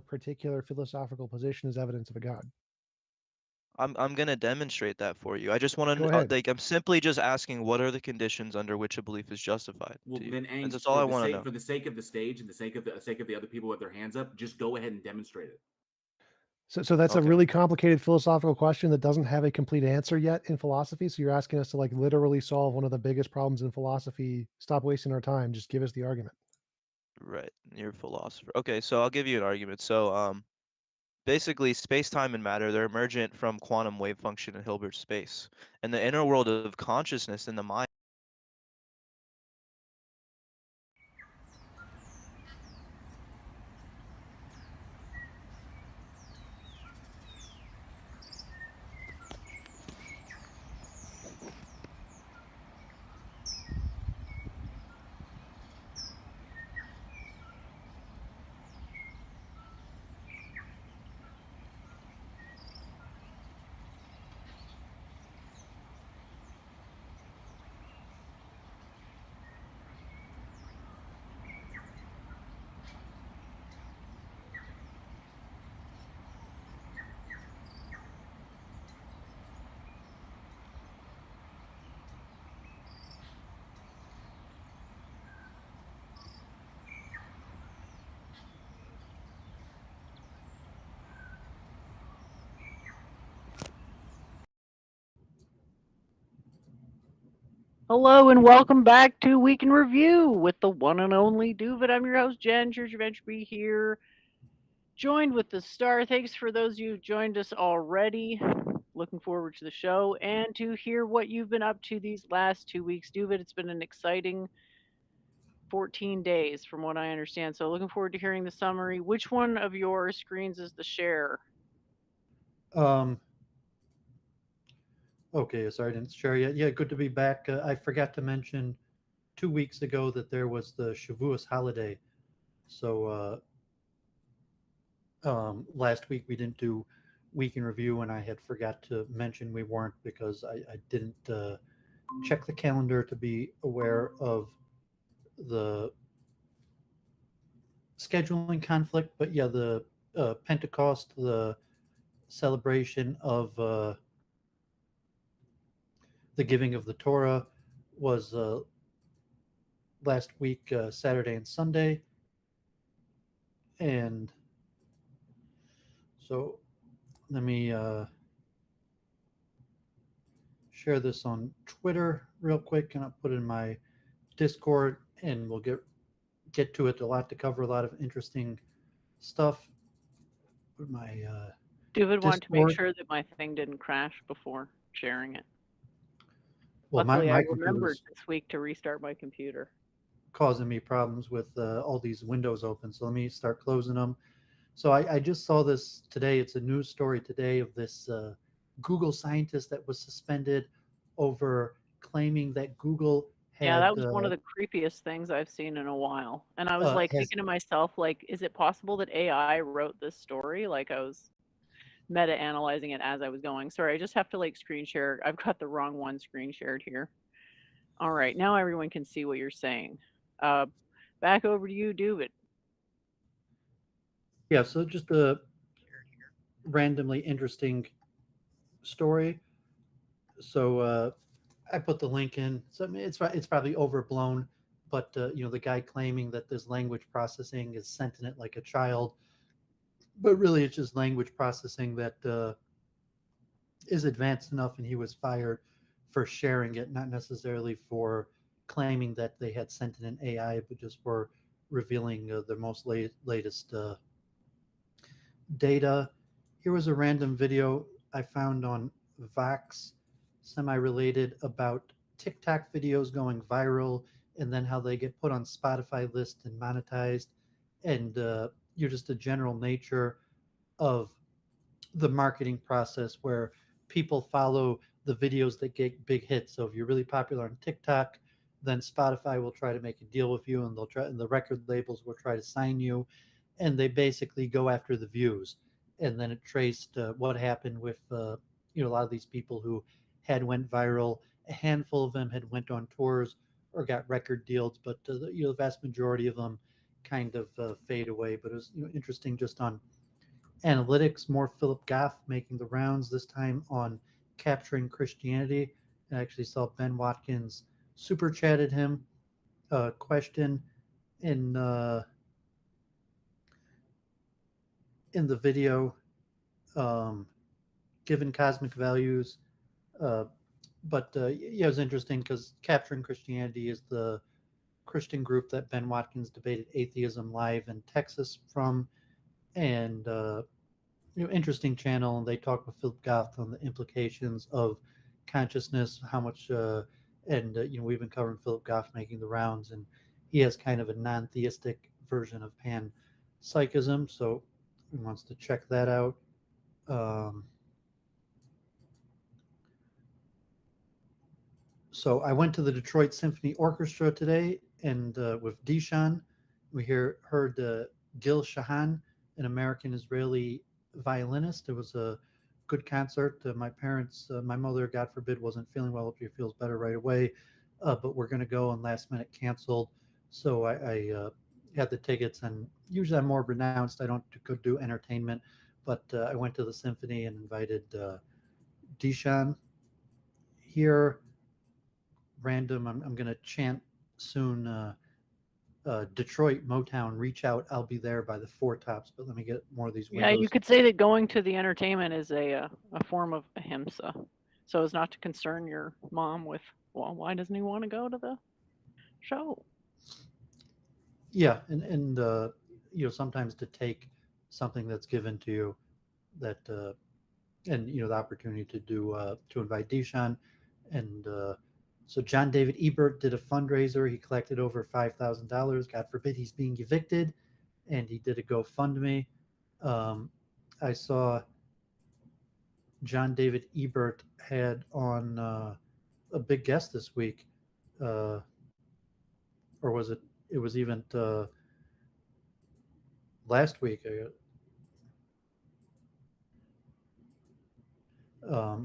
particular philosophical position is evidence of a god. I'm gonna demonstrate that for you. I just want Go to ahead. like I'm simply just asking what are the conditions under which a belief is justified Well, to you. then, That's Angst, all I want to know. for the sake of the stage and the sake of the other people with their hands up, just go ahead and demonstrate it. So that's a Okay. really complicated philosophical question that doesn't have a complete answer yet in philosophy. So you're asking us to like literally solve one of the biggest problems in philosophy. Stop wasting our time. Just give us the argument. Right. You're a philosopher. Okay, so I'll give you an argument. So basically space-time and matter, they're emergent from quantum wave function in Hilbert space. And the inner world of consciousness in the mind. Hello and welcome back to Week in Review with the one and only Doovid. I'm your host, Jen. Church of Entropy here, joined with the star. Thanks for those of you who joined us already. Looking forward to the show and to hear what you've been up to these last 2 weeks. Doovid, it's been an exciting 14 days from what I understand. So looking forward to hearing the summary. Which one of your screens is the share? Um, okay, sorry I didn't share yet. Yeah, good to be back. I forgot to mention 2 weeks ago that there was the Shavuos holiday. So last week we didn't do week in review, and I had forgot to mention we weren't because I didn't check the calendar to be aware of the scheduling conflict. But yeah, the Pentecost, the celebration of the giving of the Torah was last week, Saturday and Sunday. And so let me share this on Twitter real quick, and I'll put it in my Discord, and we'll get to it. A lot to cover, a lot of interesting stuff. Put my Doovid wanted to make Discord. sure that my thing didn't crash before sharing it. Well, Luckily, I my remembered computer's this week to restart my computer. causing me problems with all these windows open. So let me start closing them. So I just saw this today. It's a news story today of this Google scientist that was suspended over claiming that Google Yeah, had that was one of the creepiest things I've seen in a while. And I was like has thinking to myself, like, is it possible that AI wrote this story? Like I was meta analyzing it as I was going. Sorry, I just have to like screen share. I've got the wrong one screen shared here. All right, now everyone can see what you're saying. Uh, back over to you, Doovid. yeah. So just a randomly interesting story. So I put the link in. So I mean, it's probably overblown, but the guy claiming that this language processing is sentient like a child, but really it's just language processing that is advanced enough, and he was fired for sharing it, not necessarily for claiming that they had sent in an AI, but just for revealing the most latest data. Here was a random video I found on Vox, semi-related, about TikTok videos going viral and then how they get put on Spotify lists and monetized, and you're just a general nature of the marketing process where people follow the videos that get big hits. So if you're really popular on TikTok, then Spotify will try to make a deal with you, and the record labels will try to sign you, and they basically go after the views. And then it traced what happened with a lot of these people who had went viral. A handful of them had went on tours or got record deals, but the vast majority of them kind of fade away. But it was interesting just on Analytics, more Philip Goff making the rounds, this time on capturing Christianity. I actually saw Ben Watkins super chatted him a question in the video, given cosmic values. But yeah, it was interesting because Capturing Christianity is the Christian group that Ben Watkins debated atheism live in Texas from, and interesting channel. And they talk with Philip Goff on the implications of consciousness, how much, and we've been covering Philip Goff making the rounds, and he has kind of a non-theistic version of panpsychism, so he wants to check that out. So I went to the Detroit Symphony Orchestra today, and with Dishan, we heard Gil Shahan, an American-Israeli violinist. It was a good concert. My parents, my mother, God forbid, wasn't feeling well. Hope she feels better right away. But we're going to go, and last minute canceled. So I had the tickets, and usually I'm more renounced. I don't go do entertainment, but I went to the symphony and invited Dishan here. Random. I'm going to chant soon. Detroit Motown, reach out. I'll be there by the Four Tops. But let me get more of these windows. Yeah, you could say that going to the entertainment is a form of ahimsa, so as not to concern your mom with, well, why doesn't he want to go to the show? Yeah, and sometimes to take something that's given to you, that and the opportunity to do to invite Dishan, and so John David Ebert did a fundraiser. He collected over $5,000. God forbid he's being evicted, and he did a GoFundMe. I saw John David Ebert had on a big guest this week, or was it? It was even last week.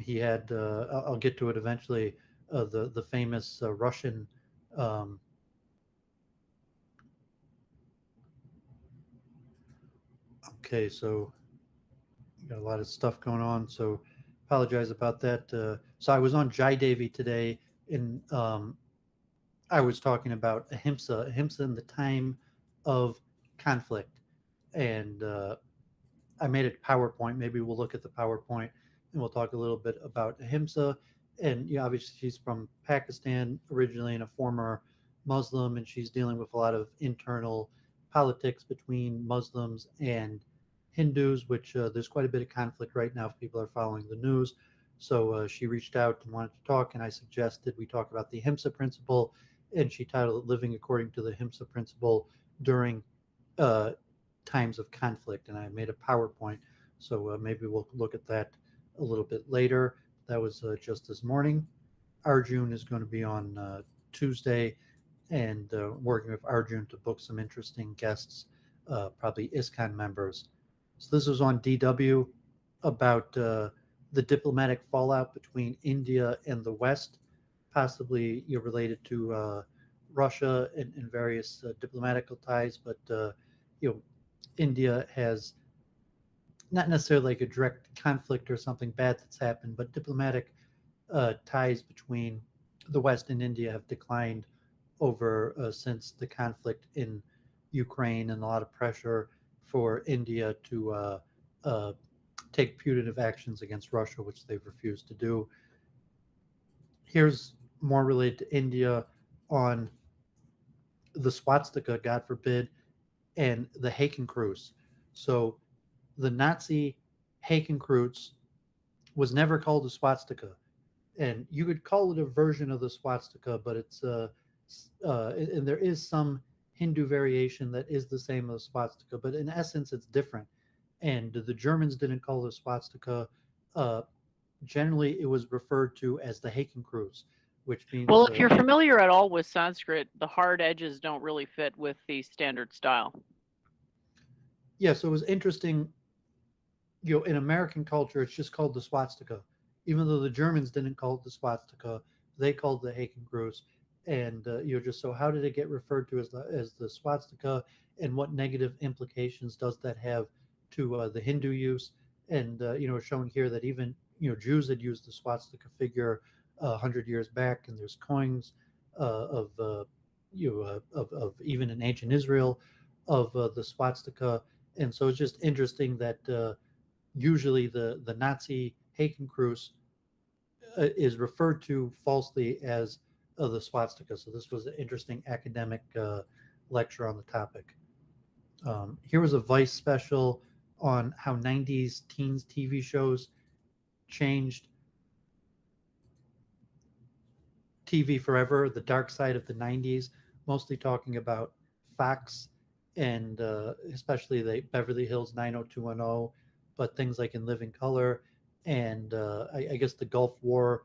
He had. I'll get to it eventually. The famous Russian. Okay, so got a lot of stuff going on, so apologize about that. So I was on Jai Devi today, and I was talking about ahimsa in the time of conflict, and I made a PowerPoint. Maybe we'll look at the PowerPoint, and we'll talk a little bit about ahimsa. And obviously she's from Pakistan originally, and a former Muslim, and she's dealing with a lot of internal politics between Muslims and Hindus, which there's quite a bit of conflict right now if people are following the news. So she reached out and wanted to talk, and I suggested we talk about the ahimsa principle, and she titled it Living According to the Ahimsa Principle During Times of Conflict, and I made a PowerPoint, so maybe we'll look at that a little bit later. That was just this morning. Arjun is going to be on Tuesday, and working with Arjun to book some interesting guests, probably ISKCON members. So this was on DW about the diplomatic fallout between India and the West, possibly related to Russia and various diplomatical ties, but India has not necessarily like a direct conflict or something bad that's happened, but diplomatic ties between the West and India have declined over since the conflict in Ukraine, and a lot of pressure for India to take punitive actions against Russia, which they've refused to do. Here's more related to India on the swastika, God forbid, and the Hakenkreuz. So the Nazi Hakenkreuz was never called a swastika, and you could call it a version of the swastika, but it's and there is some Hindu variation that is the same as swastika, but in essence it's different. And the Germans didn't call it a swastika. Generally, it was referred to as the Hakenkreuz, which means. Well, if you're familiar at all with Sanskrit, the hard edges don't really fit with the standard style. Yeah, so it was interesting. In American culture, it's just called the swastika, even though the Germans didn't call it the swastika, they called it the Hakenkreuz. And just so how did it get referred to as the swastika, and what negative implications does that have to the Hindu use, and showing here that even Jews had used the swastika figure 100 years back, and there's coins of even in ancient Israel of the swastika, and so it's just interesting that usually the Nazi Hakenkreuz is referred to falsely as the swastika. So this was an interesting academic lecture on the topic. Here was a Vice special on how 90s teens TV shows changed TV forever, the dark side of the 90s, mostly talking about Fox and especially the Beverly Hills 90210, but things like In Living Color and I guess the Gulf War,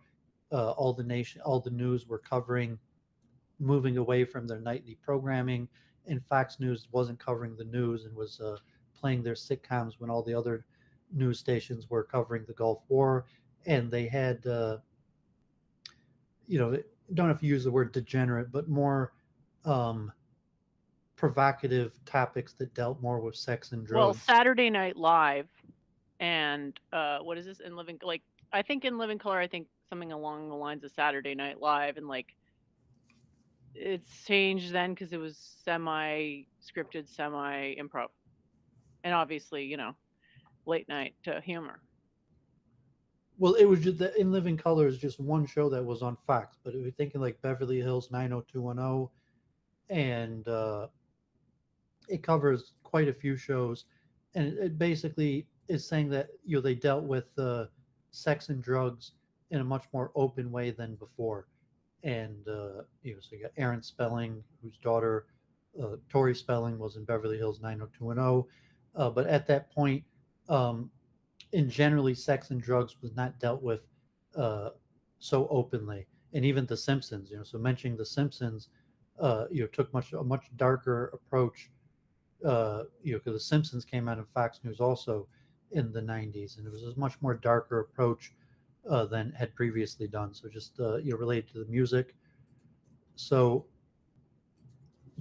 all the news were covering moving away from their nightly programming, and Fox News wasn't covering the news and was playing their sitcoms when all the other news stations were covering the Gulf War, and they had don't have to use the word degenerate, but more provocative topics that dealt more with sex and Well, drugs. Saturday Night Live and what is this? I think In Living Color, I think something along the lines of Saturday Night Live, and like it's changed then because it was semi-scripted, semi-improv, and obviously, late night humor. Well, it was just that In Living Color is just one show that was on Fox, but if you're thinking like Beverly Hills 90210, and it covers quite a few shows, and it basically is saying that they dealt with sex and drugs in a much more open way than before, and so you got Aaron Spelling, whose daughter Tori Spelling was in Beverly Hills 90210, but at that point. And generally sex and drugs was not dealt with so openly, and even The Simpsons, so mentioning The Simpsons, took a much darker approach, because The Simpsons came out of Fox News also in the 90s, and it was a much more darker approach than had previously done. So just related to the music. So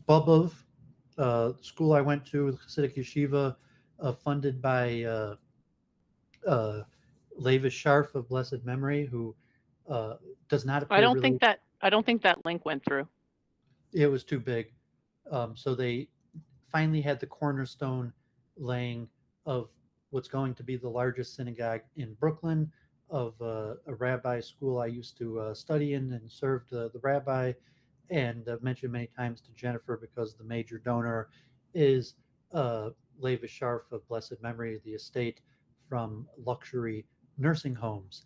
Bubov, school I went to, Hasidic Yeshiva, funded by Levis Sharf of blessed memory, who does not appear. I don't think that link went through. It was too big, so they finally had the cornerstone laying of what's going to be the largest synagogue in Brooklyn, of a rabbi school I used to study in and served the rabbi, and I've mentioned many times to Jennifer because the major donor is Levis Sharf of blessed memory, the estate from luxury nursing homes,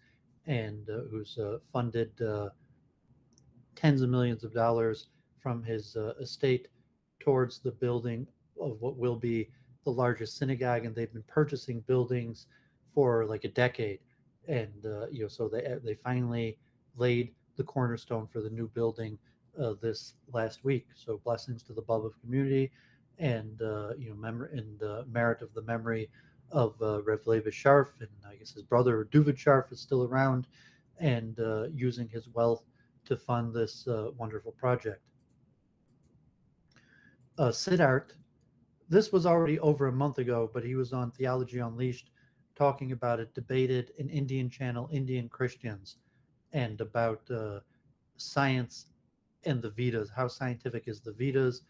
and who's funded tens of millions of dollars from his estate towards the building of what will be the largest synagogue. And they've been purchasing buildings for like a decade, and so they finally laid the cornerstone for the new building this last week. So blessings to the Bubba community, and merit of the memory of Rev Levis Sharf, and I guess his brother Doooovid Sharf is still around, and using his wealth to fund this wonderful project. Siddharth, this was already over a month ago, but he was on Theology Unleashed talking about it, debated an Indian channel, Indian Christians, and about science and the Vedas, how scientific is the Vedas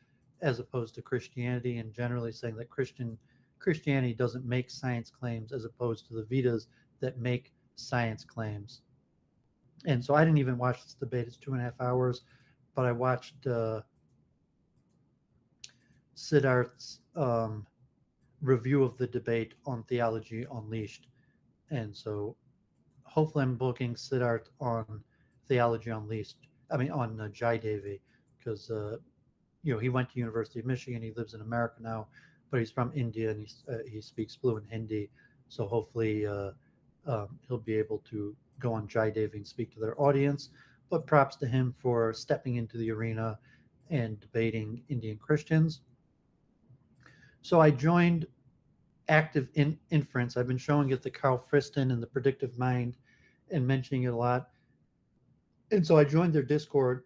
as opposed to Christianity, and generally saying that Christianity doesn't make science claims as opposed to the Vedas that make science claims. And so I didn't even watch this debate. It's 2.5 hours, but I watched Siddharth's review of the debate on Theology Unleashed. And so hopefully I'm booking Siddharth on Theology Unleashed. I mean, on Jai Devi, because he went to University of Michigan. He lives in America now, but he's from India, and he speaks fluent Hindi. So hopefully he'll be able to go on Jai Devi and speak to their audience. But props to him for stepping into the arena and debating Indian Christians. So I joined Active Inference. I've been showing it to Carl Friston and the Predictive Mind and mentioning it a lot. And so I joined their Discord,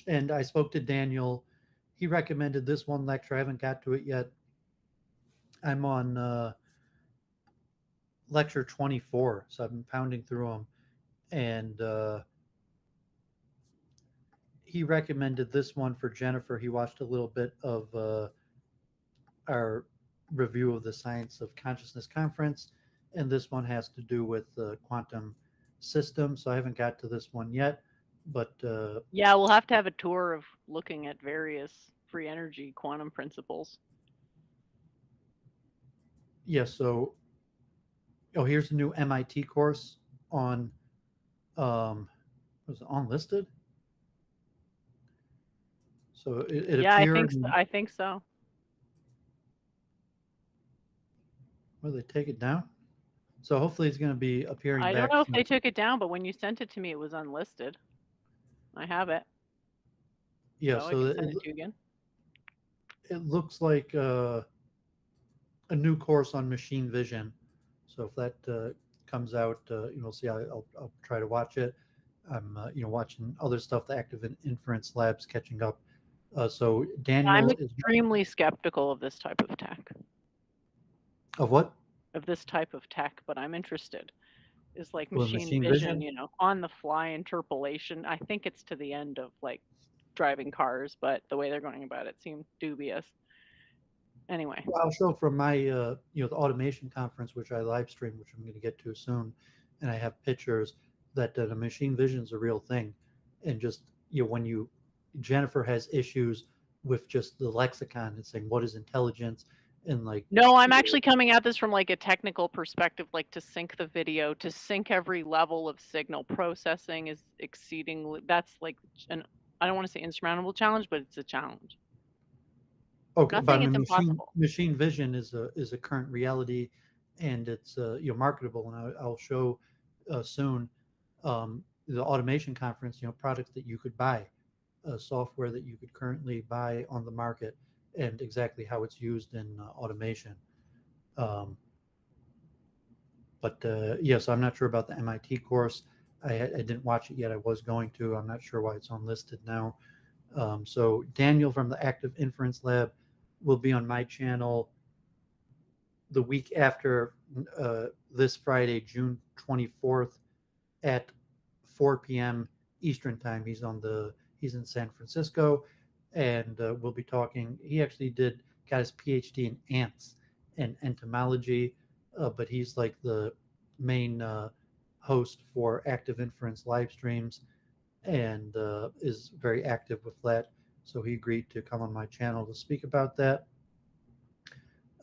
and I spoke to Daniel. He recommended this one lecture. I haven't got to it yet. I'm on lecture 24, so I've been pounding through them, and he recommended this one for Jennifer. He watched a little bit of our review of the Science of Consciousness conference, and this one has to do with the quantum system. So I haven't got to this one yet, but Yeah, we'll have to have a tour of looking at various free energy quantum principles. yeah. So, oh, here's a new MIT course on was it unlisted? So it Yeah, appeared. I think so. Will they take it down? So hopefully it's going to be appearing I back. don't know if soon. they took it down, but when you sent it to me, it was unlisted. I have it. Yeah, So I so can send it to you again. it looks like a new course on machine vision. So if that comes out, we'll see. I'll try to watch it. I'm watching other stuff. The Active Inference Labs catching up. So I'm Daniel is extremely skeptical of this type of tech. of what? Of this type of tech, but I'm interested. Is like Well, machine vision, on the fly interpolation. I think it's to the end of like driving cars, but the way they're going about it seemed dubious. Anyway. Well, I'll show from my the automation conference, which I live stream, which I'm going to get to soon, and I have pictures that the machine vision is a real thing, and just when you Jennifer has issues with just the lexicon and saying what is intelligence and like No, I'm actually coming at this from like a technical perspective, like to sync the video, to sync every level of signal processing is exceedingly, that's like I don't want to say insurmountable challenge, but it's a challenge. okay, Not but I saying it's mean, impossible. machine vision is a current reality, and it's marketable, and I'll show soon the automation conference, products that you could buy, software that you could currently buy on the market, and exactly how it's used in automation. But so I'm not sure about the MIT course. I didn't watch it yet. I was going to. I'm not sure why it's unlisted now. So Daniel from the Active Inference Lab will be on my channel the week after this Friday, June 24th at 4 p.m. Eastern time. He's in San Francisco, and we'll be talking. He actually got his PhD in ants and entomology, but he's like the main host for Active Inference live streams and is very active with that. So he agreed to come on my channel to speak about that.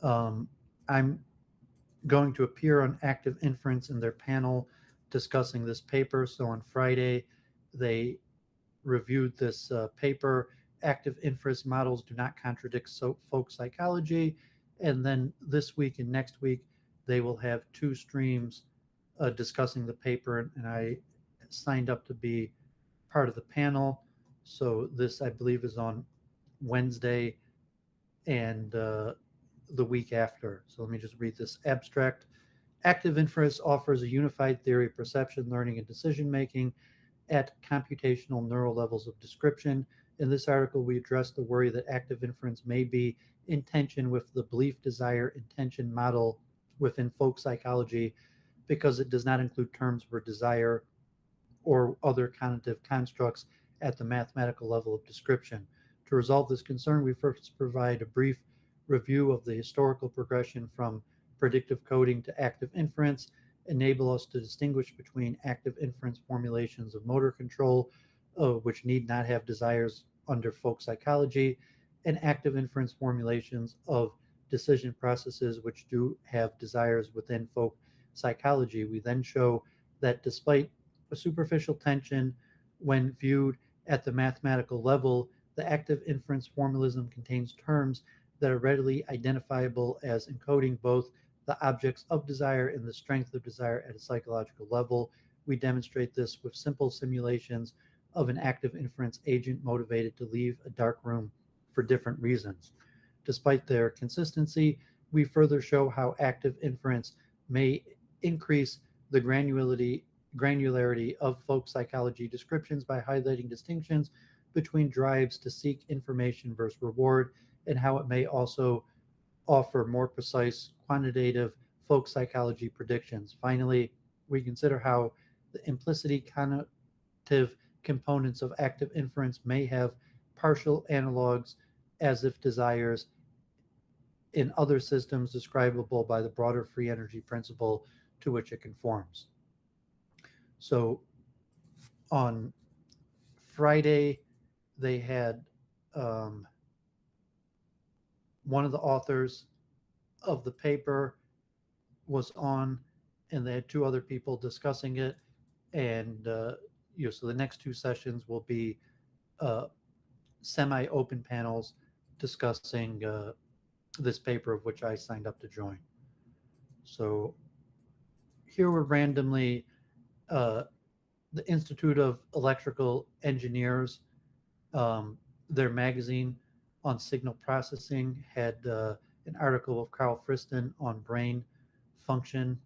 I'm going to appear on Active Inference in their panel discussing this paper. So on Friday, they reviewed this paper. Active inference models do not contradict folk psychology. And then this week and next week, they will have 2 streams discussing the paper. And I signed up to be part of the panel. So this, I believe, is on Wednesday and the week after. So let me just read this abstract. Active inference offers a unified theory of perception, learning, and decision making at computational neural levels of description. In this article, we address the worry that active inference may be in tension with the belief, desire, intention model within folk psychology because it does not include terms for desire or other cognitive constructs at the mathematical level of description. To resolve this concern, we first provide a brief review of the historical progression from predictive coding to active inference, enable us to distinguish between active inference formulations of motor control, which need not have desires under folk psychology, and active inference formulations of decision processes which do have desires within folk psychology. We then show that despite a superficial tension when viewed at the mathematical level, the active inference formalism contains terms that are readily identifiable as encoding both the objects of desire and the strength of desire at a psychological level. We demonstrate this with simple simulations of an active inference agent motivated to leave a dark room for different reasons. Despite their consistency, we further show how active inference may increase the granularity of folk psychology descriptions by highlighting distinctions between drives to seek information versus reward, and how it may also offer more precise quantitative folk psychology predictions. Finally, we consider how the implicitly connotative components of active inference may have partial analogs as if desires in other systems describable by the broader free energy principle to which it conforms. So on Friday, they had one of the authors of the paper was on, and they had two other people discussing it. And so the next two sessions will be semi-open panels discussing this paper of which I signed up to join. So here we're randomly the Institute of Electrical Engineers, their magazine on signal processing had an article of Carl Friston on brain function.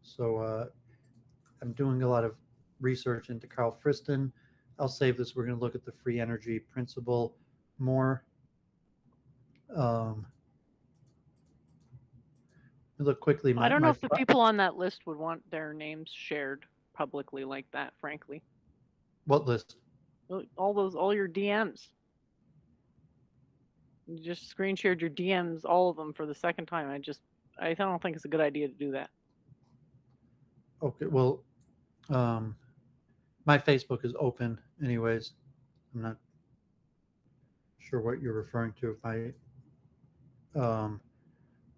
So I'm doing a lot of research into Carl Friston. I'll save this. We're going to look at the free energy principle more. Look quickly. I don't know if the people on that list would want their names shared publicly like that, frankly. What list? All your DMs. You just screen shared your DMs, all of them, for the second time. I don't think it's a good idea to do that. Okay, well, my Facebook is open anyways. I'm not sure what you're referring to.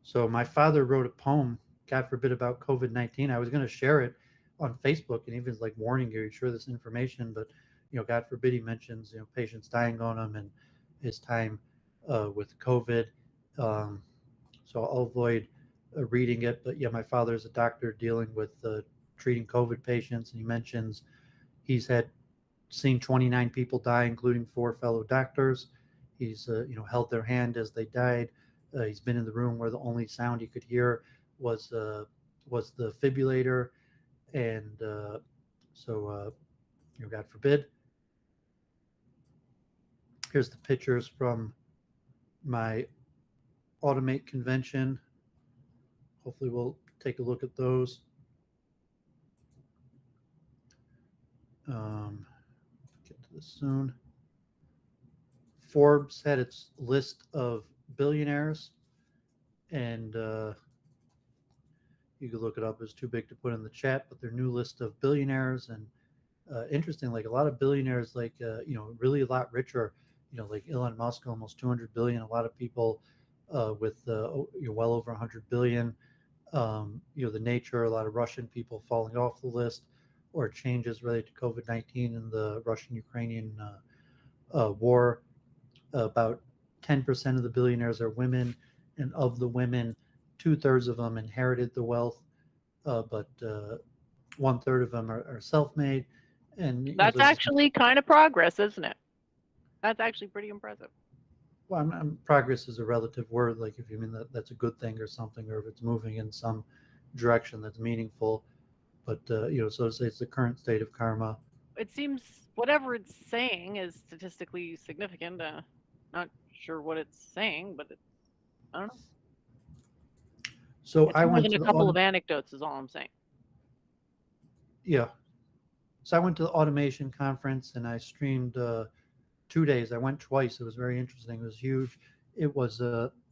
So my father wrote a poem, God forbid, about COVID-19. I was going to share it on Facebook and even like warning you, share this information, but God forbid he mentions patients dying on him and his time with COVID. So I'll avoid reading it. But yeah, my father's a doctor dealing with treating COVID patients, and he mentions he's seen 29 people die, including 4 fellow doctors. He's held their hand as they died. He's been in the room where the only sound he could hear was the defibrillator, and so God forbid. Here's the pictures from my Automate convention. Hopefully we'll take a look at those. Get to this soon. Forbes had its list of billionaires, and you could look it up. It's too big to put in the chat, but their new list of billionaires, and interesting, like a lot of billionaires, like really a lot richer, like Elon Musk, almost 200 billion. A lot of people with well over 100 billion. The nature, a lot of Russian people falling off the list, or changes related to COVID-19 and the Russian-Ukrainian war. About 10% of the billionaires are women, and of the women, 2/3 of them inherited the wealth, but 1/3 of them are self-made. And that's actually kind of progress, isn't it? That's actually pretty impressive. Well, progress is a relative word. Like if you mean that's a good thing or something, or if it's moving in some direction that's meaningful. But so to say, it's the current state of karma. It seems whatever it's saying is statistically significant. Not sure what it's saying, but I don't know. So it's I more went than to a couple of anecdotes is all I'm saying. Yeah. So I went to the automation conference and I streamed 2 days. I went twice. It was very interesting. It was huge. It was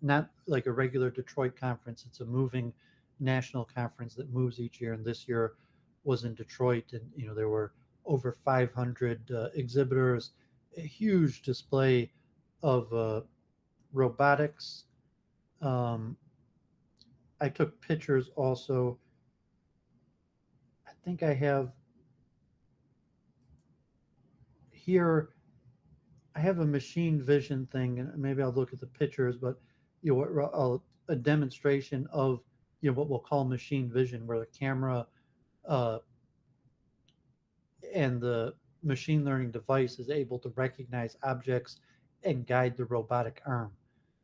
not like a regular Detroit conference. It's a moving national conference that moves each year. And this year was in Detroit. And, there were over 500 exhibitors, a huge display of robotics. I took pictures also. I think I have here, I have a machine vision thing, and maybe I'll look at the pictures, but a demonstration of what we'll call machine vision, where the camera and the machine learning device is able to recognize objects and guide the robotic arm.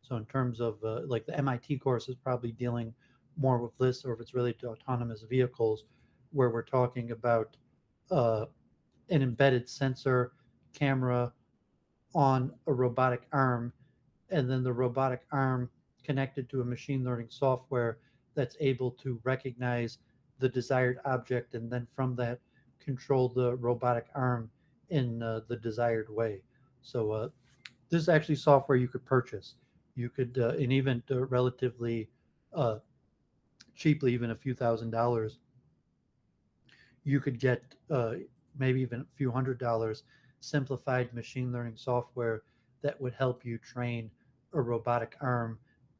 So in terms of like the MIT course is probably dealing more with this, or if it's related to autonomous vehicles, where we're talking about an embedded sensor camera on a robotic arm, and then the robotic arm connected to a machine learning software that's able to recognize the desired object and then from that control the robotic arm in the desired way. So this is actually software you could purchase. You could, and even relatively uh, cheaply, even a few $1,000s, you could get maybe even a few $100s simplified machine learning software that would help you train a robotic arm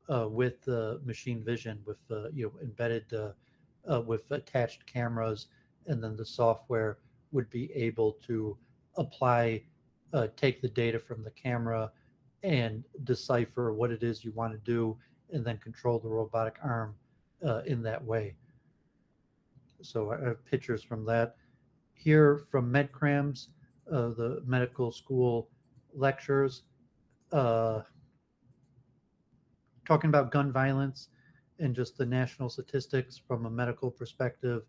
with machine vision, with embedded with attached cameras, and then the software would be able to apply, take the data from the camera and decipher what it is you want to do, and then control the robotic arm in that way. So I have pictures from that. Here from MedCrams, the medical school lectures, uh, talking about gun violence and just the national statistics from a medical perspective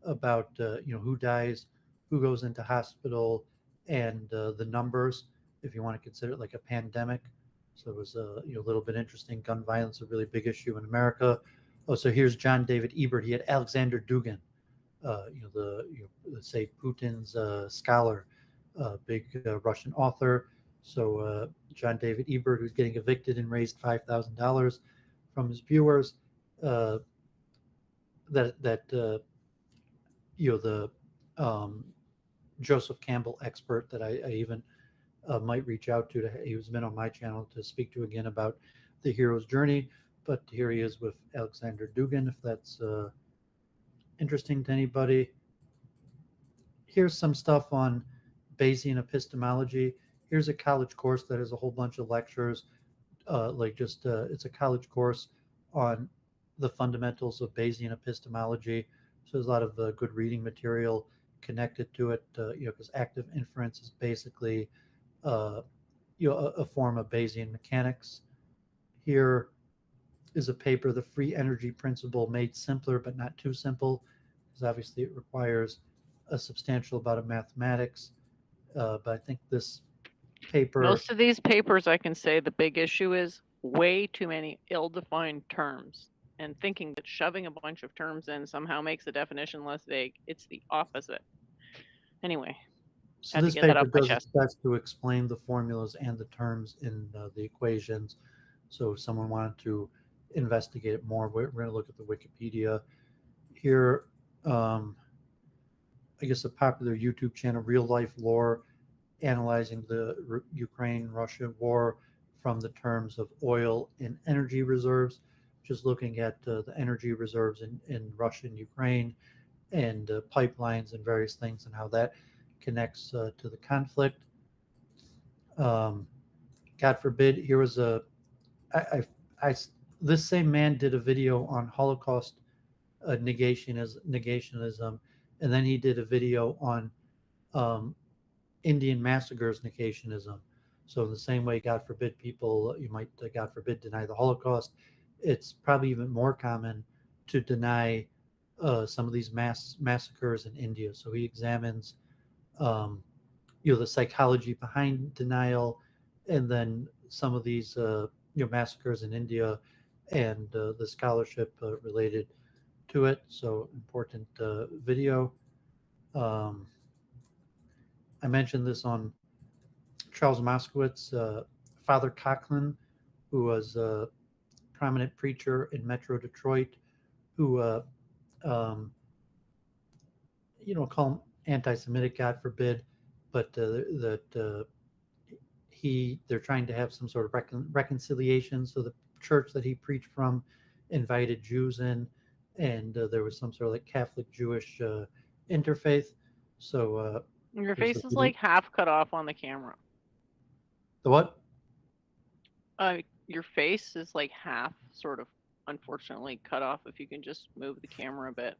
about who dies, who goes into hospital, and the numbers, if you want to consider it like a pandemic. So it was a little bit interesting. Gun violence, a really big issue in America. Oh, so here's John David Ebert. He had Alexander Dugin, let's say Putin's scholar, big Russian author. So John David Ebert, who's getting evicted and raised $5,000 from his viewers. The Joseph Campbell expert that I even might reach out to. He was been on my channel to speak to again about the hero's journey. But here he is with Alexander Dugin, if that's interesting to anybody. Here's some stuff on Bayesian epistemology. Here's a college course that has a whole bunch of lectures, it's a college course on the fundamentals of Bayesian epistemology. So there's a lot of good reading material connected to it, because active inference is basically, a form of Bayesian mechanics. Here is a paper, The Free Energy Principle Made Simpler but Not Too Simple, because obviously it requires a substantial amount of mathematics. But I think this paper... Most of these papers, I can say the big issue is way too many ill-defined terms, and thinking that shoving a bunch of terms in somehow makes the definition less vague. It's the opposite. Anyway, So had to this get that paper off my does chest. its best to explain the formulas and the terms in the equations. So if someone wanted to investigate it more, we're going to look at the Wikipedia. Here, I guess a popular YouTube channel, Real Life Lore, analyzing the Ukraine-Russia war from the terms of oil and energy reserves, just looking at the energy reserves in Russia and Ukraine, and pipelines and various things and how that connects to the conflict. God forbid, here was this same man did a video on Holocaust negationism, and then he did a video on Indian massacres negationism. So in the same way, God forbid, people, you might, God forbid, deny the Holocaust, it's probably even more common to deny some of these massacres in India. So he examines the psychology behind denial, and then some of these massacres in India, and the scholarship related to it. So important video. I mentioned this on Charles Moskowitz, Father Coughlin, who was a prominent preacher in Metro Detroit, who call him anti-Semitic, God forbid, but they're trying to have some sort of reconciliation. So the church that he preached from invited Jews in, and there was some sort of like Catholic Jewish interfaith. So your face is like half cut off on the camera. The what? Your face is like half, sort of, unfortunately cut off. If you can just move the camera a bit.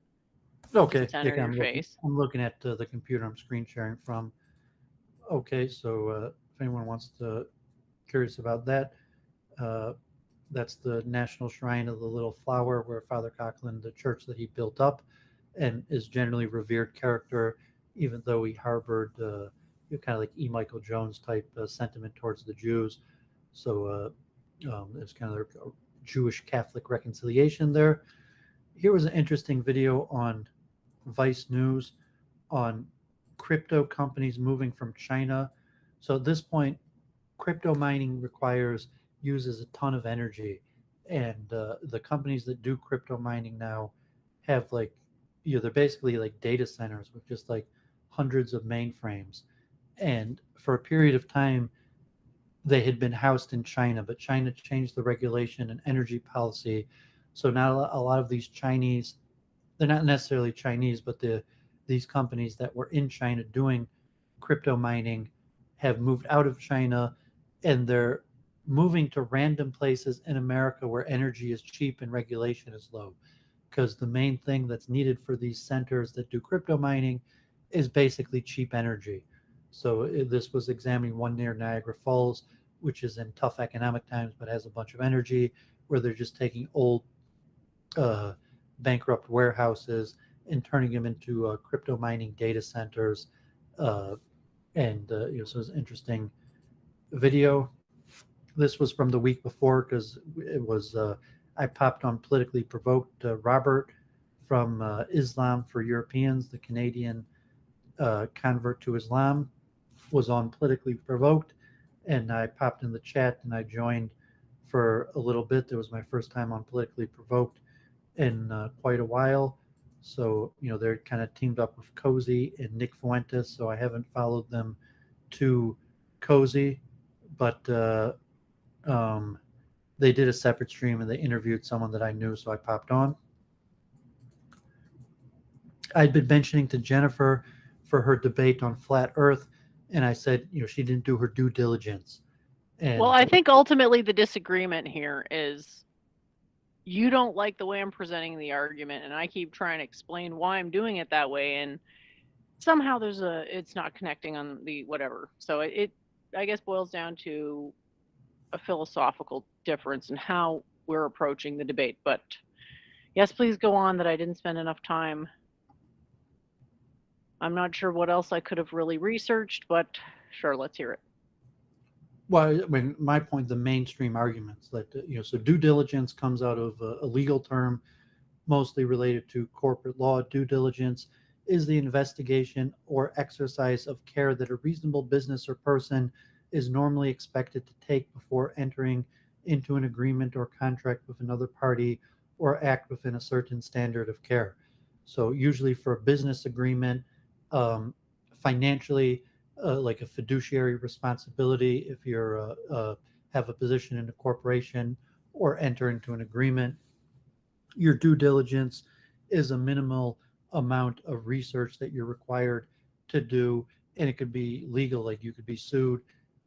Okay. Center your face. I'm looking at the computer I'm screen sharing from. Okay, so if anyone wants to, curious about that, that's the National Shrine of the Little Flower, where Father Coughlin, the church that he built up, and is generally revered character, even though he harbored kind of like E. Michael Jones type sentiment towards the Jews. So it's kind of Jewish Catholic reconciliation there. Here was an interesting video on Vice News on crypto companies moving from China. So at this point, crypto mining uses a ton of energy, and the companies that do crypto mining now have they're basically like data centers with just like hundreds of mainframes. And for a period of time, they had been housed in China, but China changed the regulation and energy policy. So now a lot of these Chinese, they're not necessarily Chinese, but these companies that were in China doing crypto mining have moved out of China, and they're moving to random places in America where energy is cheap and regulation is low. Because the main thing that's needed for these centers that do crypto mining is basically cheap energy. So this was examining one near Niagara Falls, which is in tough economic times but has a bunch of energy, where they're just taking old bankrupt warehouses and turning them into crypto mining data centers. So it's an interesting video. This was from the week before, because it was I popped on Politically Provoked. Robert from Islam for Europeans, the Canadian convert to Islam, was on Politically Provoked, and I popped in the chat and I joined for a little bit. It was my first time on Politically Provoked in quite a while. So, they're kind of teamed up with Cozy and Nick Fuentes, so I haven't followed them too cozy, but they did a separate stream and they interviewed someone that I knew, so I popped on. I'd been mentioning to Jennifer for her debate on flat Earth, and I said, she didn't do her due diligence. And well, I think ultimately the disagreement here is you don't like the way I'm presenting the argument, and I keep trying to explain why I'm doing it that way, and somehow it's not connecting on the whatever. So it I guess boils down to a philosophical difference in how we're approaching the debate. But yes, please go on. That I didn't spend enough time. I'm not sure what else I could have really researched, but sure, let's hear it. Well, I mean, my point, the mainstream arguments that, so due diligence comes out of a legal term mostly related to corporate law. Due diligence is the investigation or exercise of care that a reasonable business or person is normally expected to take before entering into an agreement or contract with another party or act within a certain standard of care. So usually for a business agreement, financially, like a fiduciary responsibility, if you're have a position in a corporation or enter into an agreement, your due diligence is a minimal amount of research that you're required to do, and it could be legal, like you could be sued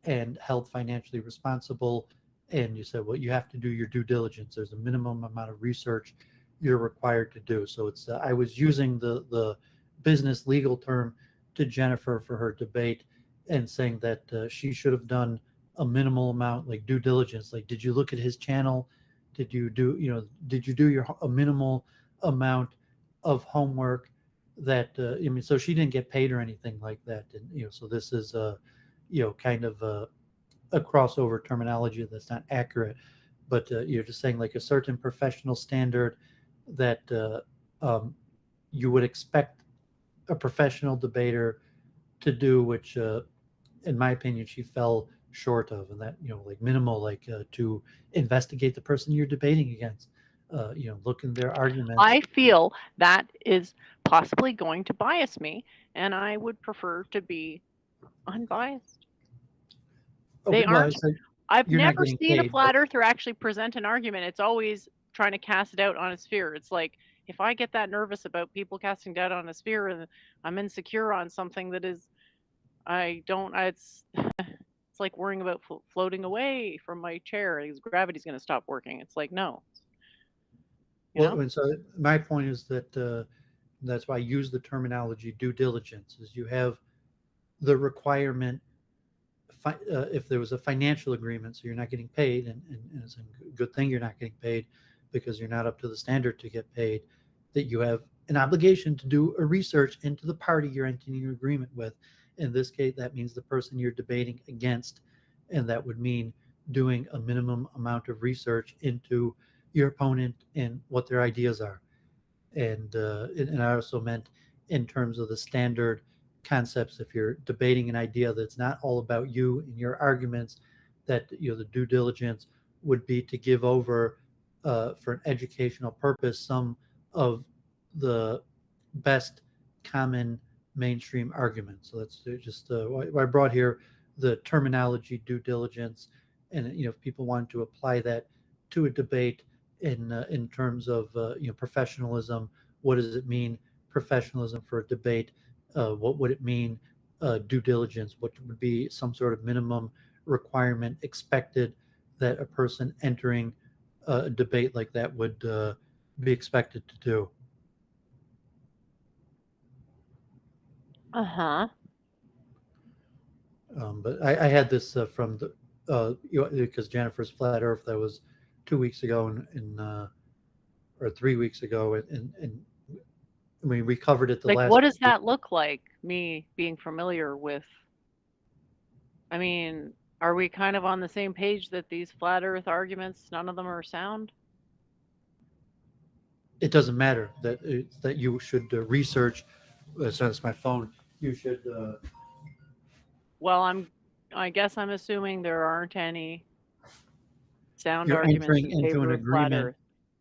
and held financially responsible, and you said, well, you have to do your due diligence. There's a minimum amount of research you're required to do. So it's I was using the business legal term to Jennifer for her debate, and saying that she should have done a minimal amount, like due diligence. Like, did you look at his channel? Did you do a minimal amount of homework that so she didn't get paid or anything like that. And so this is kind of a crossover terminology that's not accurate, but you're just saying like a certain professional standard that you would expect a professional debater to do, which in my opinion she fell short of, and that like minimal, like to investigate the person you're debating against, look in their arguments. I feel that is possibly going to bias me, and I would prefer to be unbiased. Okay, They aren't. So I've you're not never getting seen a paid, flat earther actually present an argument. It's always trying to cast doubt on a sphere. It's like, if I get that nervous about people casting doubt on a sphere and I'm insecure on something that is, it's like worrying about floating away from my chair because gravity's going to stop working. It's like, no. And so my point is that that's why I use the terminology due diligence, is you have the requirement, if there was a financial agreement, so you're not getting paid, and it's a good thing you're not getting paid because you're not up to the standard to get paid, that you have an obligation to do a research into the party you're entering an agreement with. In this case, that means the person you're debating against, and that would mean doing a minimum amount of research into your opponent and what their ideas are. And I also meant in terms of the standard concepts. If you're debating an idea that's not all about you and your arguments, that the due diligence would be to give over for an educational purpose some of the best common mainstream arguments. So that's just why I brought here the terminology due diligence, and if people want to apply that to a debate in terms of professionalism, what does it mean professionalism for a debate? What would it mean due diligence? What would be some sort of minimum requirement expected that a person entering a debate like that would be expected to do? Uh-huh. But I had this from the because Jennifer's Flat Earth, that was 2 weeks ago, or 3 weeks ago, and we covered it the Like, last. what does that look like? Me being familiar with. I mean, are we kind of on the same page that these flat Earth arguments, none of them are sound? It doesn't matter that you should research. So that's my phone. You should. Well, I guess I'm assuming there aren't any sound You're arguments entering in into favor an of flat agreement Earth.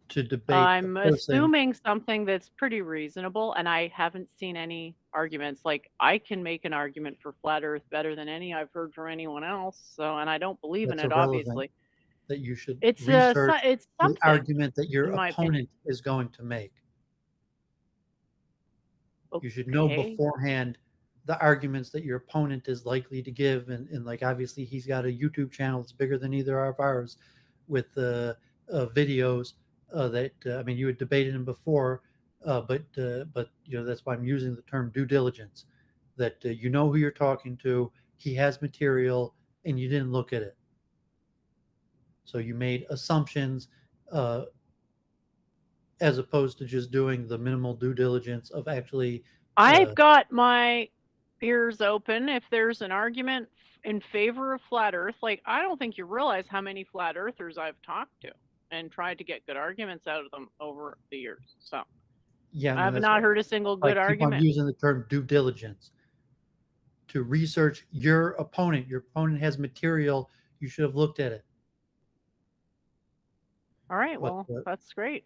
to debate. I'm a person. assuming something that's pretty reasonable, and I haven't seen any arguments. Like, I can make an argument for flat Earth better than any I've heard from anyone else. So, and I don't believe in That's it, irrelevant. obviously. That you should It's research it's the something, argument that your in my opinion. opponent is going to make. You should know Okay. beforehand the arguments that your opponent is likely to give, and like obviously he's got a YouTube channel that's bigger than either of ours, with videos that I mean, you had debated him before, but that's why I'm using the term due diligence, that you know who you're talking to, he has material, and you didn't look at it, so you made assumptions as opposed to just doing the minimal due diligence of actually. I've got my ears open. If there's an argument in favor of flat Earth, like, I don't think you realize how many flat Earthers I've talked to and tried to get good arguments out of them over the years. So Yeah, I have not heard a single good keep on argument. using the term due diligence to research your opponent. Your opponent has material. You should have looked at it. All right, But, well, that's great.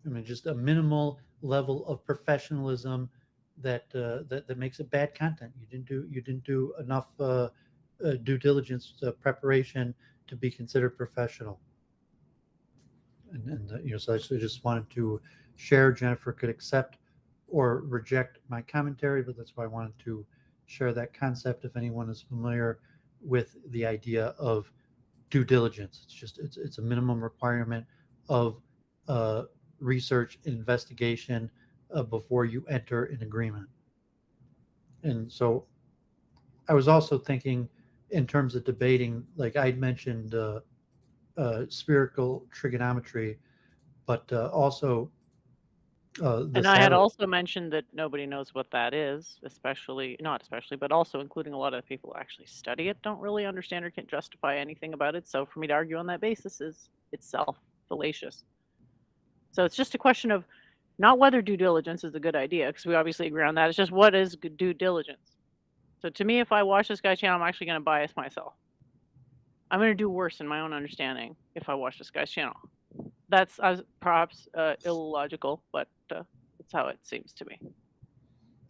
I mean, just a minimal level of professionalism that makes it bad content. You didn't do enough due diligence preparation to be considered professional. And so I just wanted to share. Jennifer could accept or reject my commentary, but that's why I wanted to share that concept. If anyone is familiar with the idea of due diligence, it's a minimum requirement of research and investigation before you enter an agreement. And so I was also thinking in terms of debating, like I'd mentioned spherical trigonometry, but also and I had also mentioned that nobody knows what that is, not especially, but also including a lot of people who actually study it don't really understand or can't justify anything about it. So for me to argue on that basis is itself fallacious. So it's just a question of not whether due diligence is a good idea, because we obviously agree on that. It's just what is good due diligence. So to me, if I watch this guy's channel, I'm actually going to bias myself. I'm going to do worse in my own understanding if I watch this guy's channel. That's perhaps illogical, but that's how it seems to me.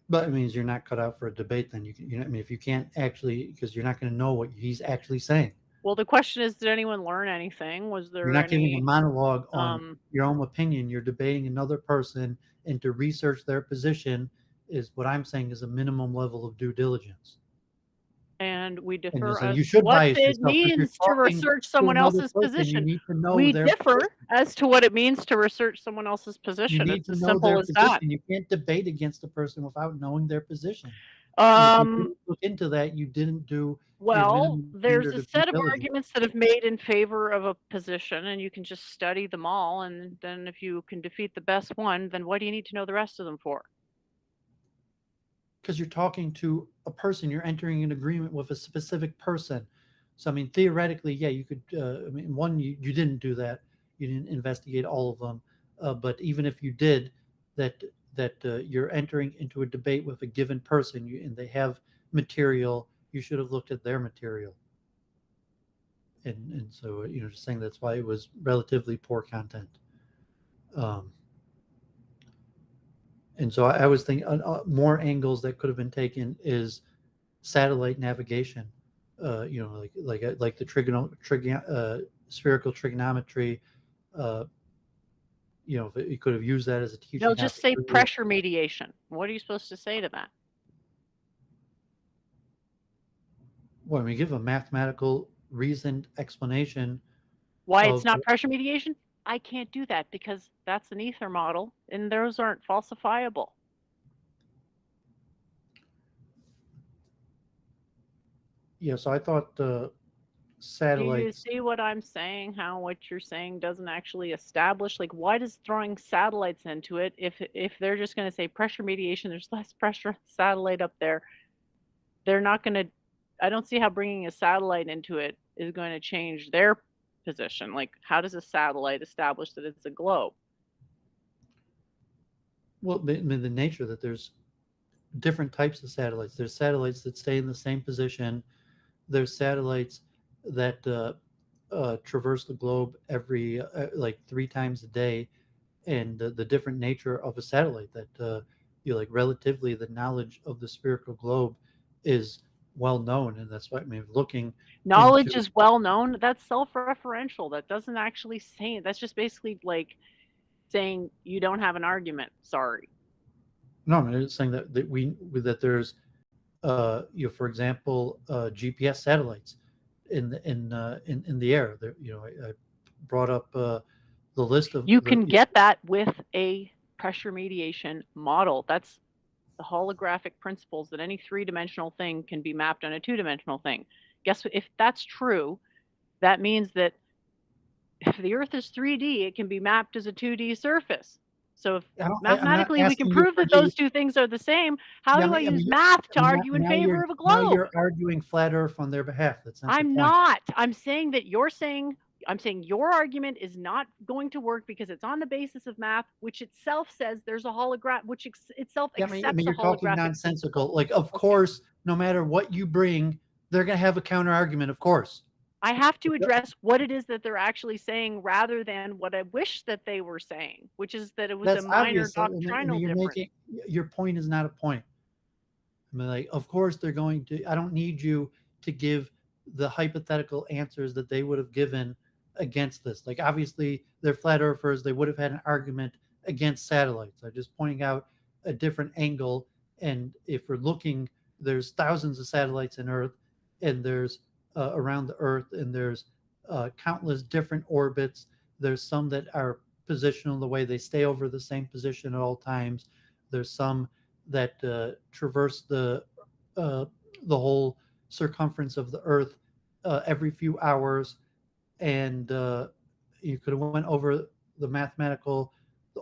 But it means you're not cut out for a debate. Then I mean, if you can't actually, because you're not going to know what he's actually saying. Well, the question is, did anyone learn anything? Was there? You're not giving a monologue on your own opinion. You're debating another person, and to research their position is what I'm saying is a minimum level of due diligence. And we differ as as to what it means to research someone else's position. We differ as to what it means to research someone else's position. It's as simple as that. You can't debate against a person without knowing their position. If you didn't look into that, you didn't do. Well, there's a set of arguments that have made in favor of a position, and you can just study them all. And then if you can defeat the best one, then what do you need to know the rest of them for? Because you're talking to a person, you're entering an agreement with a specific person. So I mean, theoretically, yeah, you could. I mean, one, you didn't do that. You didn't investigate all of them. But even if you did, that you're entering into a debate with a given person, and they have material. You should have looked at their material. And so just saying that's why it was relatively poor content. Um, and so I was thinking more angles that could have been taken is satellite navigation. Like the spherical trigonometry. You could have used that as a teaching. They'll just say pressure mediation. What are you supposed to say to that? Well, I mean, give a mathematical reasoned explanation. Why it's not pressure mediation? I can't do that because that's an ether model and those aren't falsifiable. Yeah, so I thought satellites. Do you see what I'm saying? How what you're saying doesn't actually establish, like, why does throwing satellites into it, if they're just going to say pressure mediation, there's less pressure on the satellite up there. They're not going to, I don't see how bringing a satellite into it is going to change their position. Like, how does a satellite establish that it's a globe? Well, the nature that there's different types of satellites. There's satellites that stay in the same position. There's satellites that traverse the globe every like 3 times a day, and the different nature of a satellite that like relatively the knowledge of the spherical globe is well known, and that's why I mean looking. Knowledge is well known. That's self-referential. That doesn't actually say it. That's just basically like saying you don't have an argument. Sorry. No, I'm just saying that there's for example, GPS satellites in the air. There, I brought up the list of. You can get that with a pressure mediation model. That's the holographic principles that any 3-dimensional thing can be mapped on a 2-dimensional thing. Guess what? If that's true, that means that if the Earth is 3D, it can be mapped as a 2D surface. So if mathematically we can prove that those two things are the same, how do I use math to argue in favor of a globe? Now you're arguing flat Earth on their behalf. That's not I'm not. I'm saying that I'm saying your argument is not going to work because it's on the basis of math, which itself says there's a hologram, which itself accepts a holographic. You're talking nonsensical. Like, of course, no matter what you bring, they're going to have a counter argument, of course. I have to address what it is that they're actually saying rather than what I wish that they were saying, which is that it was a minor doctrinal difference. Your point is not a point. I mean, like, of course they're going to. I don't need you to give the hypothetical answers that they would have given against this. Like, obviously, they're flat earthers. They would have had an argument against satellites. I'm just pointing out a different angle. And if we're looking, there's thousands of satellites in Earth, and there's around the Earth, and there's countless different orbits. There's some that are positional the way they stay over the same position at all times. There's some that traverse the whole circumference of the Earth every few hours, and you could have went over the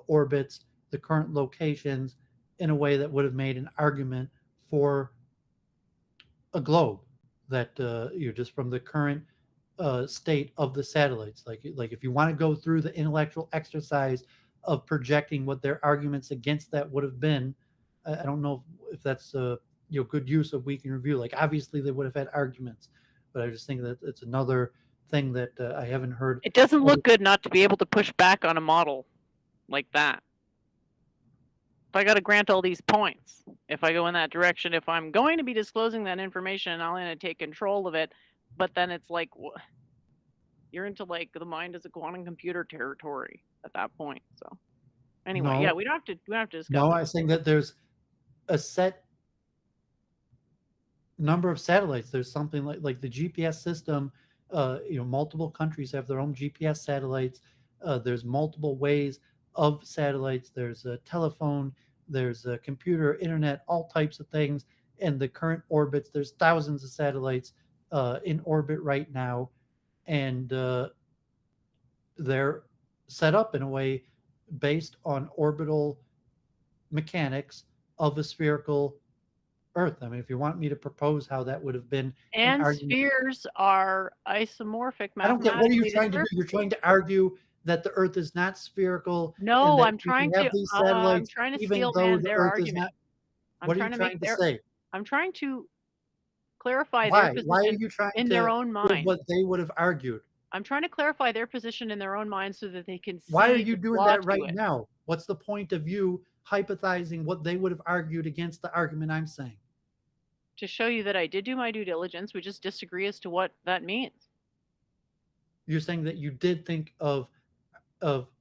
orbits, the current locations, in a way that would have made an argument for a globe. That just from the current state of the satellites, like if you want to go through the intellectual exercise of projecting what their arguments against that would have been, I don't know if that's good use of week in review. Like, obviously they would have had arguments, but I just think that it's another thing that I haven't heard. It doesn't look good not to be able to push back on a model like that. If I got to grant all these points, if I go in that direction, if I'm going to be disclosing that information, I'm going to take control of it. But then it's like, you're into like the mind as a quantum computer territory at that point. So anyway, yeah, we don't have to discuss. No, I think that there's a set number of satellites. There's something like the GPS system. Multiple countries have their own GPS satellites. There's multiple ways of satellites. There's a telephone, there's a computer, internet, all types of things. And the current orbits, there's thousands of satellites in orbit right now, and they're set up in a way based on orbital mechanics of a spherical Earth. I mean, if you want me to propose how that would have been an And argument, spheres are isomorphic I don't get. What are you mathematically to trying to do? You're trying to argue that the Earth is not spherical and No, that I'm we can trying have to these I'm satellites trying to even steel though man the their Earth is argument. not. I'm What are you trying to make trying to their say? I'm trying to clarify their Why? Why are position you trying in to their own prove mind. what they would have argued? I'm trying to clarify their position in their own mind so that they can Why are see you the doing flaw that to right it. now? What's the point of you hypothesizing what they would have argued against the argument I'm saying? To show you that I did do my due diligence, we just disagree as to what that means. You're saying that you did think of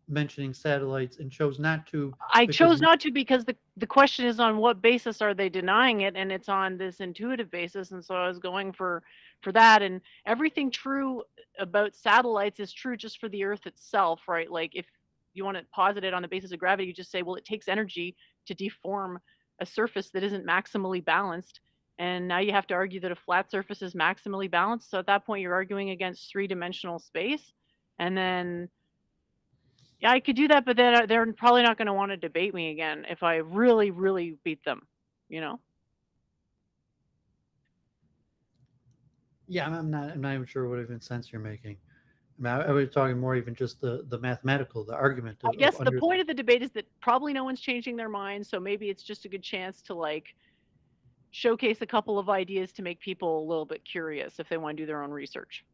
mentioning satellites and chose not to I because chose not to because the question is on what basis are they denying it, and it's on this intuitive basis, and so I was going for that. And everything true about satellites is true just for the Earth itself, right? Like if you want to posit it on the basis of gravity, you just say, well, it takes energy to deform a surface that isn't maximally balanced. And now you have to argue that a flat surface is maximally balanced. So at that point, you're arguing against three-dimensional space. And then yeah, I could do that, but then they're probably not going to want to debate me again if I really, really beat them, you know? yeah, I'm not even sure what even sense you're making. I mean, I was talking more even just the mathematical, the argument I of guess the under. point of the debate is that probably no one's changing their mind, so maybe it's just a good chance to like showcase a couple of ideas to make people a little bit curious if they want to do their own research.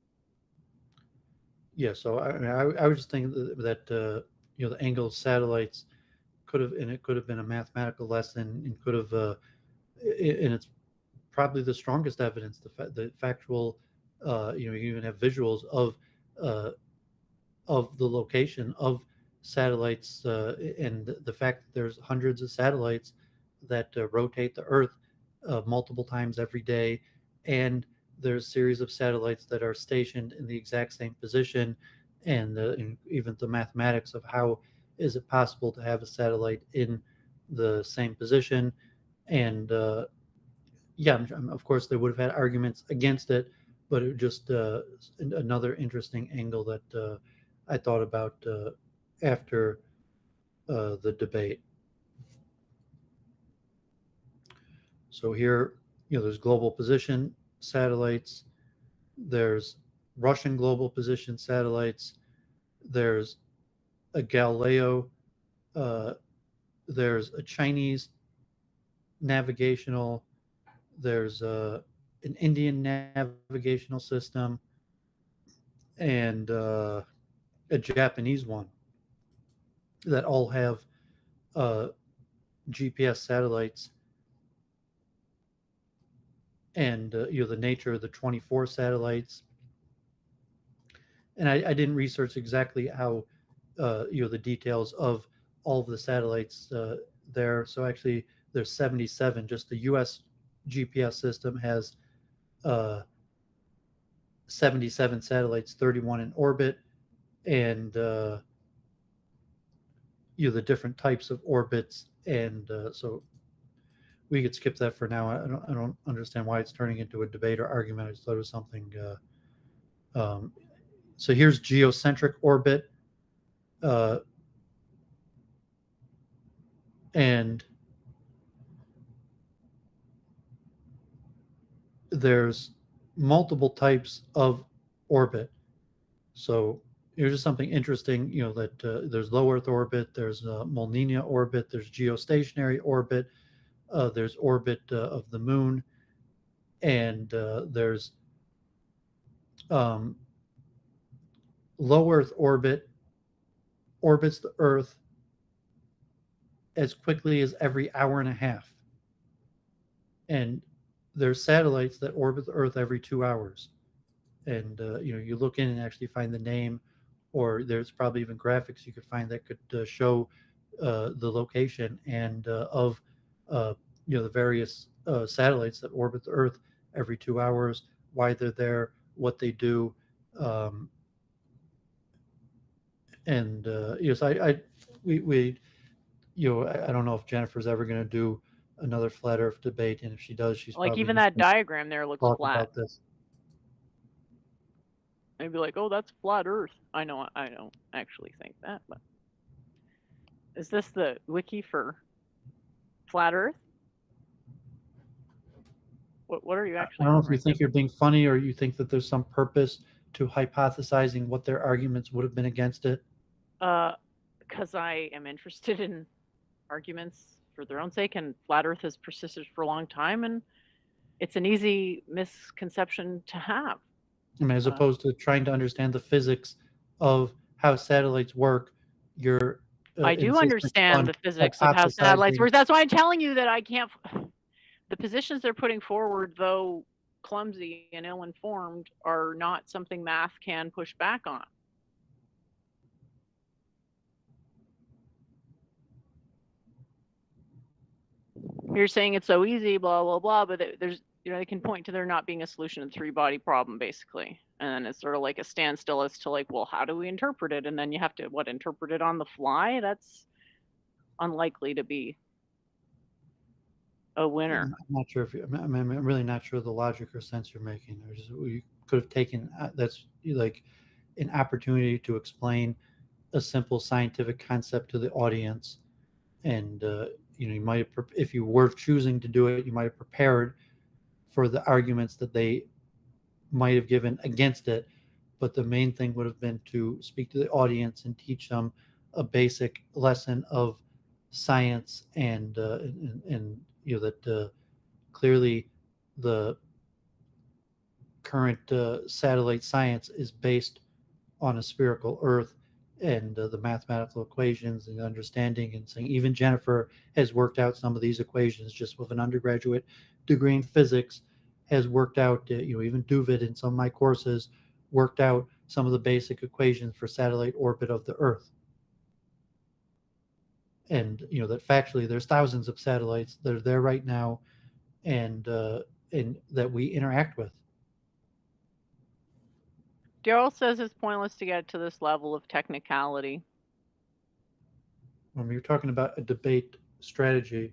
Yeah, so I was just thinking that the angle of satellites could have, and it could have been a mathematical lesson, and could have, and it's probably the strongest evidence, the factual, you even have visuals uh, of the location of satellites, and the fact that there's hundreds of satellites that rotate the Earth multiple times every day, and there's a series of satellites that are stationed in the exact same position, and even the mathematics of how is it possible to have a satellite in the same position, and yeah, of course they would have had arguments against it, but it just another interesting angle that I thought about after the debate. So here, there's global position satellites, there's Russian global position satellites, there's a Galileo, uh, there's a Chinese navigational, there's an Indian navigational system, and a Japanese one that all have uh, GPS satellites, and the nature of the 24 satellites. And I didn't research exactly how the details of all of the satellites there. So actually, there's 77. Just the U.S. GPS system has uh, 77 satellites, 31 in orbit, and the different types of orbits. And so we could skip that for now. I don't understand why it's turning into a debate or argument. I just thought it was something. So here's geocentric orbit, uh, and there's multiple types of orbit. So here's just something interesting. That there's low Earth orbit, there's Molniya orbit, there's geostationary orbit, there's orbit of the moon, and there's um, low Earth orbit orbits the Earth as quickly as every hour and a half. And there's satellites that orbit the Earth every 2 hours. And you look in and actually find the name, or there's probably even graphics you could find that could show the location and of the various satellites that orbit the Earth every 2 hours, why they're there, what they do. And yes, we I don't know if Jennifer's ever going to do another flat Earth debate, and if she does, she's Like probably even just that going to diagram there looks talk flat. about this. They'd be like, "Oh, that's flat Earth." I don't actually think that, but is this the wiki for flat Earth? What are you I actually don't know if you covering? think you're being funny or you think that there's some purpose to hypothesizing what their arguments would have been against it. Because I am interested in arguments for their own sake, and flat Earth has persisted for a long time, and it's an easy misconception to have. I mean, as opposed to trying to understand the physics of how satellites work, you're I do insisting understand on the physics of how satellites hypothesizing. work. That's why I'm telling you that I can't. The positions they're putting forward, though clumsy and ill-informed, are not something math can push back on. You're saying it's so easy, blah blah blah, but there's they can point to there not being a solution to the three-body problem, basically, and then it's sort of like a standstill as to like, well, how do we interpret it? And then you have to interpret it on the fly. That's unlikely to be a winner. I'm not sure if I'm really not sure the logic or sense you're making. We could have taken that's like an opportunity to explain a simple scientific concept to the audience, and you might have, if you were choosing to do it, you might have prepared for the arguments that they might have given against it. But the main thing would have been to speak to the audience and teach them a basic lesson of science and that clearly the current satellite science is based on a spherical Earth, and the mathematical equations and understanding, and saying even Jennifer has worked out some of these equations just with an undergraduate degree in physics, has worked out, even Doovid in some of my courses worked out some of the basic equations for satellite orbit of the Earth. And that factually there's thousands of satellites that are there right now, and that we interact with. Daryl says it's pointless to get to this level of technicality. When you're talking about a debate strategy,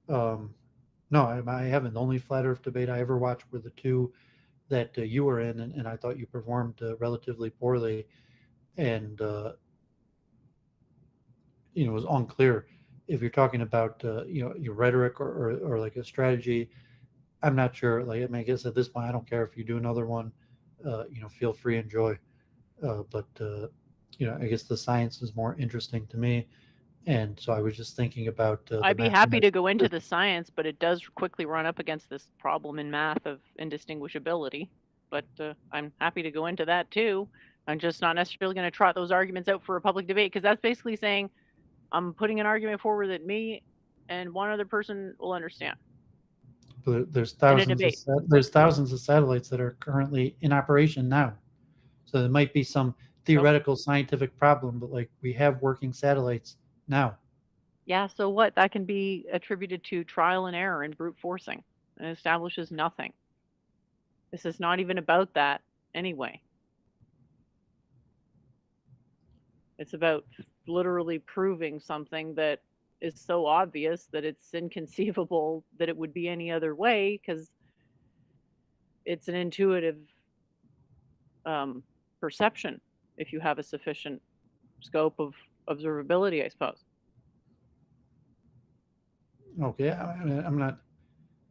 no, I haven't. The only flat Earth debate I ever watched were the two that you were in, and I thought you performed relatively poorly, and it was unclear if you're talking about your rhetoric or like a strategy. I'm not sure. Like, I mean, I guess at this point, I don't care if you do another one. Feel free, enjoy. But I guess the science is more interesting to me, and so I was just thinking about. I'd be happy to go into the science, but it does quickly run up against this problem in math of indistinguishability. But I'm happy to go into that too. I'm just not necessarily going to trot those arguments out for a public debate, because that's basically saying I'm putting an argument forward that me and one other person will understand. But there's thousands of satellites that are currently in operation now, so there might be some theoretical scientific problem, but like we have working satellites now. Yeah, so what? That can be attributed to trial and error and brute forcing, and establishes nothing. This is not even about that anyway. It's about literally proving something that is so obvious that it's inconceivable that it would be any other way, because it's an intuitive perception if you have a sufficient scope of observability, I suppose. Okay, I'm not.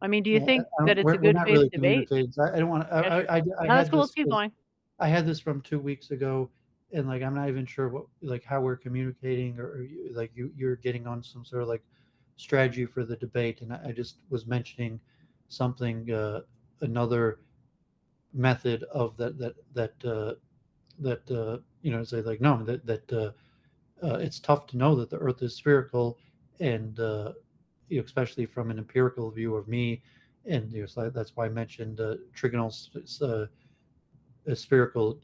I mean, do you think that it's a good faith really debate? I don't want to. I that's cool. Let's keep going. I had this from 2 weeks ago, and like I'm not even sure how we're communicating, or like you're getting on some sort of like strategy for the debate, and I just was mentioning something, another method of say like no, that it's tough to know that the Earth is spherical, and especially from an empirical view of me, and so that's why I mentioned trigonal spherical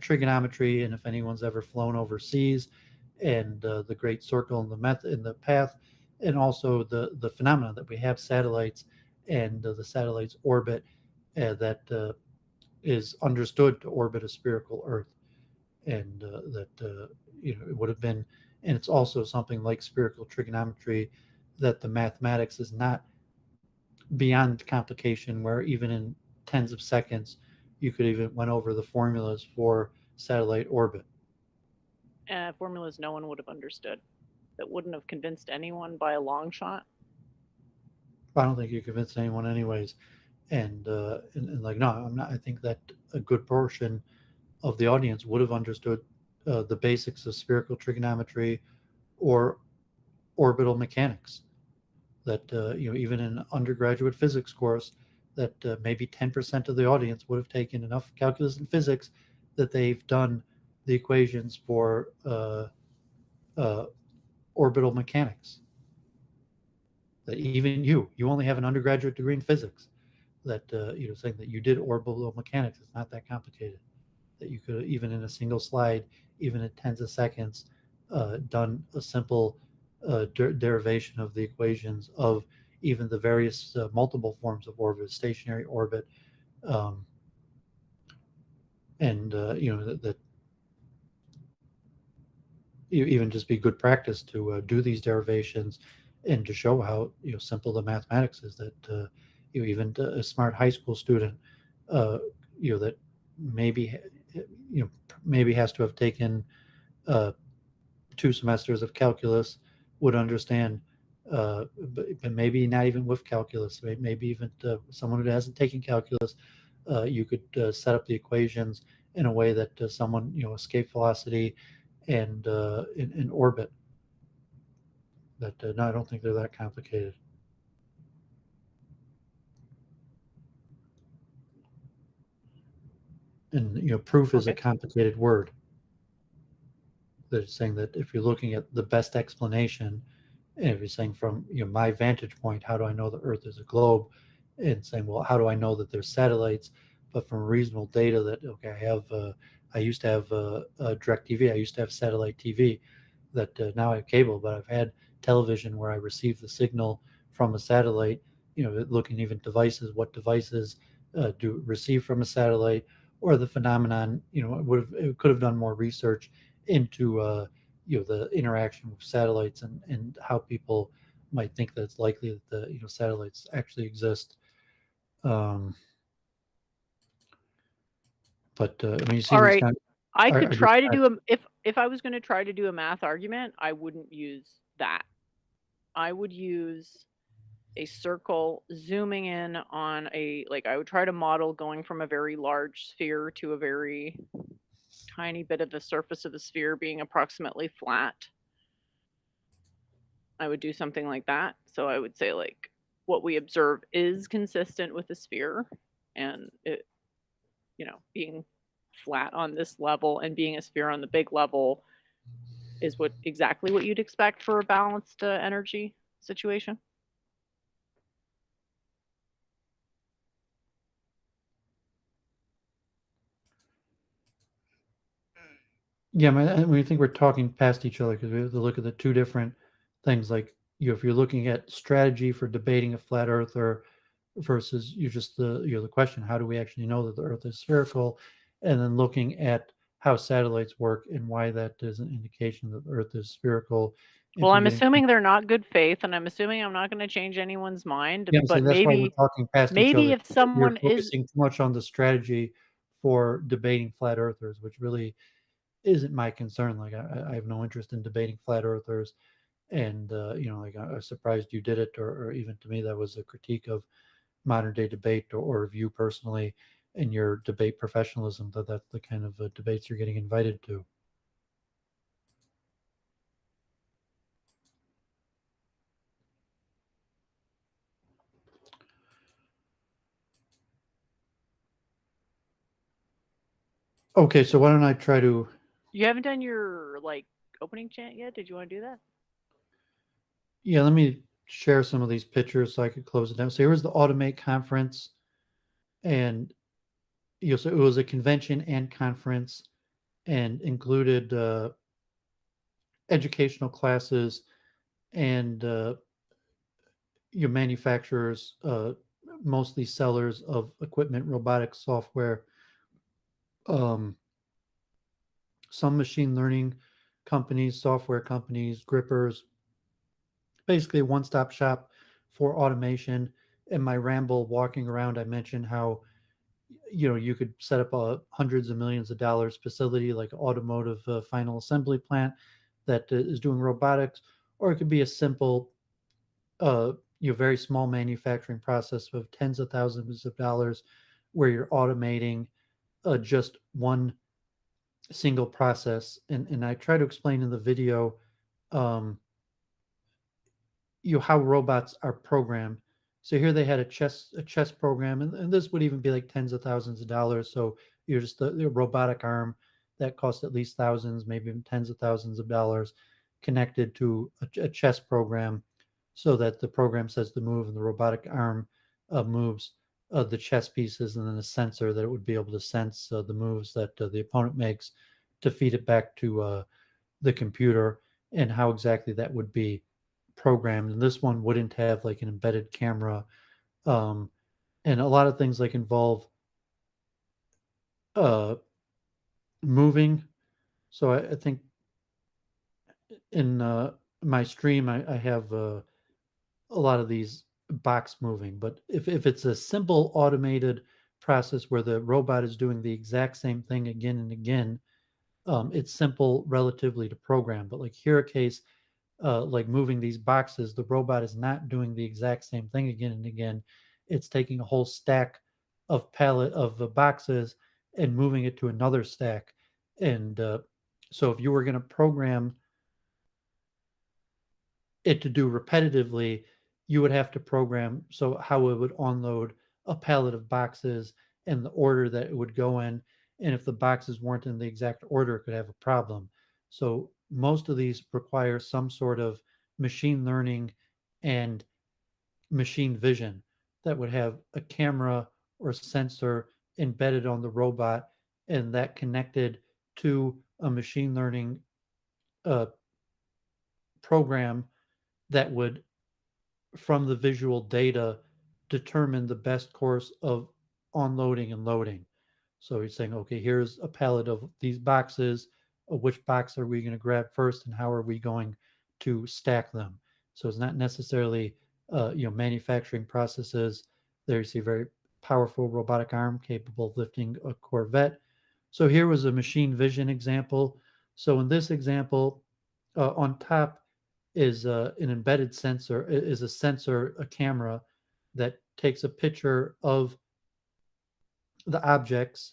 trigonometry, and if anyone's ever flown overseas, and the great circle in the path, and also the phenomena that we have satellites, and the satellites orbit that is understood to orbit a spherical Earth, and it would have been, and it's also something like spherical trigonometry, that the mathematics is not beyond complication, where even in tens of seconds you could even went over the formulas for satellite orbit. Formulas no one would have understood, that wouldn't have convinced anyone by a long shot. I don't think you convinced anyone anyways. And like, no, I'm not. I think that a good portion of the audience would have understood the basics of spherical trigonometry or orbital mechanics. That even in an undergraduate physics course, that maybe 10% of the audience would have taken enough calculus and physics that they've done the equations for uh, orbital mechanics. That even you only have an undergraduate degree in physics. That saying that you did orbital mechanics, it's not that complicated. That you could, even in a single slide, even at tens of seconds, done a simple derivation of the equations of even the various multiple forms of orbit, stationary orbit, um, and that even just be good practice to do these derivations and to show how simple the mathematics is. That even a smart high school student, uh, that maybe maybe has to have taken uh, 2 semesters of calculus would understand, but maybe not even with calculus. Maybe even someone who hasn't taken calculus, you could set up the equations in a way that someone escape velocity and in orbit. That no, I don't think they're that complicated. And proof is a Okay. complicated word. That is saying that if you're looking at the best explanation, and if you're saying from my vantage point, how do I know the Earth is a globe? And saying, well, how do I know that there's satellites? But from reasonable data that okay, I used to have direct TV. I used to have satellite TV. That now I have cable, but I've had television where I receive the signal from a satellite. Looking even devices, what devices do receive from a satellite, or the phenomenon. It could have done more research into the interaction with satellites and how people might think that it's likely that the satellites actually exist. Um, but I mean, you see All these right. kind I of could arguments. try to do a if I was going to try to do a math argument, I wouldn't use that. I would use a circle zooming in on I would try to model going from a very large sphere to a very tiny bit of the surface of the sphere being approximately flat. I would do something like that. So I would say like what we observe is consistent with the sphere and it being flat on this level and being a sphere on the big level is exactly what you'd expect for a balanced energy situation. Yeah, when you think we're talking past each other because we have to look at the two different things. Like if you're looking at strategy for debating a flat earther versus you just the question, how do we actually know that the Earth is spherical, and then looking at how satellites work and why that is an indication that the Earth is spherical. Well, If you're I'm getting assuming they're not good faith, and I'm assuming I'm not going to change anyone's mind. Yeah, I'm saying But that's why we're maybe, talking past each maybe other. if You're someone is, focusing too much on the strategy for debating flat earthers, which really isn't my concern. Like I have no interest in debating flat earthers, and like I was surprised you did it, or even to me that was a critique of modern day debate or of you personally and your debate professionalism. That's the kind of debates you're getting invited to. Okay, so why don't I try to? you haven't done your opening chant yet. Did you want to do that? Yeah, let me share some of these pictures so I could close it down. So here was the Automate conference, and so it was a convention and conference, and included educational classes and your manufacturers, mostly sellers of equipment, robotics software, um, some machine learning companies, software companies, grippers, basically a one-stop shop for automation. In my ramble walking around, I mentioned how you could set up a hundreds of millions of dollars facility like automotive final assembly plant that is doing robotics, or it could be a simple very small manufacturing process of tens of thousands of dollars, where you're automating just one single process. And I try to explain in the video um, how robots are programmed. So here they had a chess program, and this would even be like tens of thousands of dollars. So you're just the robotic arm that costs at least thousands, maybe even tens of thousands of dollars, connected to a chess program, so that the program says to move and the robotic arm moves the chess pieces, and then a sensor that it would be able to sense the moves that the opponent makes to feed it back to the computer, and how exactly that would be programmed. And this one wouldn't have like an embedded camera. Um, and a lot of things like involve uh, moving. So I think in my stream, I have a lot of these box moving. But if it's a simple automated process where the robot is doing the exact same thing again and again, it's simple relatively to program. But like here, a case like moving these boxes, the robot is not doing the exact same thing again and again. It's taking a whole stack of pallet of boxes and moving it to another stack. And so if you were going to program it to do repetitively, you would have to program so how it would unload a pallet of boxes and the order that it would go in. And if the boxes weren't in the exact order, it could have a problem. So most of these require some sort of machine learning and machine vision that would have a camera or sensor embedded on the robot, and that connected to a machine learning uh, program that would, from the visual data, determine the best course of unloading and loading. So he's saying, okay, here's a pallet of these boxes. Which box are we going to grab first, and how are we going to stack them? So it's not necessarily, manufacturing processes. There you see a very powerful robotic arm capable of lifting a Corvette. So here was a machine vision example. So in this example, on top is an embedded sensor, is a sensor, a camera that takes a picture of the objects,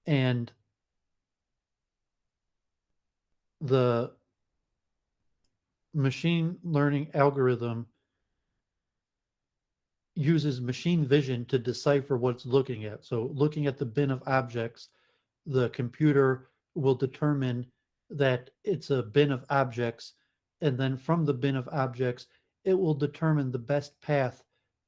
and the machine learning algorithm uses machine vision to decipher what it's looking at. So looking at the bin of objects, the computer will determine that it's a bin of objects, and then from the bin of objects, it will determine the best path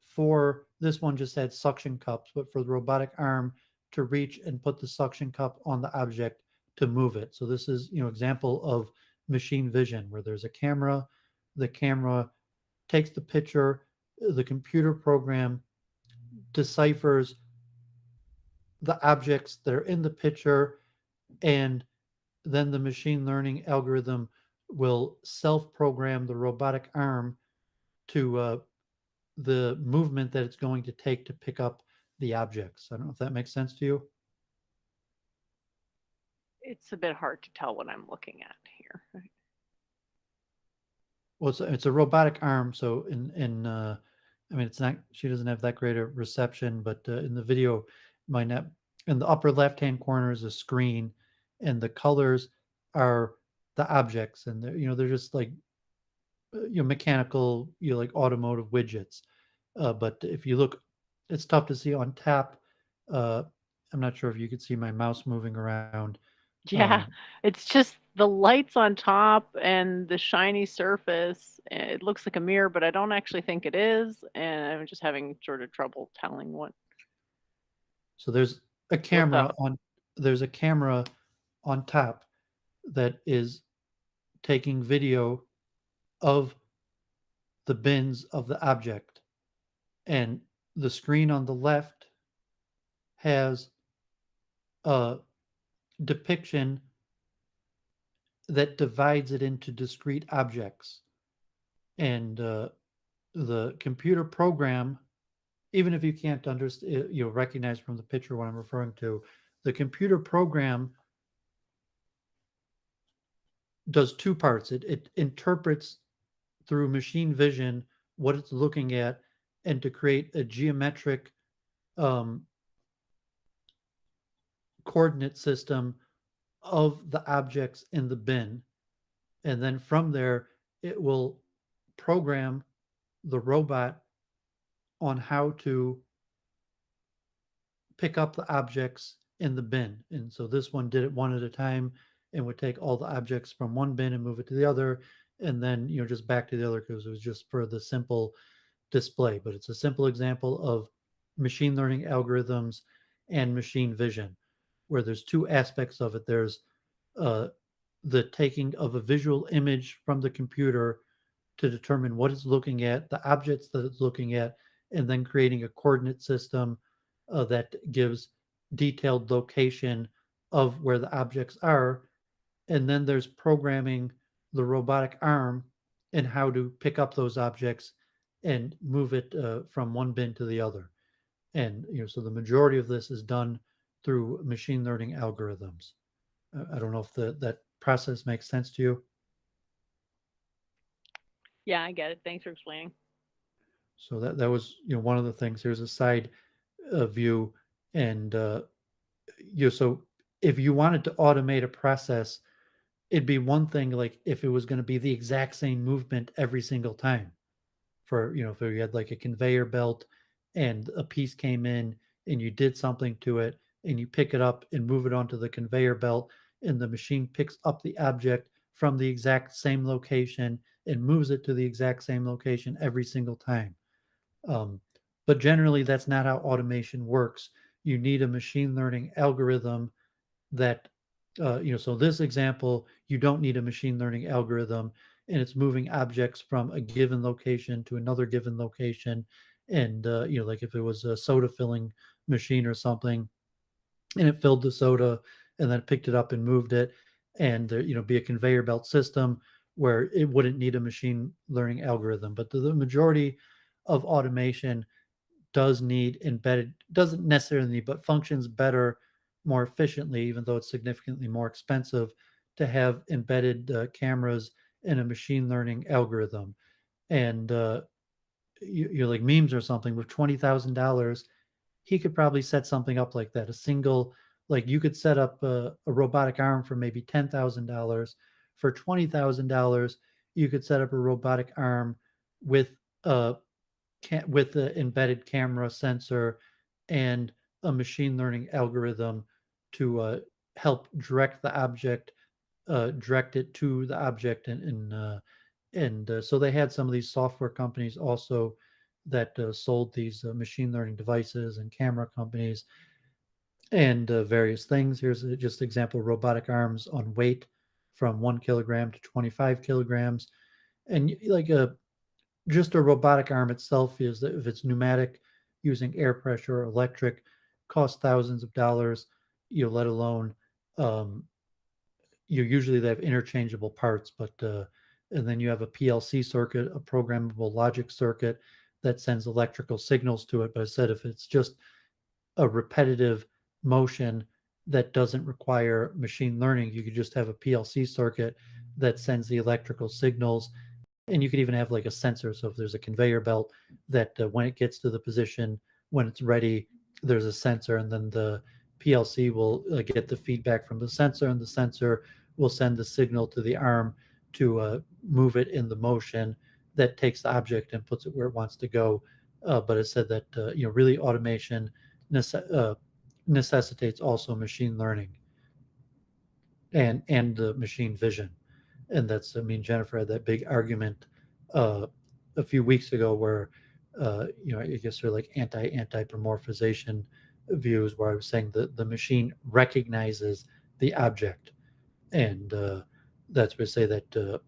for, this one just had suction cups, but for the robotic arm to reach and put the suction cup on the object to move it. So this is, example of machine vision, where there's a camera, the camera takes the picture, the computer program deciphers the objects that are in the picture, and then the machine learning algorithm will self-program the robotic arm to the movement that it's going to take to pick up the objects. I don't know if that makes sense to you. It's a bit hard to tell what I'm looking at here. Well, it's a robotic arm, so I mean, it's not, she doesn't have that great a reception, but in the video, might not. In the upper left-hand corner is a screen, and the colors are the objects, and they're just like mechanical, like automotive widgets. But if you look, it's tough to see on tap. I'm not sure if you could see my mouse moving around. Yeah, it's just the lights on top and the shiny surface. It looks like a mirror, but I don't actually think it is, and I'm just having sort of trouble telling what. So there's a camera on top that is taking video of the bins of the object, and the screen on the left has a depiction that divides it into discrete objects. And the computer program, even if you can't understand, recognize from the picture what I'm referring to, the computer program does two parts. It interprets through machine vision what it's looking at, and to create a geometric um, coordinate system of the objects in the bin. And then from there, it will program the robot on how to pick up the objects in the bin. And so this one did it one at a time and would take all the objects from one bin and move it to the other, and then just back to the other, because it was just for the simple display. But it's a simple example of machine learning algorithms and machine vision, where there's two aspects of it. There's uh, the taking of a visual image from the computer to determine what it's looking at, the objects that it's looking at, and then creating a coordinate system that gives detailed location of where the objects are. And then there's programming the robotic arm and how to pick up those objects and move it from one bin to the other. And so the majority of this is done through machine learning algorithms. I don't know if that process makes sense to you. Yeah, I get it. Thanks for explaining. So that was one of the things. Here's a side view, and so if you wanted to automate a process, it'd be one thing like if it was going to be the exact same movement every single time. For if you had like a conveyor belt and a piece came in and you did something to it and you pick it up and move it onto the conveyor belt, and the machine picks up the object from the exact same location and moves it to the exact same location every single time. Um, but generally, that's not how automation works. You need a machine learning algorithm that, so this example, you don't need a machine learning algorithm, and it's moving objects from a given location to another given location. And, like if it was a soda filling machine or something, and it filled the soda and then picked it up and moved it, and be a conveyor belt system where it wouldn't need a machine learning algorithm. But the majority of automation does need embedded, doesn't necessarily need, but functions better, more efficiently, even though it's significantly more expensive to have embedded cameras in a machine learning algorithm. And you're like memes or something with $20,000, he could probably set something up like that. A single, like you could set up a robotic arm for maybe $10,000. For $20,000, you could set up a robotic arm with a with the embedded camera sensor and a machine learning algorithm to help direct the object, direct it to the object, and so they had some of these software companies also that sold these machine learning devices, and camera companies, and various things. Here's just example robotic arms on weight from 1 kilogram to 25 kilograms, and like just a robotic arm itself is that if it's pneumatic, using air pressure or electric, costs thousands of dollars. Let alone usually they have interchangeable parts, but and then you have a PLC circuit, a programmable logic circuit that sends electrical signals to it. But I said if it's just a repetitive motion that doesn't require machine learning, you could just have a PLC circuit that sends the electrical signals. And you could even have like a sensor. So if there's a conveyor belt that when it gets to the position, when it's ready, there's a sensor, and then the PLC will get the feedback from the sensor, and the sensor will send the signal to the arm to move it in the motion that takes the object and puts it where it wants to go. But it said that really automation necessitates also machine learning and machine vision. And that's, I mean, Jennifer had that big argument a few weeks ago where I guess they're like anti-anthropomorphization views, where I was saying that the machine recognizes the object, and that's where I say that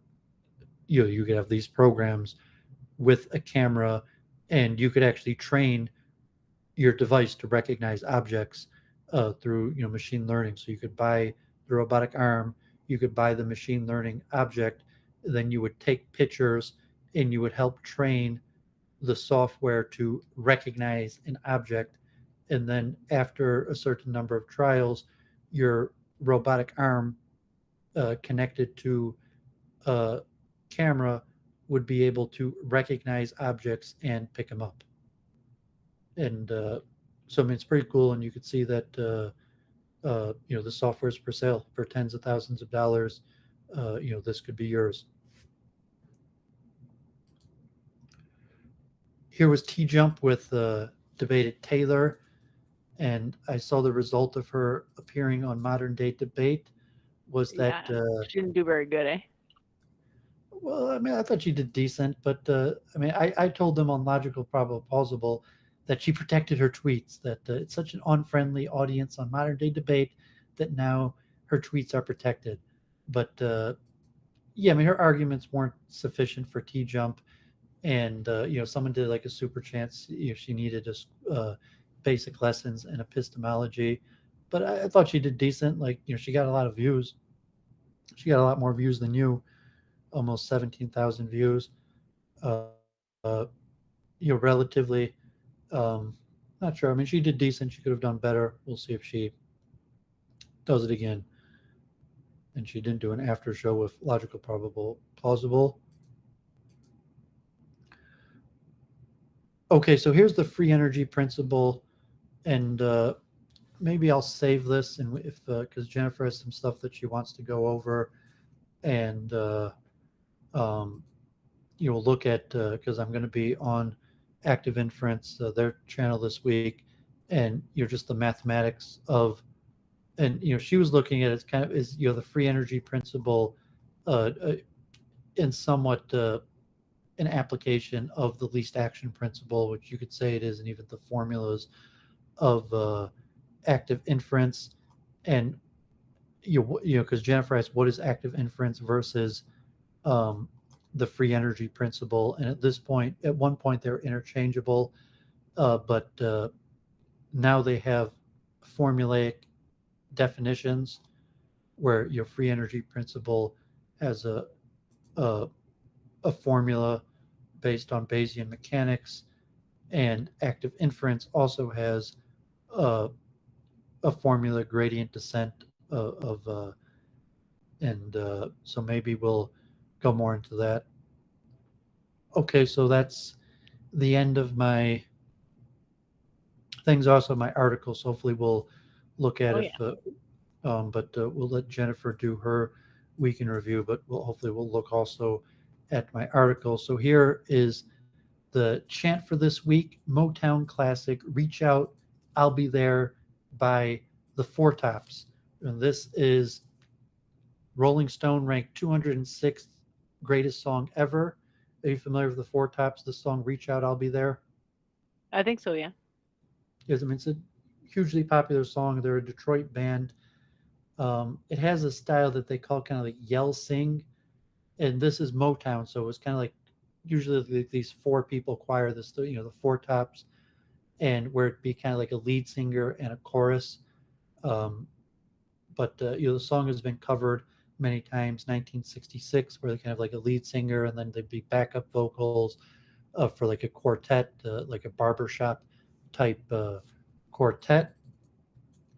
you could have these programs with a camera, and you could actually train your device to recognize objects through machine learning. So you could buy the robotic arm, you could buy the machine learning object, then you would take pictures and you would help train the software to recognize an object. And then after a certain number of trials, your robotic arm connected to a camera would be able to recognize objects and pick them up. And so I mean, it's pretty cool, and you could see that the software is for sale for tens of thousands of dollars. This could be yours. Here was T Jump with Debated Taylor, and I saw the result of her appearing on Modern Day Debate was that she didn't do very good, eh? well, I mean, I thought she did decent, but I mean, I told them on Logical Probable Plausible that she protected her tweets, that it's such an unfriendly audience on Modern Day Debate that now her tweets are protected. But yeah, I mean, her arguments weren't sufficient for T Jump, and someone did like a super chance. She needed basic lessons in epistemology, but I thought she did decent. Like, she got a lot of views. She got a lot more views than you, almost 17,000 views. Relatively, not sure. I mean, she did decent. She could have done better. We'll see if she does it again. And she didn't do an after show with Logical Probable Plausible. Okay, so here's the free energy principle, and maybe I'll save this, and if because Jennifer has some stuff that she wants to go over, and look at because I'm going to be on Active Inference, their channel this week, and just the mathematics of, and she was looking at it kind of is the free energy principle, in somewhat an application of the least action principle, which you could say it is, and even the formulas of active inference, and because Jennifer asked what is active inference versus the free energy principle, and at one point they're interchangeable, but now they have formulaic definitions where your free energy principle has a formula based on Bayesian mechanics, and active inference also has a formula gradient descent and so maybe we'll go more into that. Okay, so that's the end of my things. Also, my article. So hopefully we'll look at but we'll let Jennifer do her week in review. But hopefully we'll look also at my article. So here is the chant for this week: Motown classic, "Reach Out, I'll Be There" by the Four Tops, and this is Rolling Stone ranked 206th greatest song ever. Are you familiar with the Four Tops? The song "Reach Out, I'll Be There." I think so, yeah. Yes, I mean, it's a hugely popular song. They're a Detroit band. It has a style that they call kind of like yell sing, and this is Motown, so it was kind of like usually these four people choir, the Four Tops, and where it'd be kind of like a lead singer and a chorus. But the song has been covered many times. 1966, where they kind of like a lead singer, and then there'd be backup vocals for like a quartet, like a barbershop type quartet.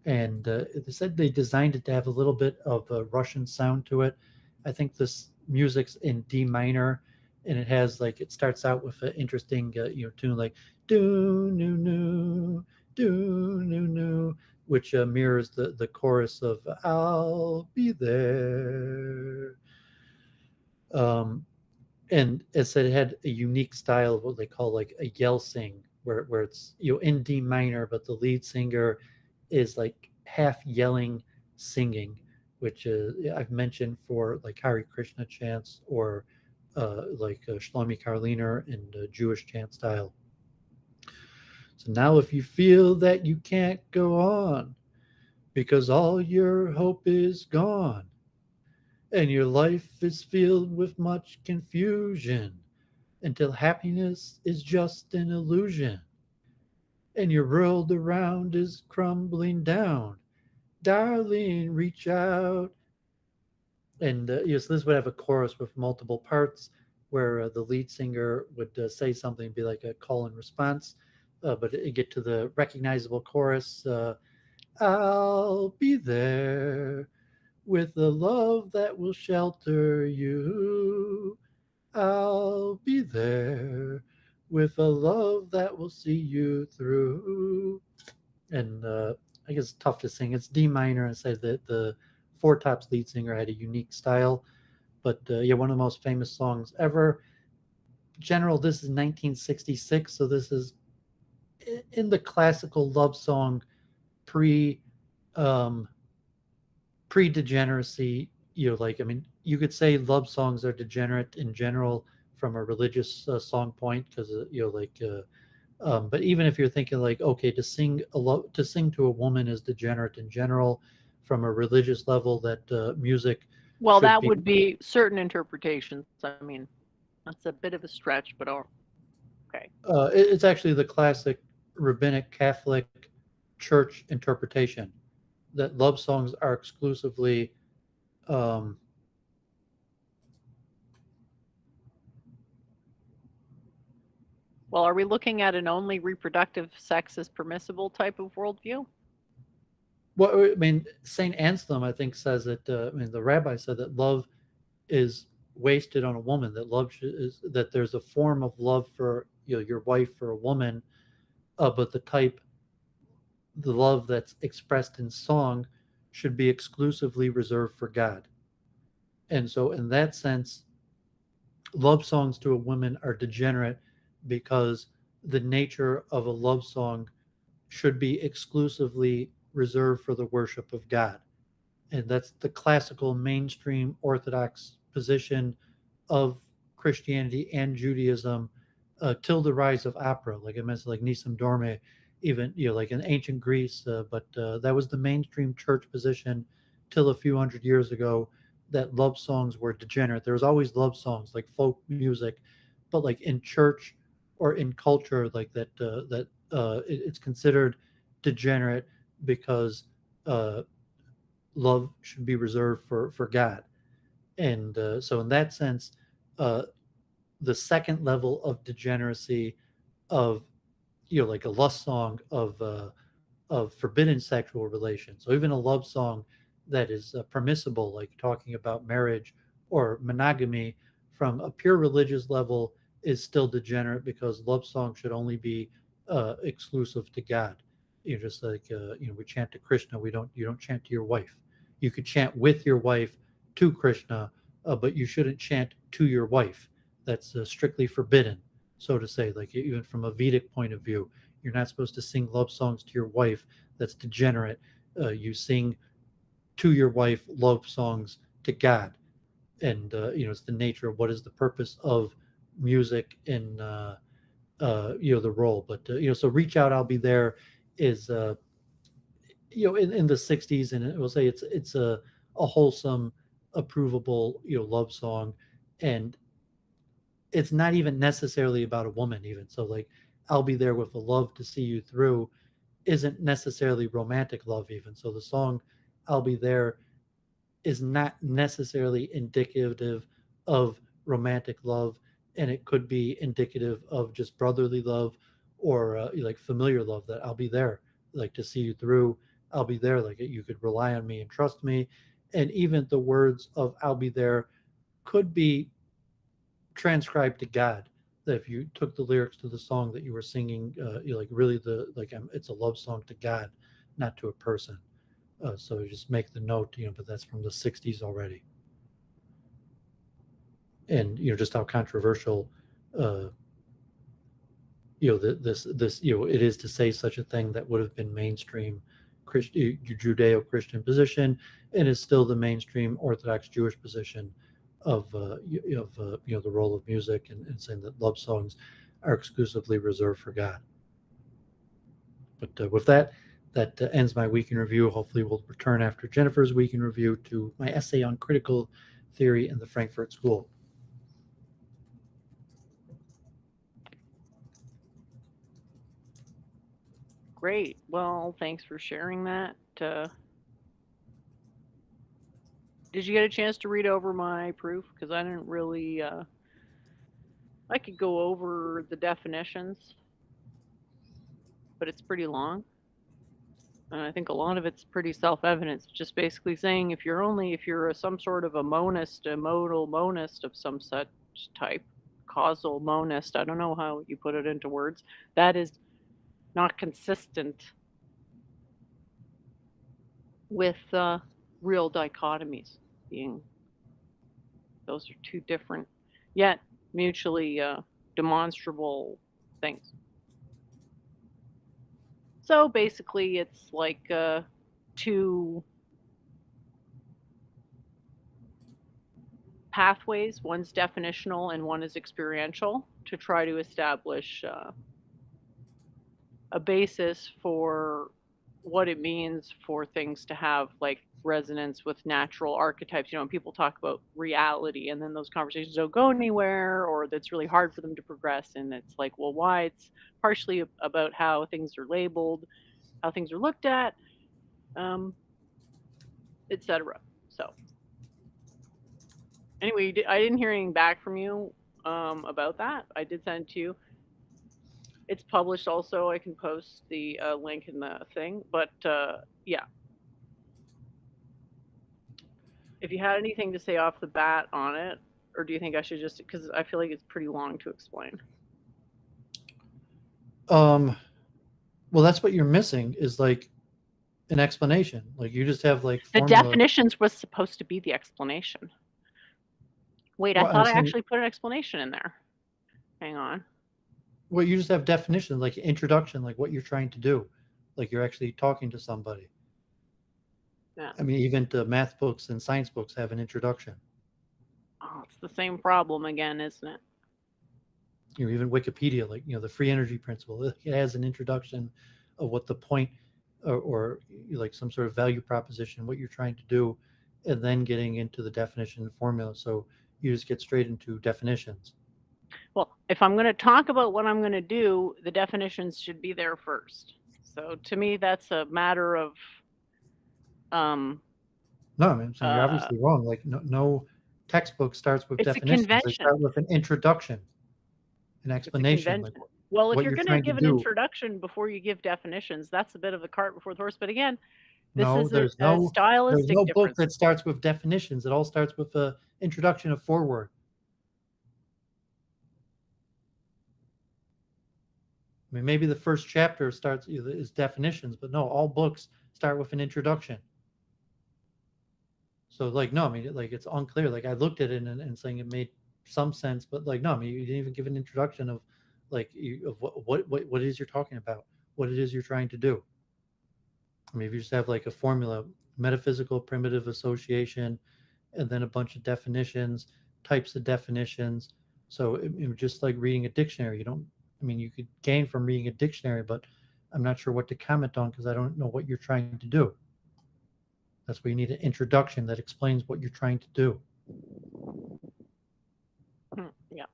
And they said they designed it to have a little bit of a Russian sound to it. I think this music's in D minor, and it starts out with an interesting tune like do no no do no no, which mirrors the chorus of "I'll Be There." And it said it had a unique style of what they call like a yell sing, where it's in D minor, but the lead singer is like half yelling, singing, which I've mentioned for like Hare Krishna chants or like Shlomi Karliner in Jewish chant style. So now if you feel that you can't go on because all your hope is gone and your life is filled with much confusion until happiness is just an illusion and your world around is crumbling down, darling, reach out. And yes, this would have a chorus with multiple parts where the lead singer would say something, be like a call and response, but it get to the recognizable chorus: "I'll be there with the love that will shelter you. I'll be there with a love that will see you through. And I guess it's tough to sing. It's D minor. I said that the Four Tops lead singer had a unique style, but yeah, one of the most famous songs ever. General, this is 1966, so this is in the classical love song pre um, pre degeneracy. Like, I mean, you could say love songs are degenerate in general from a religious song point, because but even if you're thinking like, okay, to sing to a woman is degenerate in general, from a religious level, that music Well, should that be. would be certain interpretations. I mean, that's a bit of a stretch, but okay. It's actually the classic rabbinic Catholic Church interpretation that love songs are exclusively. Um, Well, are we looking at an only reproductive sex is permissible type of worldview? well, I mean, Saint Anselm, I think, says that. I mean, the rabbi said that love is wasted on a woman. That is that there's a form of love for your wife for a woman, but the love that's expressed in song should be exclusively reserved for God. And so, in that sense, love songs to a woman are degenerate because the nature of a love song should be exclusively reserved for the worship of God. And that's the classical mainstream Orthodox position of Christianity and Judaism till the rise of opera, like I mentioned, like Nissim Dorme, even like in ancient Greece. But that was the mainstream church position till a few hundred years ago. That love songs were degenerate. There was always love songs like folk music, but like in church or in culture, like it's considered degenerate because love should be reserved for God. And so, in that sense, uh, the second level of degeneracy of like a lust song of forbidden sexual relations. So even a love song that is permissible, like talking about marriage or monogamy, from a pure religious level, is still degenerate because love songs should only be exclusive to God. Just like we chant to Krishna, you don't chant to your wife. You could chant with your wife to Krishna, but you shouldn't chant to your wife. That's strictly forbidden, so to say. Like even from a Vedic point of view, you're not supposed to sing love songs to your wife. That's degenerate. You sing to your wife love songs to God, and it's the nature of what is the purpose of music in the role. But so reach out, I'll be there is in the '60s, and it will say it's a wholesome, approvable love song, and it's not even necessarily about a woman even. So like, I'll be there with a love to see you through isn't necessarily romantic love even. So the song I'll be there is not necessarily indicative of romantic love, and it could be indicative of just brotherly love or like familiar love, that I'll be there like to see you through. I'll be there, like you could rely on me and trust me. And even the words of I'll be there could be transcribed to God. That if you took the lyrics to the song that you were singing, like really it's a love song to God, not to a person. So just make the note, but that's from the '60s already. And just how controversial, uh, this it is to say such a thing that would have been mainstream Judeo-Christian position, and is still the mainstream Orthodox Jewish position of the role of music, and saying that love songs are exclusively reserved for God. But with that, ends my week in review. Hopefully, we'll return after Jennifer's week in review to my essay on critical theory in the Frankfurt School. Great. Well, thanks for sharing that. Did you get a chance to read over my proof? Because I didn't really. I could go over the definitions, but it's pretty long. And I think a lot of it's pretty self-evident. It's just basically saying if you're some sort of a monist, a modal monist of some such type, causal monist, I don't know how you put it into words, that is not consistent with real dichotomies being, those are two different yet mutually demonstrable things. So basically it's like two pathways, one's definitional and one is experiential, to try to establish a basis for what it means for things to have like resonance with natural archetypes. You know, when people talk about reality and then those conversations don't go anywhere, or that's really hard for them to progress, and it's like, well, why? It's partially about how things are labeled, how things are looked at, etc. So anyway, I didn't hear anything back from you about that. I did send it to you. It's published also. I can post the link in the thing. But yeah. If you had anything to say off the bat on it, or do you think I should just, because I feel like it's pretty long to explain. Well, that's what you're missing is like an explanation. Like you just have like The formula. definitions was supposed to be the explanation. Wait, Well, I thought I actually put an explanation in there. Hang on. Well, you just have definitions, like introduction, like what you're trying to do, like you're actually talking to somebody. Yeah. I mean, even the math books and science books have an introduction. Oh, it's the same problem again, isn't it? You know, even Wikipedia, like, you know, the free energy principle, it has an introduction of what the point or like some sort of value proposition, what you're trying to do, and then getting into the definition and formula. So you just get straight into definitions. Well, if I'm going to talk about what I'm going to do, the definitions should be there first. So to me, that's a matter of No, I mean, so you're obviously wrong. Like no textbook starts with it's definitions. a convention. They start with an introduction, an explanation. Like, well, if what you're you're going to trying to give an do. introduction before you give definitions, that's a bit of the cart before the horse. But again, this No, is there's a no stylistic book difference. that starts with definitions. It all starts with an introduction of foreword. I mean, maybe the first chapter starts is definitions, but no, all books start with an introduction. So, like, no, I mean, like, it's unclear. Like, I looked at it and saying it made some sense, but like, no, I mean, you didn't even give an introduction of, like, of what it is you're talking about, what it is you're trying to do. I mean, if you just have like a formula, metaphysical primitive association, and then a bunch of definitions, types of definitions. So it just like reading a dictionary. You don't, I mean, you could gain from reading a dictionary, but I'm not sure what to comment on because I don't know what you're trying to do. That's where you need an introduction that explains what you're trying to do. Yeah. I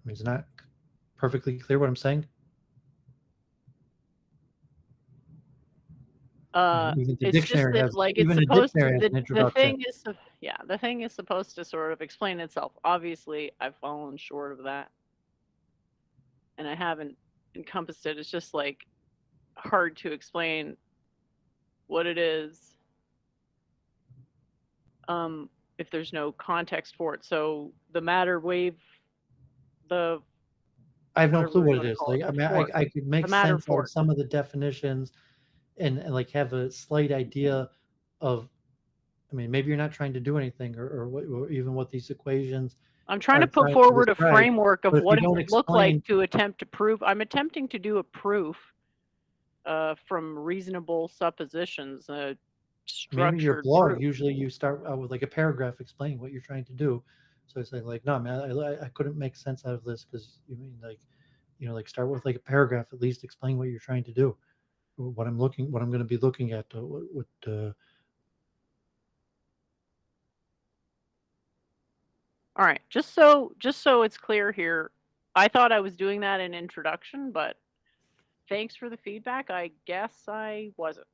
mean, is it not perfectly clear what I'm saying? Even the It's just dictionary that, has, like, it's even a supposed to, dictionary has an the introduction. thing is, the thing is supposed to sort of explain itself. Obviously, I've fallen short of that, and I haven't encompassed it. It's just like hard to explain what it is if there's no context for it. So the matter wave, I have no clue what it is. Like, I mean, force. I could make The matter sense out of force. some of the definitions and like have a slight idea of, I mean, maybe you're not trying to do anything or even what these equations. I'm trying are to put trying forward a describe, framework of but if what you it don't would look like explain, to attempt to prove. I'm attempting to do a proof from reasonable suppositions, maybe your structured blog, proof. usually you start out with like a paragraph explaining what you're trying to do. So it's like, no, man, I couldn't make sense out of this because you mean like, you know, like start with like a paragraph, at least explain what you're trying to do, what I'm going to be looking at, All right, just so it's clear here, I thought I was doing that in introduction, but thanks for the feedback. I guess I wasn't.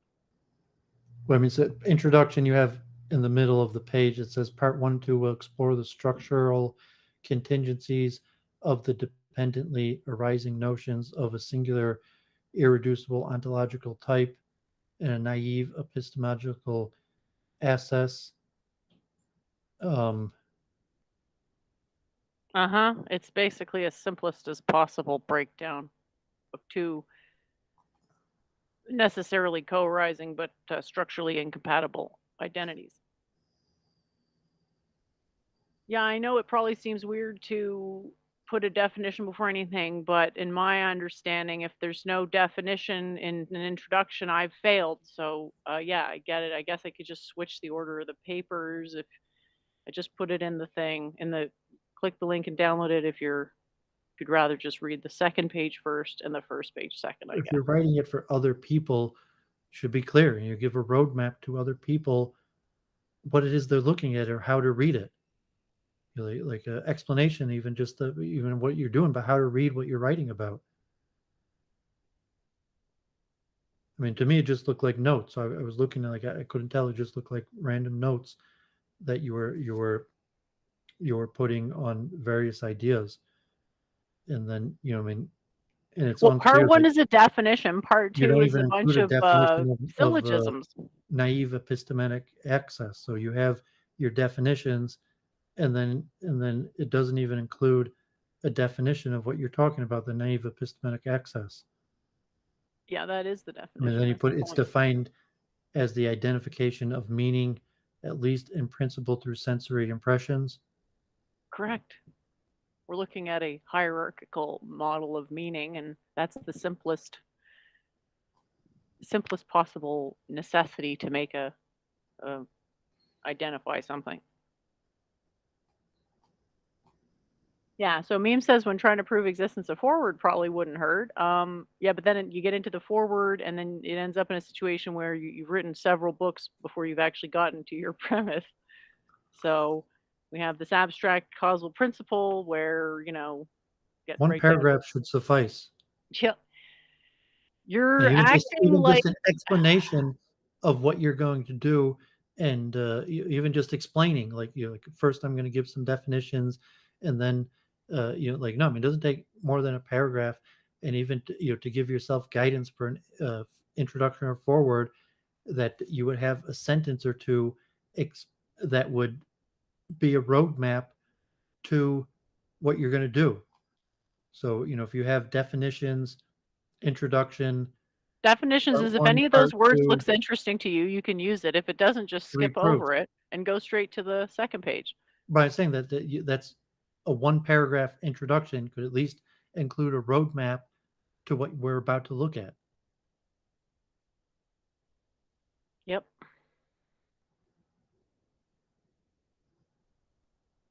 Well, I mean, so introduction, you have in the middle of the page, it says part 1 and 2 will explore the structural contingencies of the dependently arising notions of a singular irreducible ontological type and a naive epistemological access. It's basically as simplest as possible breakdown of two necessarily co-arising but structurally incompatible identities. Yeah, I know it probably seems weird to put a definition before anything, but in my understanding, if there's no definition in an introduction, I've failed. So, yeah, I get it. I guess I could just switch the order of the papers if I just put it in the thing, click the link and download it if you'd rather just read the second page first and the first page second, I If guess. you're writing it for other people, should be clear, and you give a roadmap to other people what it is they're looking at or how to read it. Like an explanation, even just even what you're doing, but how to read what you're writing about. I mean, to me, it just looked like notes. I was looking at, like, I couldn't tell. It just looked like random notes that you were putting on various ideas, and then I mean, and it's Well, part unclear one that is a definition. Part you two don't is even a bunch include a of definition of syllogisms. naive epistemic access. So you have your definitions, and then it doesn't even include a definition of what you're talking about, the naive epistemic access. Yeah, that is the I mean, definition. then you That's the put it's point. defined as the identification of meaning, at least in principle, through sensory impressions. Correct. We're looking at a hierarchical model of meaning, and that's the simplest possible necessity to make a identify something. Yeah, so Meme says when trying to prove existence of forward probably wouldn't hurt. Yeah, but then you get into the forward, and then it ends up in a situation where you've written several books before you've actually gotten to your premise. So we have this abstract causal principle where, get One right down. paragraph should suffice. Yeah. You're And acting even like just an explanation of what you're going to do, and even just explaining, like, like, first I'm going to give some definitions, and then like, no, I mean, it doesn't take more than a paragraph, and even to give yourself guidance for an introduction or forward, that you would have a sentence or two that would be a roadmap to what you're going to do. So if you have definitions, introduction, definitions part is if one, any of part those words two, looks interesting to you, you can use it. If it doesn't, just three skip proof. over it and go straight to the second page. By saying that's a one paragraph introduction could at least include a roadmap to what we're about to look at. Yep.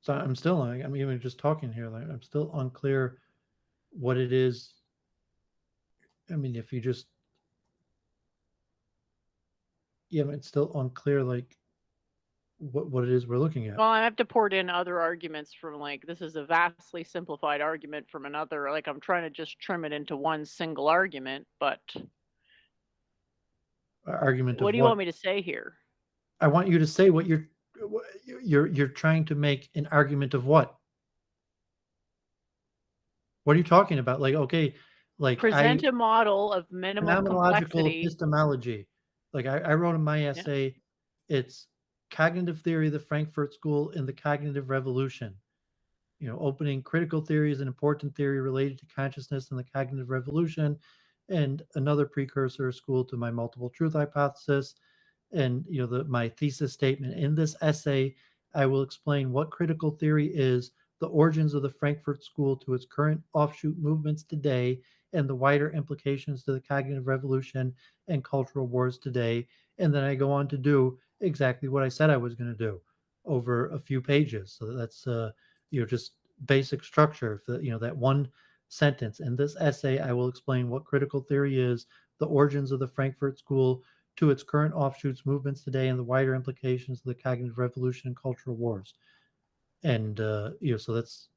So I'm still, I'm even just talking here, like, I'm still unclear what it is. I mean, if you just, yeah, it's still unclear, like, what it is we're looking at. Well, I have to port in other arguments from, like, this is a vastly simplified argument from another. Like, I'm trying to just trim it into one single argument, but Argument what of do you want me to say here? I want you to say what you're trying to make an argument of what? What are you talking about? Like, okay, like Present a model of minimal phenomenological complexity. epistemology. Like, I wrote in my essay, it's cognitive theory of the Frankfurt School and the cognitive revolution. Opening critical theory is an important theory related to consciousness and the cognitive revolution, and another precursor school to my multiple truth hypothesis. And my thesis statement in this essay, I will explain what critical theory is, the origins of the Frankfurt School to its current offshoot movements today, and the wider implications to the cognitive revolution and cultural wars today. And then I go on to do exactly what I said I was going to do over a few pages. So that's just basic structure. That one sentence in this essay, I will explain what critical theory is, the origins of the Frankfurt School to its current offshoots, movements today, and the wider implications of the cognitive revolution and cultural wars. And so that's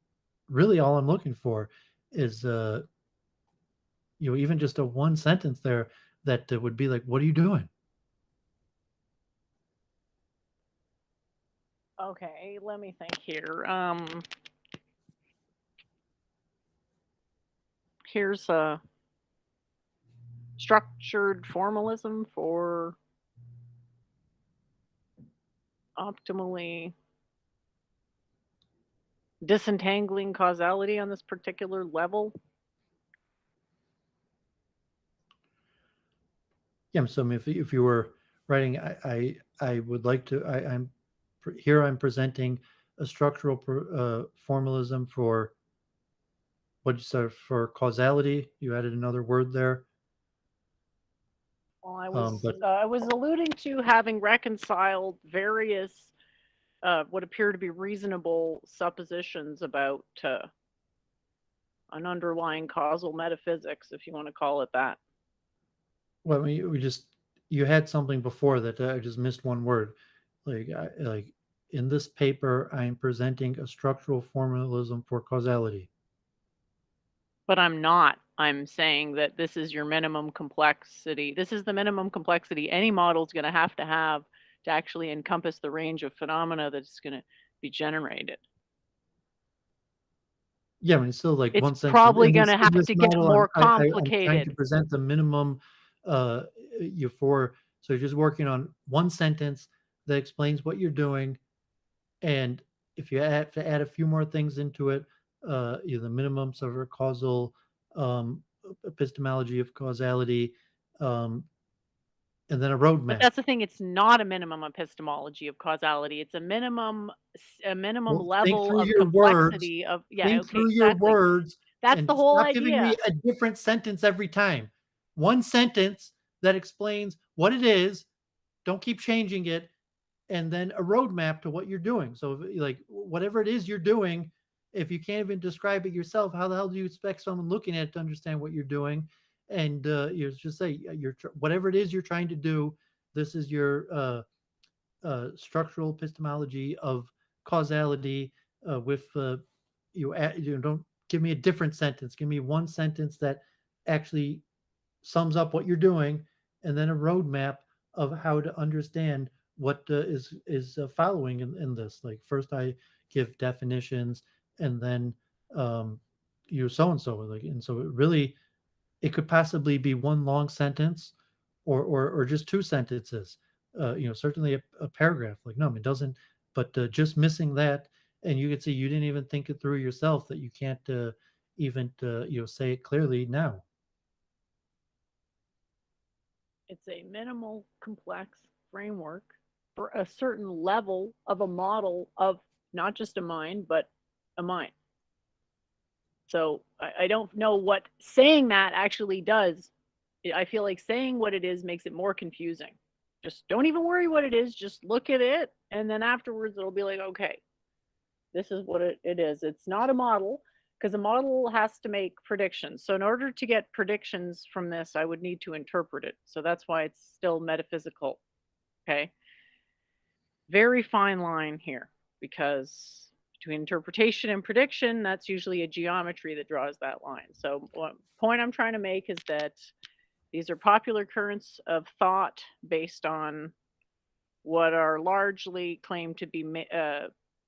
really all I'm looking for is even just a one sentence there that would be like, what are you doing? Okay, let me think here. Here's a structured formalism for optimally disentangling causality on this particular level. Yeah, so I mean, if you were writing, I would like to. I'm presenting a structural formalism for what you said for causality. You added another word there. Well, I But was alluding to having reconciled various what appear to be reasonable suppositions about an underlying causal metaphysics, if you want to call it that. well, I mean, you had something before that I just missed one word. Like in this paper, I am presenting a structural formalism for causality. But I'm not. I'm saying that this is your minimum complexity. This is the minimum complexity any model is going to have to actually encompass the range of phenomena that's going to be generated. Yeah, I mean, it's still like It's one sentence. probably going to In have this to get model, more I'm trying to complicated. present the minimum you for. So you're just working on one sentence that explains what you're doing, and if you have to add a few more things into it, the minimum sort of causal epistemology of causality, and then a But roadmap. that's the thing, it's not a minimum epistemology of causality. It's a minimum Well, think level through of your words. complexity of Think okay, through your exactly. words That's and the whole stop giving me idea. a different sentence every time. One sentence that explains what it is. Don't keep changing it, and then a roadmap to what you're doing. So, like whatever it is you're doing, if you can't even describe it yourself, how the hell do you expect someone looking at it to understand what you're doing? And you just say whatever it is you're trying to do. This is your structural epistemology of causality with don't give me a different sentence. Give me one sentence that actually sums up what you're doing, and then a roadmap of how to understand what is following in this. Like first, I give definitions, and then you so and so. Like, and so it could possibly be one long sentence, or just two sentences. Certainly a paragraph. Like no, it doesn't. But just missing that, and you could see you didn't even think it through yourself that you can't even say it clearly now. It's a minimal complex framework for a certain level of a model of not just a mind, but a mind. So I don't know what saying that actually does. I feel like saying what it is makes it more confusing. Just don't even worry what it is. Just look at it. And then afterwards, it'll be like, okay, this is what it is. It's not a model because a model has to make predictions. So in order to get predictions from this, I would need to interpret it. So that's why it's still metaphysical. Okay. Very fine line here because between interpretation and prediction, that's usually a geometry that draws that line. So what point I'm trying to make is that these are popular currents of thought based on what are largely claimed to be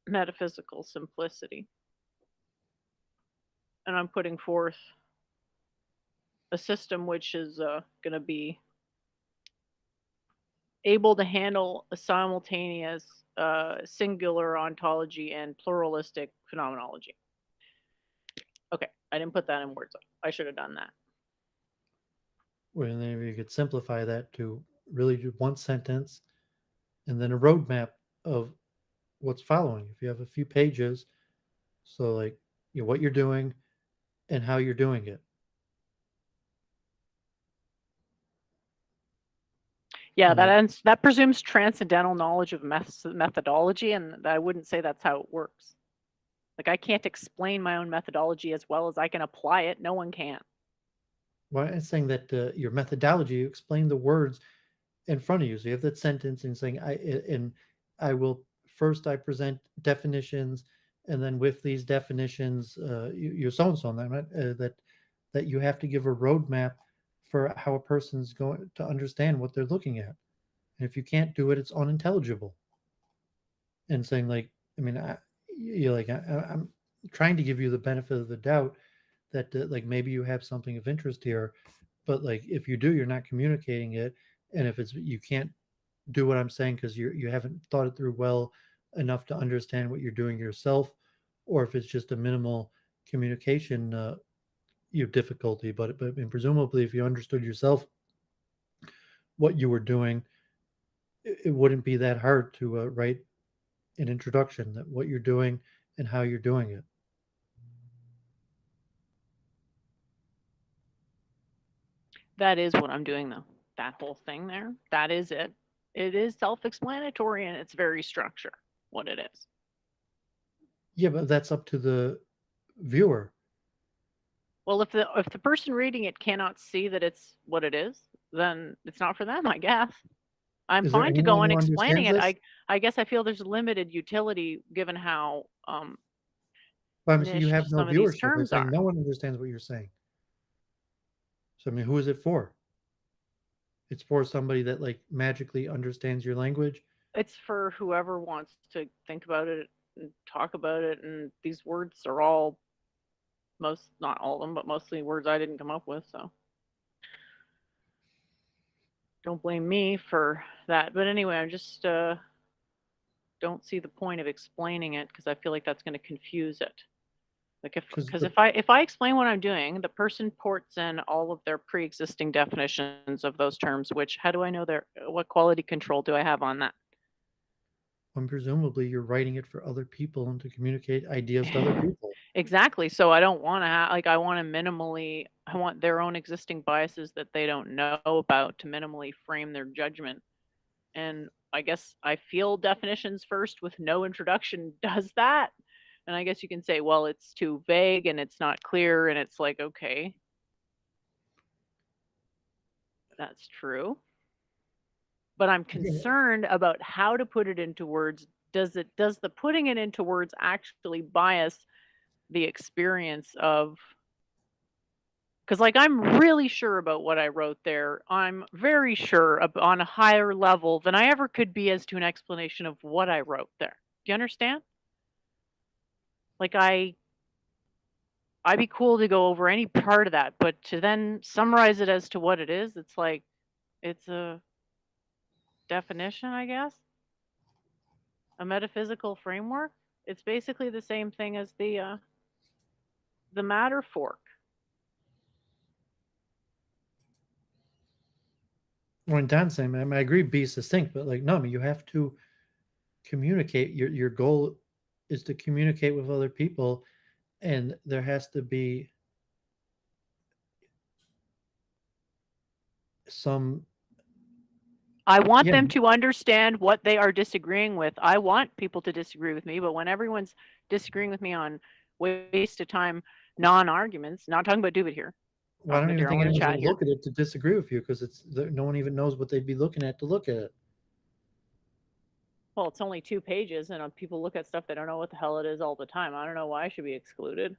metaphysical simplicity. And I'm putting forth a system which is going to be able to handle a simultaneous singular ontology and pluralistic phenomenology. Okay, I didn't put that in words. I should have done that. Well, then you could simplify that to really just one sentence and then a roadmap of what's following. If you have a few pages, so like what you're doing and how you're doing it. Yeah, that presumes transcendental knowledge of methodology, and I wouldn't say that's how it works. Like I can't explain my own methodology as well as I can apply it. No one can. Well, I'm saying that your methodology, you explain the words in front of you. So you have that sentence and saying, I will first I present definitions, and then with these definitions, you're so and so on that, that you have to give a roadmap for how a person's going to understand what they're looking at. And if you can't do it, it's unintelligible. And saying like, I mean, I'm trying to give you the benefit of the doubt that like maybe you have something of interest here, but like if you do, you're not communicating it, and if it's you can't do what I'm saying because you haven't thought it through well enough to understand what you're doing yourself, or if it's just a minimal communication difficulty. But presumably, if you understood yourself what you were doing, it wouldn't be that hard to write an introduction that what you're doing and how you're doing it. That is what I'm doing, though. That whole thing there, that is it. It is self-explanatory and it's very structured what it is. Yeah, but that's up to the viewer. Well, if the person reading it cannot see that it's what it is, then it's not for them, I guess. I'm Is there fine to go anyone on who explaining understands it. this? I guess I feel there's limited utility given how Well, I mean, so you niche have no some of these viewership. I'm terms saying are. no one understands what you're saying. So I mean, who is it for? It's for somebody that like magically understands your language. It's for whoever wants to think about it and talk about it. And these words are all not all of them, but mostly words I didn't come up with. So don't blame me for that. But anyway, I just don't see the point of explaining it because I feel like that's going to confuse it. Like because if I explain what I'm doing, the person ports in all of their pre-existing definitions of those terms. Which how do I know what quality control do I have on that? And presumably, you're writing it for other people and to communicate ideas to other people. Exactly. So I don't want to I want to minimally. I want their own existing biases that they don't know about to minimally frame their judgment. And I guess I feel definitions first with no introduction does that. And I guess you can say, well, it's too vague and it's not clear. And it's like, okay, that's true. But I'm concerned about how to put it into words. Does the putting it into words actually bias the experience of, because like I'm really sure about what I wrote there. I'm very sure on a higher level than I ever could be as to an explanation of what I wrote there. Do you understand? Like I'd be cool to go over any part of that, but to then summarize it as to what it is, it's like it's a definition, I guess. A metaphysical framework. It's basically the same thing as the matter fork. When Dan's saying, I agree, be succinct, but like, no, I mean, you have to communicate. Your goal is to communicate with other people, and there has to be some. I want them to understand what they are disagreeing with. I want people to disagree with me, but when everyone's disagreeing with me on waste of time, non-arguments, not talking about Doovid here. Well, I don't even think anyone's going to look at it to disagree with you because no one even knows what they'd be looking at to look at it. Well, it's only 2 pages, and people look at stuff they don't know what the hell it is all the time. I don't know why I should be excluded.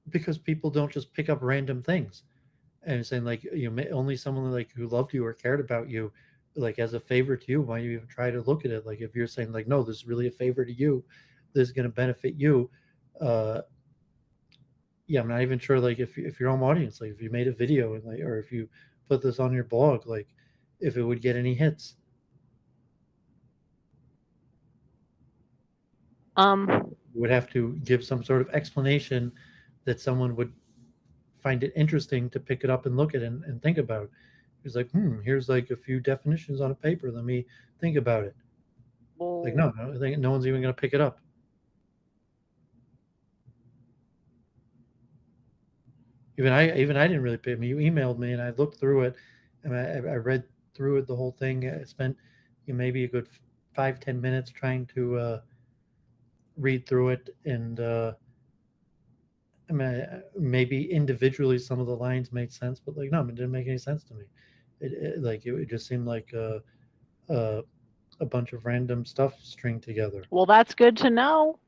Because people don't just pick up random things and saying like, only someone like who loved you or cared about you, like as a favor to you, why you even try to look at it? Like if you're saying like, no, this is really a favor to you, this is going to benefit you. Yeah, I'm not even sure like if your home audience, like if you made a video and like, or if you put this on your blog, like if it would get any hits. You would have to give some sort of explanation that someone would find it interesting to pick it up and look at it and think about. He's like, here's like a few definitions on a paper. Let me think about it. Like, no, I think no one's even going to pick it up. Even I didn't really pay me. You emailed me and I looked through it and I read through it, the whole thing. I spent maybe a good 5-10 minutes trying to read through it. And I mean, maybe individually some of the lines made sense, but like, no, it didn't make any sense to me. It just seemed like a bunch of random stuff stringed together. Well, that's good to know.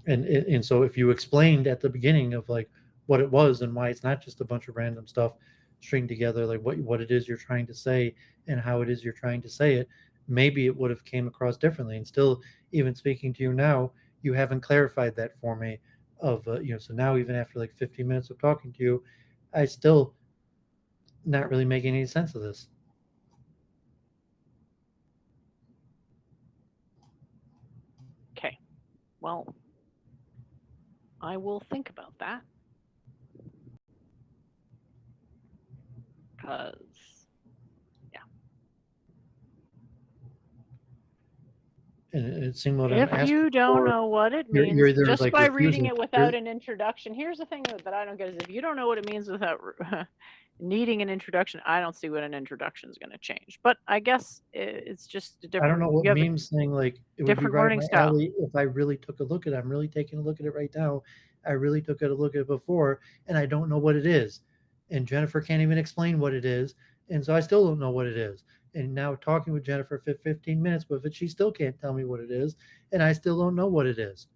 And so if you explained at the beginning of like what it was and why it's not just a bunch of random stuff stringed together, like what it is you're trying to say and how it is you're trying to say it, maybe it would have came across differently. And still, even speaking to you now, you haven't clarified that for me. So now even after like 15 minutes of talking to you, I still not really making any sense of this. Okay. Well, I will think about that. Because, And it seemed what I'm if asking you don't for, know what it you're means, either just like by reading refusing it to without hear. an introduction, here's the thing that I don't get is if you don't know what it means without needing an introduction, I don't see what an introduction is going to change. But I guess it's just a I different. don't know what You have a meme's saying. Like it would be different right up learning my style. alley if I really took a look at it. I'm really taking a look at it right now. I really took a look at it before, and I don't know what it is. And Jennifer can't even explain what it is, and so I still don't know what it is. And now talking with Jennifer for 15 minutes with it, she still can't tell me what it is, and I still don't know what it is.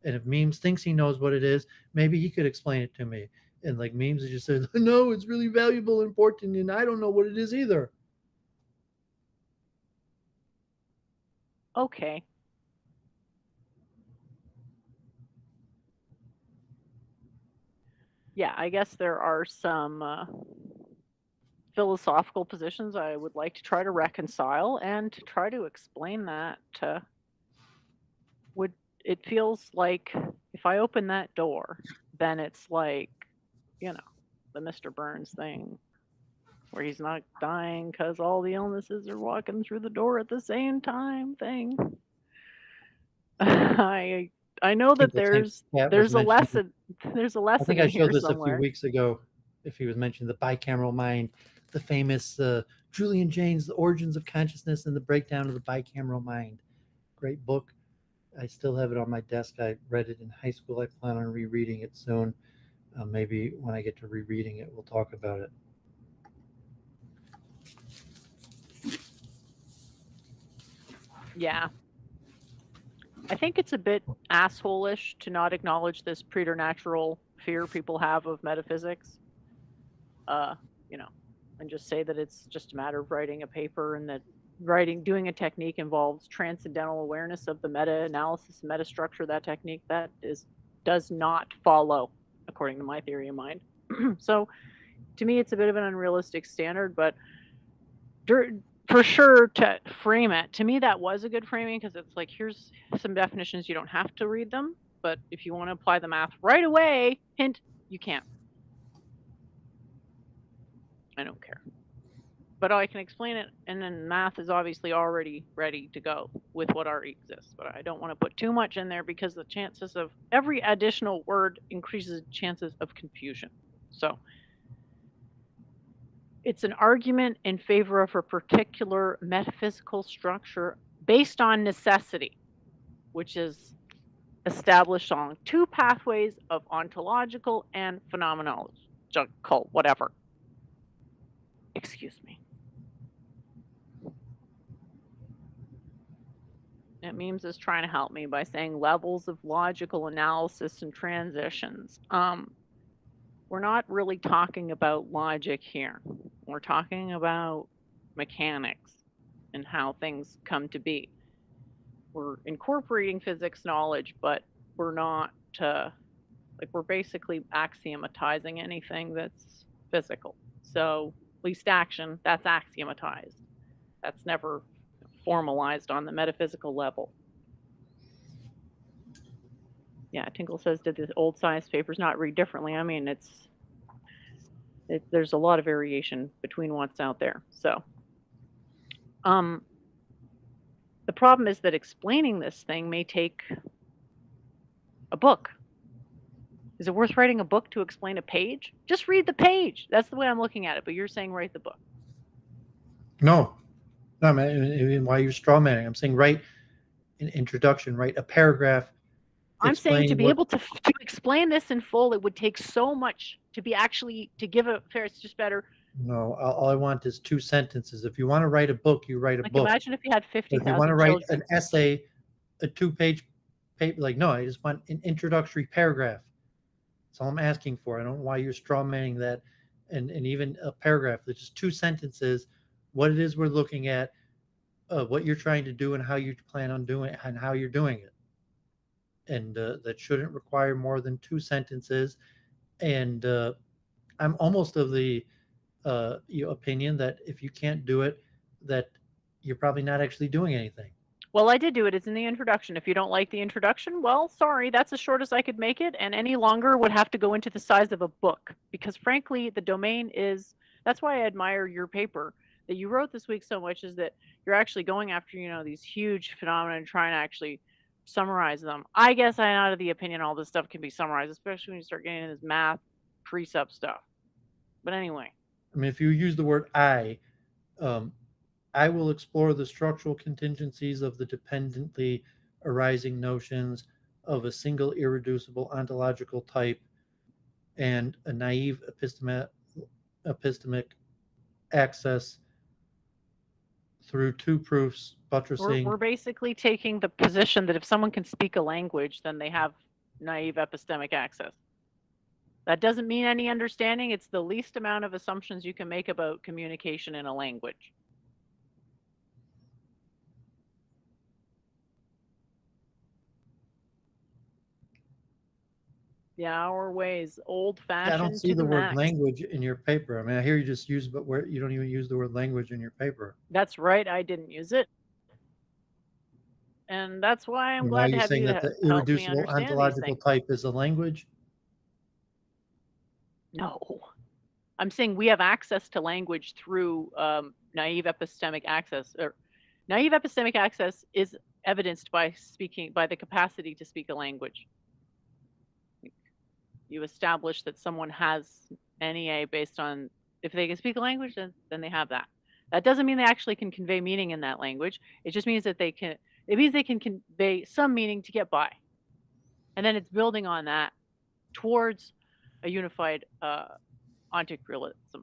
And if Memes thinks he knows what it is, maybe he could explain it to me. And like Memes just says, no, it's really valuable, important, and I don't know what it is either. Okay. Yeah, I guess there are some philosophical positions I would like to try to reconcile and to try to explain that. It feels like if I open that door, then it's like, the Mr. Burns thing where he's not dying because all the illnesses are walking through the door at the same time thing. I know that there's a lesson. There's a lesson. I think I showed this somewhere. a few weeks ago. If he was mentioning the bicameral mind, the famous Julian Jaynes, The Origins of Consciousness and the Breakdown of the Bicameral Mind. Great book. I still have it on my desk. I read it in high school. I plan on rereading it soon. Maybe when I get to rereading it, we'll talk about it. Yeah. I think it's a bit asshole-ish to not acknowledge this preternatural fear people have of metaphysics. And just say that it's just a matter of writing a paper and that doing a technique involves transcendental awareness of the meta-analysis, meta-structure of that technique. That does not follow, according to my theory of mind. So to me, it's a bit of an unrealistic standard, but for sure to frame it, to me, that was a good framing because it's like, here's some definitions. You don't have to read them, but if you want to apply the math right away, hint, you can't. I don't care. But I can explain it, and then math is obviously already ready to go with what already exists. But I don't want to put too much in there because the chances of every additional word increases chances of confusion. So it's an argument in favor of a particular metaphysical structure based on necessity, which is established on two pathways of ontological and phenomenological, whatever. Excuse me. It Memes is trying to help me by saying levels of logical analysis and transitions. We're not really talking about logic here. We're talking about mechanics and how things come to be. We're incorporating physics knowledge, but we're not, we're basically axiomatizing anything that's physical. So at least action, that's axiomatized. That's never formalized on the metaphysical level. Yeah, Tinkle says, did the old science papers not read differently? I mean, there's a lot of variation between what's out there. So the problem is that explaining this thing may take a book. Is it worth writing a book to explain a page? Just read the page. That's the way I'm looking at it. But you're saying write the book. No, man. Why you're straw manning? I'm saying write an introduction, write a paragraph. I'm saying to be able to explain this in full, it would take so much to give a fair. It's just better. No, all I want is 2 sentences. If you want to write a book, you write a book. Imagine if you had 50,000. If you want to write an essay, a 2-page paper, no, I just want an introductory paragraph. That's all I'm asking for. I don't know why you're straw manning that, and even a paragraph. It's just 2 sentences. What it is we're looking at, what you're trying to do, and how you plan on doing it, and how you're doing it. And that shouldn't require more than 2 sentences. And I'm almost of the opinion that if you can't do it, that you're probably not actually doing anything. Well, I did do it. It's in the introduction. If you don't like the introduction, well, sorry, that's as short as I could make it, and any longer would have to go into the size of a book. Because frankly, the domain is, that's why I admire your paper that you wrote this week so much, is that you're actually going after, these huge phenomena and trying to actually summarize them. I guess I'm out of the opinion all this stuff can be summarized, especially when you start getting into this math precept stuff. But anyway. I mean, if you use the word I will explore the structural contingencies of the dependently arising notions of a single irreducible ontological type and a naive epistemic access through two proofs buttressing. We're basically taking the position that if someone can speak a language, then they have naive epistemic access. That doesn't mean any understanding. It's the least amount of assumptions you can make about communication in a language. Yeah, our ways, old-fashioned. I don't see to the word max. language in your paper. I mean, I hear you just use, but where you don't even use the word language in your paper. That's right. I didn't use it. And that's why I'm glad to have you that the help me irreducible understand these ontological things. type is a language? No. I'm saying we have access to language through naive epistemic access. Or naive epistemic access is evidenced by the capacity to speak a language. You establish that someone has NEA based on, if they can speak a language, then they have that. That doesn't mean they actually can convey meaning in that language. It just means that they can convey some meaning to get by. And then it's building on that towards a unified ontic realism.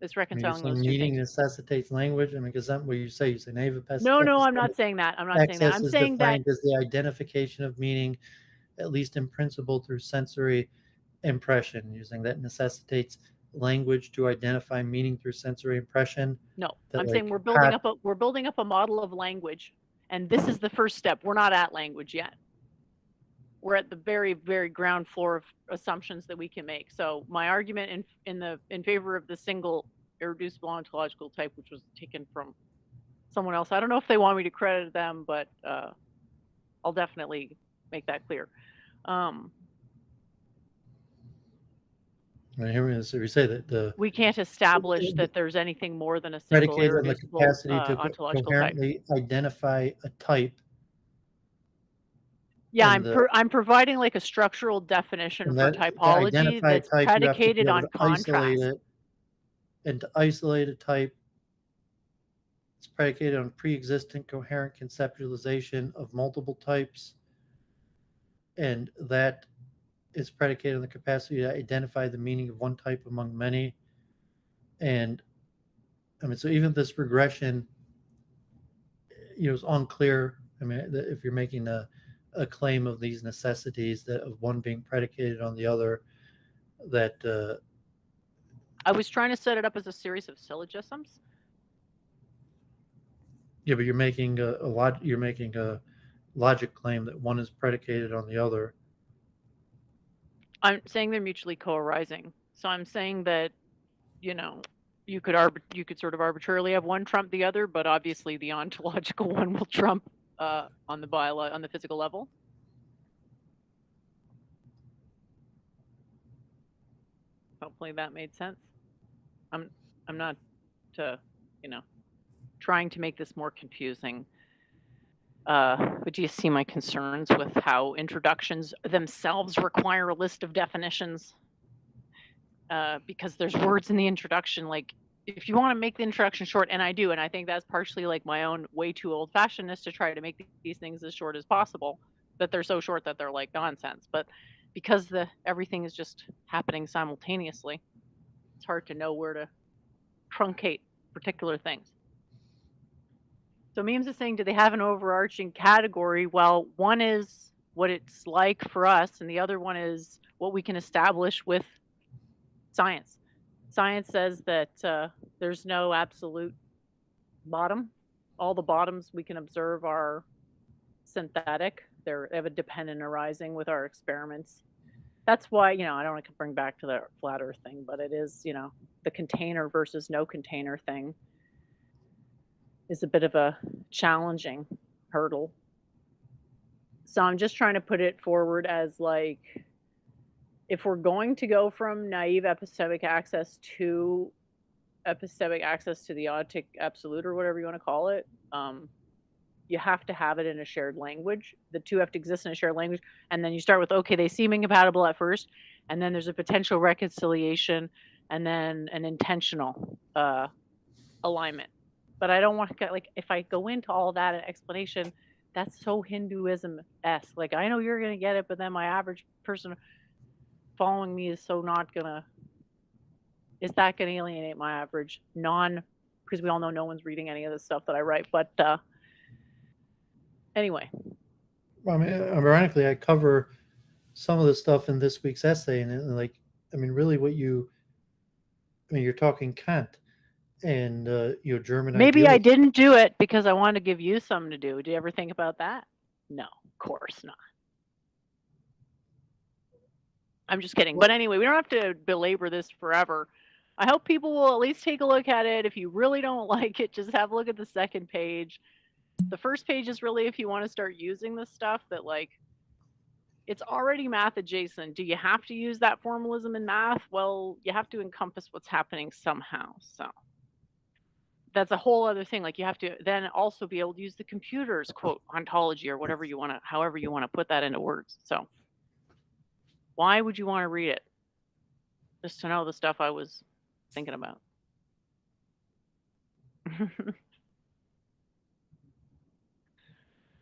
It's reconciling those two meaning things. necessitates language. I mean, because that's what you say. You say naive No, I'm not saying that. I'm not saying that. I'm saying that as the identification of meaning, at least in principle, through sensory impression. Using that necessitates language to identify meaning through sensory impression. No, I'm saying we're building up a model of language, and this is the first step. We're not at language yet. We're at the very, very ground floor of assumptions that we can make. So my argument in favor of the single irreducible ontological type, which was taken from someone else. I don't know if they want me to credit them, but I'll definitely make that clear. So we say that we can't establish that there's anything more than a single irreducible ontological coherently type. Identify a type. Yeah, I'm providing like a structural definition for typology that's predicated on contrast. And to isolate a type, it's predicated on pre-existent coherent conceptualization of multiple types, and that is predicated on the capacity to identify the meaning of one type among many. And I mean, so even this regression, is unclear. I mean, if you're making a claim of these necessities, that of one being predicated on the other, that I was trying to set it up as a series of syllogisms. Yeah, but you're making a logic claim that one is predicated on the other. I'm saying they're mutually co-arising. So I'm saying that, you could sort of arbitrarily have one trump the other, but obviously the ontological one will trump on the physical level. Hopefully that made sense. I'm not trying to make this more confusing. But do you see my concerns with how introductions themselves require a list of definitions? Because there's words in the introduction, like if you want to make the introduction short, and I do, and I think that's partially like my own way too old-fashionedness to try to make these things as short as possible, that they're so short that they're like nonsense. But because everything is just happening simultaneously, it's hard to know where to truncate particular things. So Memes is saying, do they have an overarching category? Well, one is what it's like for us, and the other one is what we can establish with science. Science says that there's no absolute bottom. All the bottoms we can observe are synthetic. They have a dependent arising with our experiments. That's why, I don't want to bring back to the flat earth thing, but it is, the container versus no container thing is a bit of a challenging hurdle. So I'm just trying to put it forward as like, if we're going to go from naive epistemic access to epistemic access to the ontic absolute, or whatever you want to call it, you have to have it in a shared language. The two have to exist in a shared language. And then you start with, okay, they seem incompatible at first, and then there's a potential reconciliation, and then an intentional alignment. But I don't want to get, like, if I go into all that explanation, that's so Hinduism-esque. Like, I know you're going to get it, but then my average person following me is so not going to, is that going to alienate my average because we all know no one's reading any of the stuff that I write. But anyway. Well, I mean, ironically, I cover some of the stuff in this week's essay, and like, I mean, really, you're talking Kant and German. Maybe I idealism. didn't do it because I wanted to give you something to do. Do you ever think about that? No, of course not. I'm just kidding. But anyway, we don't have to belabor this forever. I hope people will at least take a look at it. If you really don't like it, just have a look at the second page. The first page is really if you want to start using this stuff that, like, it's already math adjacent. Do you have to use that formalism in math? Well, you have to encompass what's happening somehow. So that's a whole other thing. Like, you have to then also be able to use the computer's quote ontology, or whatever you want to, however you want to put that into words. So why would you want to read it? Just to know the stuff I was thinking about.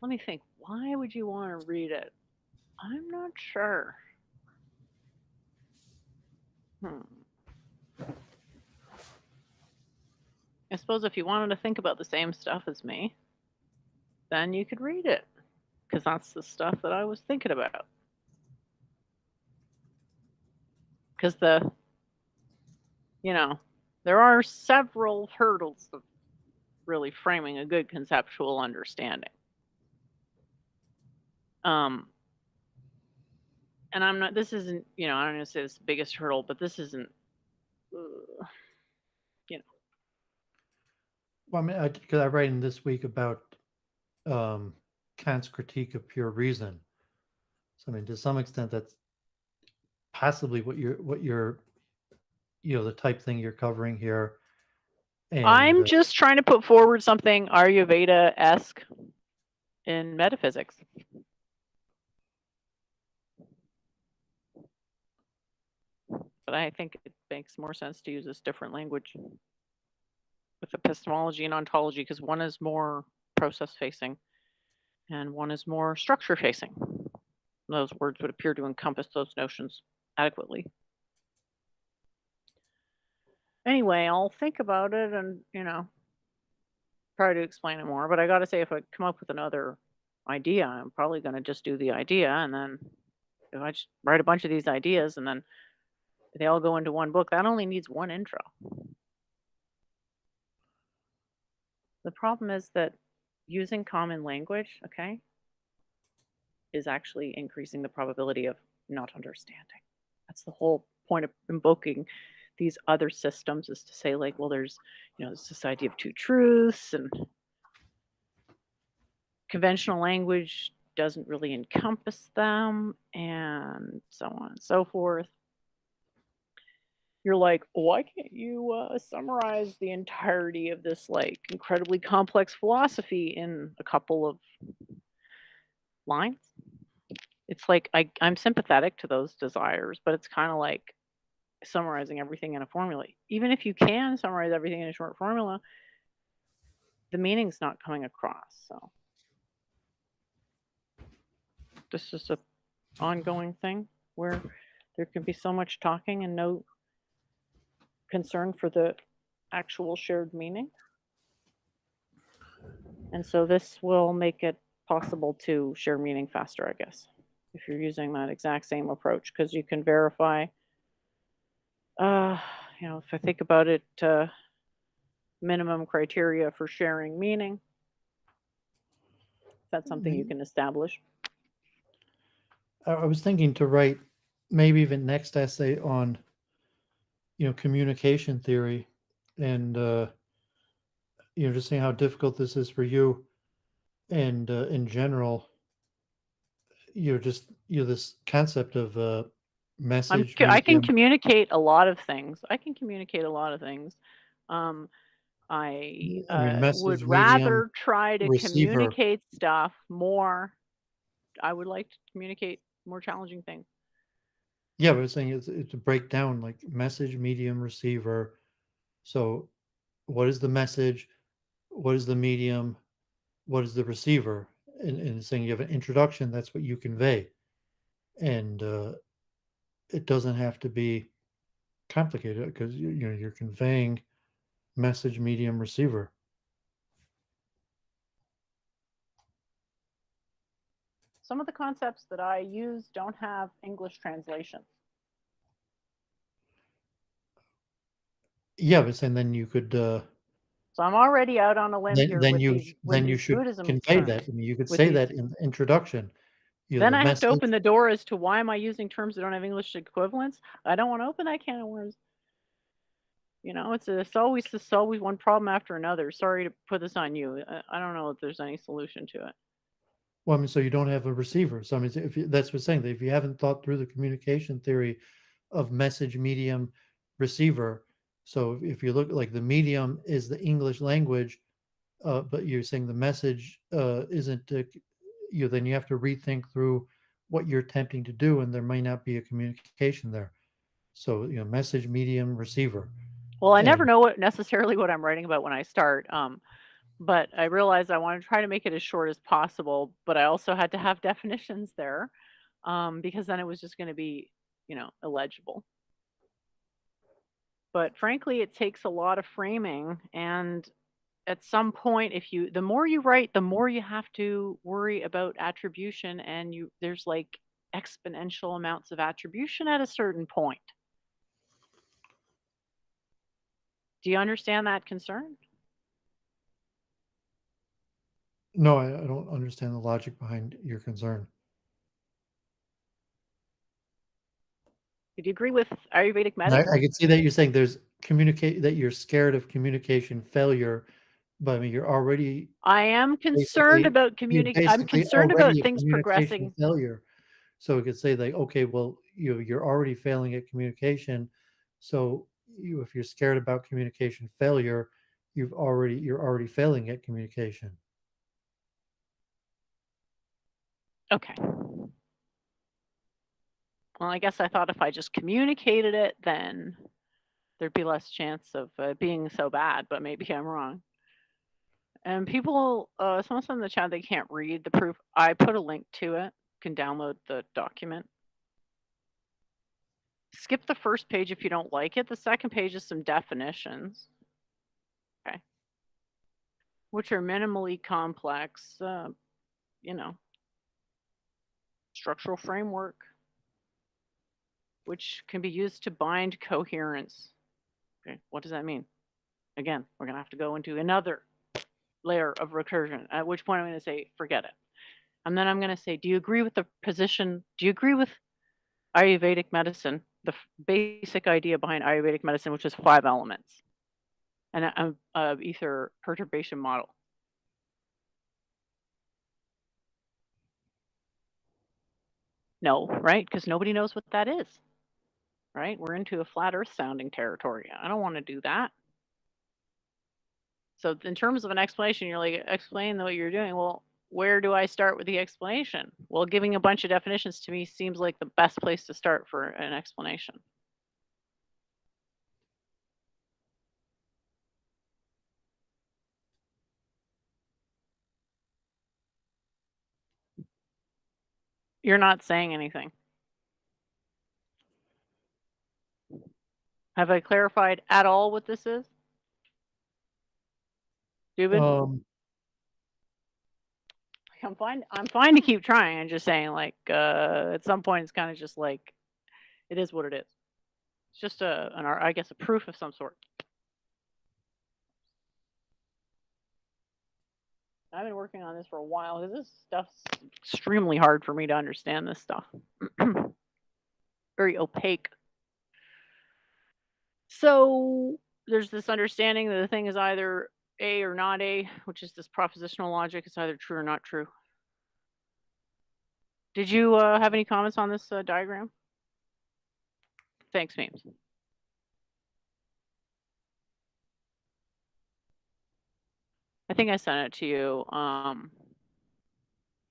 Let me think. Why would you want to read it? I'm not sure. I suppose if you wanted to think about the same stuff as me, then you could read it, because that's the stuff that I was thinking about. Because there are several hurdles of really framing a good conceptual understanding. And this isn't, I don't want to say this is the biggest hurdle, but this isn't, Well, I mean, because I write in this week about Kant's critique of pure reason. So, I mean, to some extent, that's possibly what you're the type thing you're covering here. And, I'm just trying to put forward something Ayurveda-esque in metaphysics. But I think it makes more sense to use this different language with epistemology and ontology, because one is more process-facing and one is more structure-facing. Those words would appear to encompass those notions adequately. Anyway, I'll think about it and, try to explain it more. But I got to say, if I come up with another idea, I'm probably going to just do the idea. And then if I just write a bunch of these ideas and then they all go into one book, that only needs one intro. The problem is that using common language, okay, is actually increasing the probability of not understanding. That's the whole point of invoking these other systems, is to say, like, well, there's this idea of two truths, and conventional language doesn't really encompass them, and so on and so forth. You're like, why can't you summarize the entirety of this, like, incredibly complex philosophy in a couple of lines? It's like, I'm sympathetic to those desires, but it's kind of like summarizing everything in a formula. Even if you can summarize everything in a short formula, the meaning's not coming across. So this is an ongoing thing where there can be so much talking and no concern for the actual shared meaning. And so this will make it possible to share meaning faster, I guess, if you're using that exact same approach, because you can verify, if I think about it, minimum criteria for sharing meaning. That's something you can establish. I was thinking to write maybe even next essay on, communication theory, and just seeing how difficult this is for you. And in general, you're this concept of message I can medium. communicate a lot of things. I can communicate a lot of things. I I mean, would message medium rather try to receiver. communicate stuff more. I would like to communicate more challenging things. Yeah, but I was saying it's a breakdown like message medium receiver. So, what is the message? What is the medium? What is the receiver? And saying you have an introduction, that's what you convey, and it doesn't have to be complicated because you're conveying message medium receiver. Some of the concepts that I use don't have English translations. Yeah, but saying then you could So I'm already out on a limb here then with you these then you should Buddhism convey terms. that. I mean, you could with say these- that in the introduction. Then The I have to message. open the door as to why am I using terms that don't have English equivalents. I don't want to open that can of worms. It's always one problem after another. Sorry to put this on you. I don't know if there's any solution to it. Well, I mean, so you don't have a receiver. So I mean, that's what I'm saying. That if you haven't thought through the communication theory of message medium receiver, so if you look like the medium is the English language, but you're saying the message isn't, then you have to rethink through what you're attempting to do, and there may not be a communication there. So message medium receiver. Well, I never And know necessarily what I'm writing about when I start. But I realized I want to try to make it as short as possible. But I also had to have definitions there, because then it was just going to be, illegible. But frankly, it takes a lot of framing, and at some point, the more you write, the more you have to worry about attribution, and there's like exponential amounts of attribution at a certain point. Do you understand that concern? no, I don't understand the logic behind your concern. Do you agree with Ayurvedic And medicine? I can see that you're saying that you're scared of communication failure, but I mean you're already I am concerned basically about you're I'm basically concerned about already a things communication progressing. failure. So it could say like, okay, well, you're already failing at communication. So if you're scared about communication failure, you're already failing at communication. Okay. Well, I guess I thought if I just communicated it, then there'd be less chance of being so bad, but maybe I'm wrong. And people, some of them in the chat, they can't read the proof. I put a link to it. You can download the document. Skip the first page if you don't like it. The second page is some definitions. Okay. Which are minimally complex, structural framework, which can be used to bind coherence. Okay, what does that mean? Again, we're going to have to go into another layer of recursion, at which point I'm going to say, forget it. And then I'm going to say, do you agree with the position? Do you agree with Ayurvedic medicine, the basic idea behind Ayurvedic medicine, which is 5 elements and a ether perturbation model? No, right? Because nobody knows what that is, right? We're into a flat earth sounding territory. I don't want to do that. So in terms of an explanation, you're like, explain what you're doing. Well, where do I start with the explanation? Well, giving a bunch of definitions to me seems like the best place to start for an explanation. You're not saying anything. Have I clarified at all what this is? Doovid? I'm fine to keep trying. I'm just saying, like, at some point, it's kind of just like, it is what it is. It's just I guess a proof of some sort. I've been working on this for a while because this stuff's extremely hard for me to understand this stuff. Very opaque. So there's this understanding that the thing is either A or not A, which is this propositional logic. It's either true or not true. Did you have any comments on this diagram? Thanks, memes. I think I sent it to you.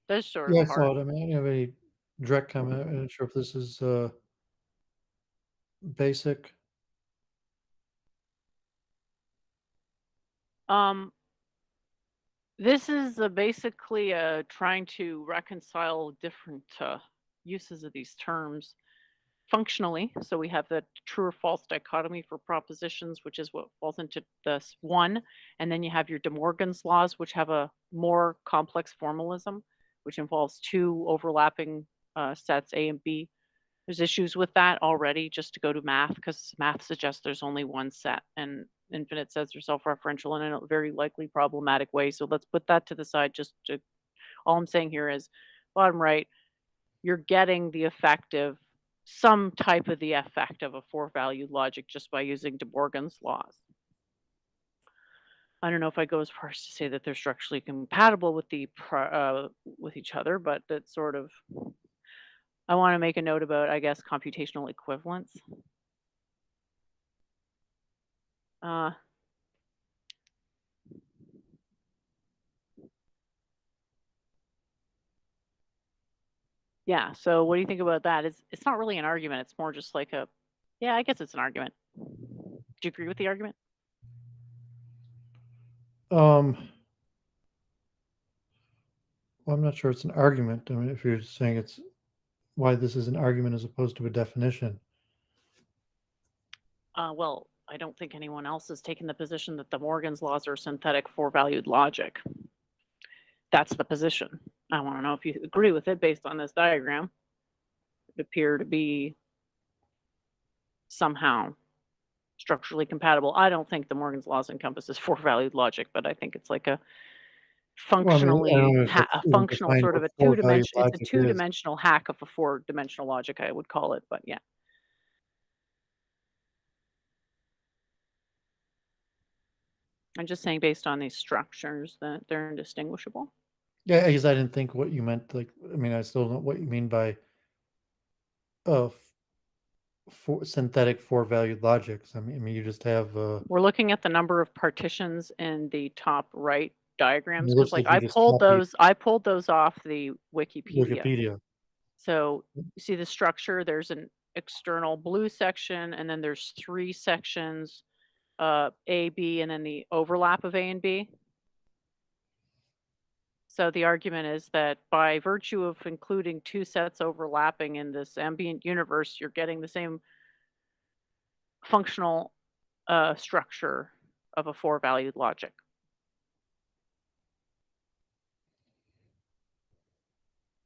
That's sort Yeah, I of saw hard. it. I mean, I don't have any direct comment. I'm not sure if this is basic. This is basically trying to reconcile different uses of these terms functionally. So we have the true or false dichotomy for propositions, which is what falls into this one. And then you have your De Morgan's laws, which have a more complex formalism, which involves two overlapping sets, A and B. There's issues with that already just to go to math, because math suggests there's only one set and infinite sets are self-referential in a very likely problematic way. So let's put that to the side. All I'm saying here is, bottom right, you're getting the effect of some type of the effect of a four-valued logic just by using De Morgan's laws. I don't know if I go as far as to say that they're structurally compatible with with each other, but that's sort of. I want to make a note about, I guess, computational equivalence. Yeah, so what do you think about that? It's not really an argument, it's more just like a, yeah, I guess it's an argument. Do you agree with the argument? Well, I'm not sure it's an argument. I mean, if you're saying it's why this is an argument as opposed to a definition. Well, I don't think anyone else has taken the position that the Morgan's laws are synthetic four-valued logic. That's the position. I want to know if you agree with it based on this diagram. It appear to be somehow structurally compatible. I don't think the Morgan's laws encompasses four-valued logic, but I think it's like a Well, I mean, I don't know if a it's even functional defined sort what of a four-valued it's a logic is. two-dimensional hack of a four-dimensional logic, I would call it, but yeah. I'm just saying based on these structures that they're indistinguishable. Yeah, I guess I didn't think what you meant. Like, I mean, I still don't know what you mean by uh synthetic four-valued logics. I mean, you just have We're looking at the number of partitions in the top right diagrams, it because looks like like you I just pulled copied those off the Wikipedia. Wikipedia. So you see the structure, there's an external blue section, and then there's three sections, A, B, and then the overlap of A and B. So the argument is that by virtue of including two sets overlapping in this ambient universe, you're getting the same functional structure of a four-valued logic.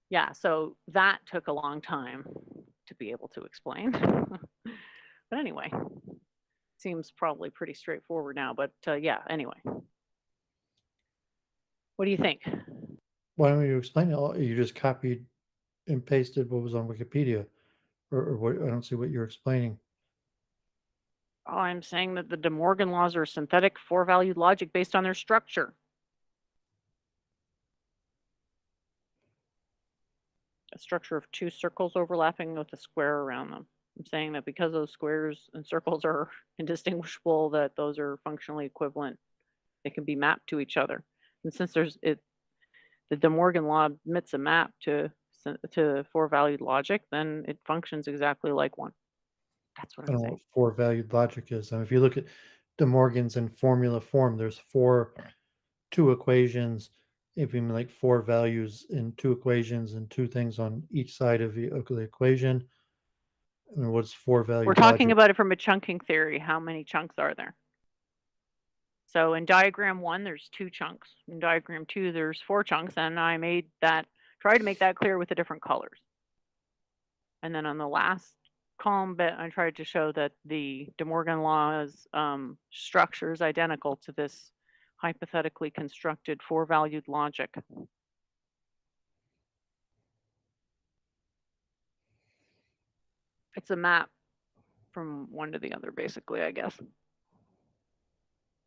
Yeah, so that took a long time to be able to explain. But anyway, seems probably pretty straightforward now, but yeah, anyway. What do you think? Why don't you explain it? You just copied and pasted what was on Wikipedia, or what? I don't see what you're explaining. Oh, I'm saying that the De Morgan laws are synthetic four-valued logic based on their structure. A structure of two circles overlapping with a square around them. I'm saying that because those squares and circles are indistinguishable, that those are functionally equivalent. They can be mapped to each other. And since the De Morgan law admits a map to four-valued logic, then it functions exactly like one. That's what I I'm don't know saying. what four-valued logic is. I mean, if you look at De Morgan's in formula form, there's two equations. If you mean like four values in two equations and two things on each side of the equation, I mean, what's We're four-valued talking logic? about it from a chunking theory. How many chunks are there? So in diagram 1, there's 2 chunks. In diagram 2, there's 4 chunks, and I tried to make that clear with the different colors. And then on the last column bit, I tried to show that the De Morgan law's structure is identical to this hypothetically constructed four-valued logic. It's a map from one to the other, basically, I guess.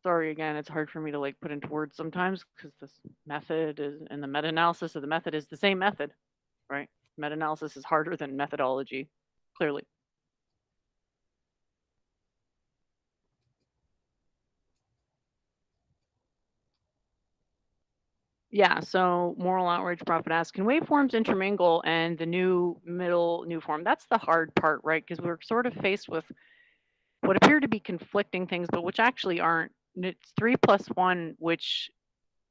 sorry again, it's hard for me to like put into words sometimes because this method is, and the meta-analysis of the method is the same method, right? Meta-analysis is harder than methodology, clearly. Yeah, so Moral Outrage Prophet asks, can waveforms intermingle and the new form? That's the hard part, right? Because we're sort of faced with what appear to be conflicting things, but which actually aren't. It's 3 plus 1, which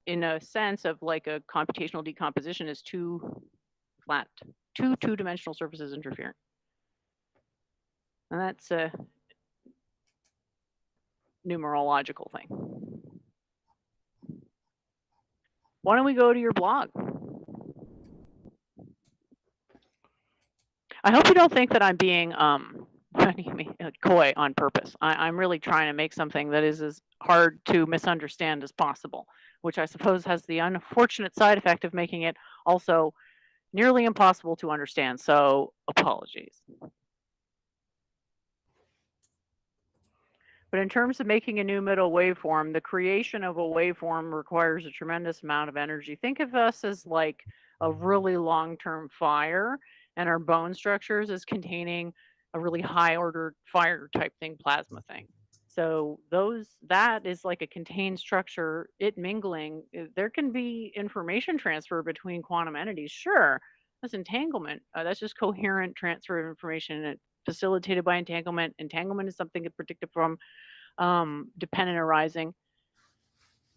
in a sense of like a computational decomposition is two two-dimensional surfaces interfering. And that's a numerological thing. Why don't we go to your blog? I hope you don't think that I'm being what do you mean, coy on purpose. I'm really trying to make something that is as hard to misunderstand as possible, which I suppose has the unfortunate side effect of making it also nearly impossible to understand. So apologies. But in terms of making a new middle waveform, the creation of a waveform requires a tremendous amount of energy. Think of us as like a really long-term fire, and our bone structures as containing a really high-ordered fire type thing, plasma thing. So that is like a contained structure. It mingling, there can be information transfer between quantum entities. Sure, that's entanglement. That's just coherent transfer of information. And facilitated by entanglement. Entanglement is something that's predicted from dependent arising.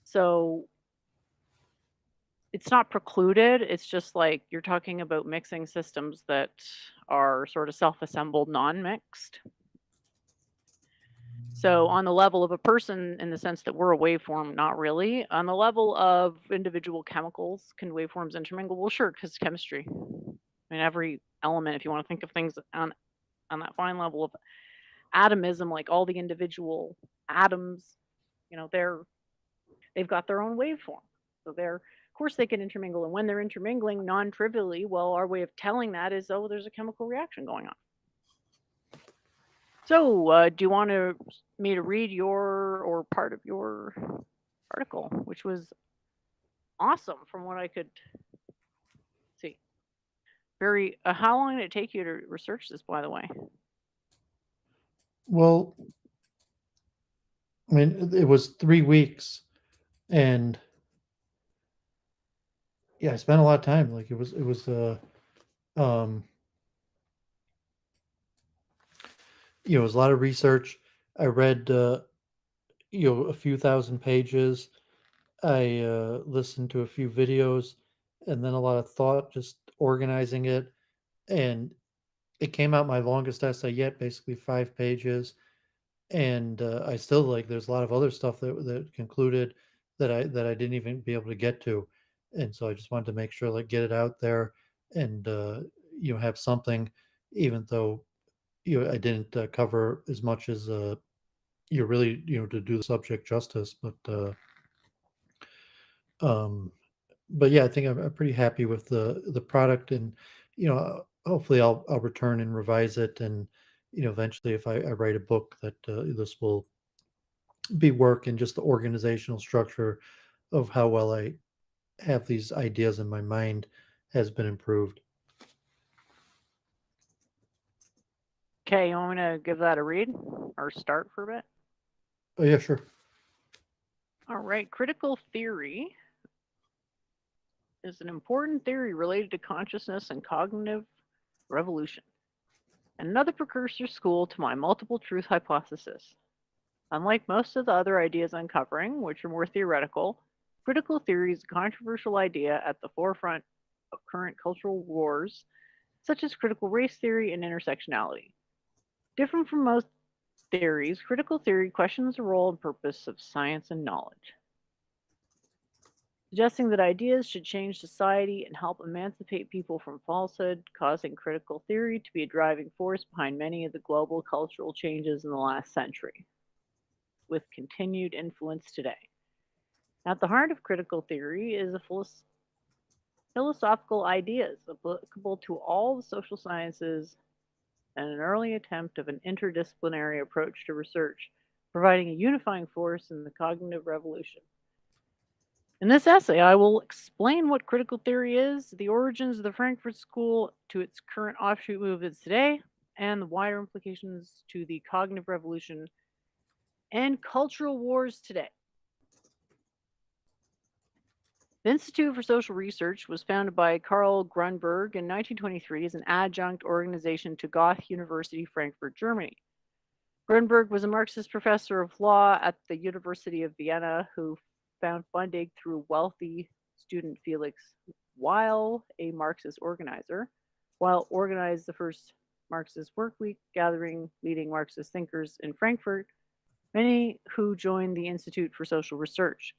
So it's not precluded. It's just like you're talking about mixing systems that are sort of self-assembled, non-mixed. So on the level of a person, in the sense that we're a waveform, not really. On the level of individual chemicals, can waveforms intermingle? Well, sure, because chemistry. I mean, every element, if you want to think of things on that fine level of atomism, like all the individual atoms, you know, they've got their own waveform. So of course they can intermingle. And when they're intermingling non-trivially, well, our way of telling that is, oh, there's a chemical reaction going on. So do you want me to read your or part of your article, which was awesome from what I could see? Very, how long did it take you to research this, by the way? Well, I mean, it was 3 weeks, and yeah, I spent a lot of time. Like it was um, it was a lot of research. I read a few thousand pages. I listened to a few videos, and then a lot of thought, just organizing it, and it came out my longest essay yet, basically 5 pages. And I still like there's a lot of other stuff that concluded that I didn't even be able to get to, and so I just wanted to make sure like get it out there and have something, even though I didn't cover as much as you really to do the subject justice, um but yeah, I think I'm pretty happy with the product, and hopefully I'll return and revise it, and eventually if I write a book that this will be work, and just the organizational structure of how well I have these ideas in my mind has been improved. Okay, you want me to give that a read or start for a bit? Oh yeah, sure. All right, critical theory is an important theory related to consciousness and cognitive revolution, and another precursor school to my multiple truth hypothesis. Unlike most of the other ideas I'm covering, which are more theoretical, critical theory is a controversial idea at the forefront of current cultural wars, such as critical race theory and intersectionality. Different from most theories, critical theory questions the role and purpose of science and knowledge, suggesting that ideas should change society and help emancipate people from falsehood, causing critical theory to be a driving force behind many of the global cultural changes in the last century, with continued influence today. At the heart of critical theory is a philosophical ideas applicable to all the social sciences and an early attempt of an interdisciplinary approach to research providing a unifying force in the cognitive revolution. In this essay, I will explain what critical theory is, the origins of the Frankfurt School to its current offshoot movements today, and the wider implications to the cognitive revolution and cultural wars today. The Institute for Social Research was founded by Karl Grunberg in 1923 as an adjunct organization to Goethe University, Frankfurt, Germany. Grunberg was a Marxist professor of law at the University of Vienna who found funding through wealthy student Felix Weil, a Marxist organizer. Weil organized the first Marxist work week, gathering leading Marxist thinkers in Frankfurt, many who joined the Institute for Social Research.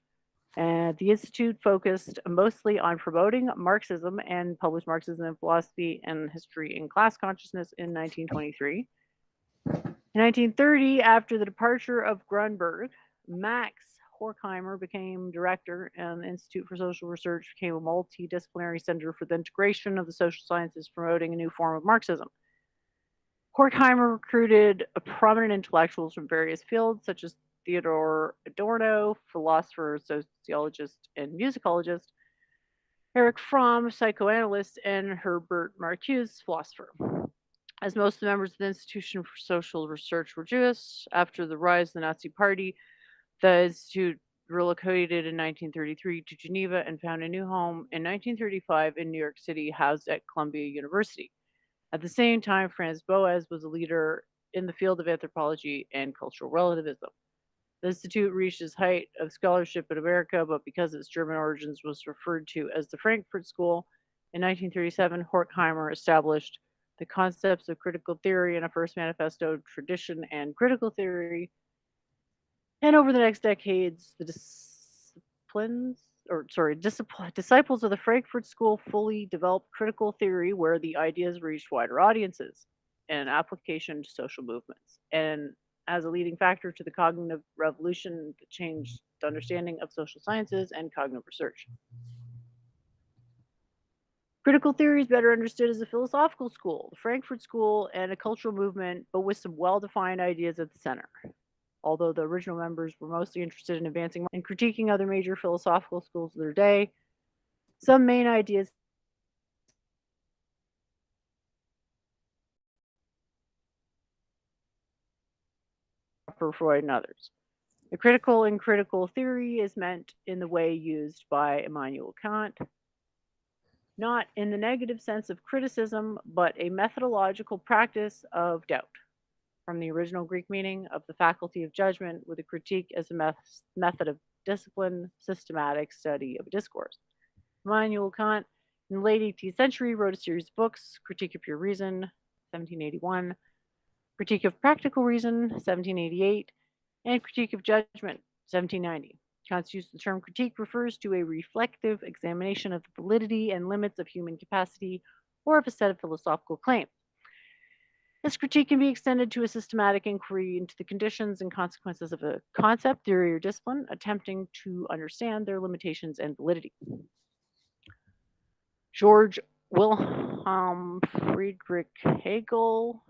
And the Institute focused mostly on promoting Marxism and published Marxism in Philosophy and History in Class Consciousness in 1923. In 1930, after the departure of Grunberg, Max Horkheimer became director, and the Institute for Social Research became a multidisciplinary center for the integration of the social sciences, promoting a new form of Marxism. Horkheimer recruited prominent intellectuals from various fields, such as Theodor Adorno, philosopher, sociologist, and musicologist, Erich Fromm, psychoanalyst, and Herbert Marcuse, philosopher. As most of the members of the Institution for Social Research were Jewish, after the rise of the Nazi Party, the Institute relocated in 1933 to Geneva and found a new home in 1935 in New York City, housed at Columbia University. At the same time, Franz Boas was a leader in the field of anthropology and cultural relativism. The Institute reached its height of scholarship in America, but because of its German origins was referred to as the Frankfurt School. In 1937, Horkheimer established the concepts of critical theory in a first manifesto, Tradition and Critical Theory. And over the next decades, the disciples of the Frankfurt School fully developed critical theory where the ideas reached wider audiences and application to social movements. And as a leading factor to the cognitive revolution that changed the understanding of social sciences and cognitive research. Critical theory is better understood as a philosophical school, the Frankfurt School, and a cultural movement, but with some well-defined ideas at the center. Although the original members were mostly interested in advancing and critiquing other major philosophical schools of their day, some main ideas for Freud and others. The critical in critical theory is meant in the way used by Immanuel Kant, not in the negative sense of criticism, but a methodological practice of doubt, from the original Greek meaning of the faculty of judgment, with a critique as a method of discipline, systematic study of a discourse. Immanuel Kant, in the late 18th century, wrote a series of books: Critique of Pure Reason, 1781, Critique of Practical Reason, 1788, and Critique of Judgment, 1790. Kant's use of the term critique refers to a reflective examination of the validity and limits of human capacity or of a set of philosophical claims. This critique can be extended to a systematic inquiry into the conditions and consequences of a concept, theory, or discipline, attempting to understand their limitations and validity. George Wilhelm Friedrich Hegel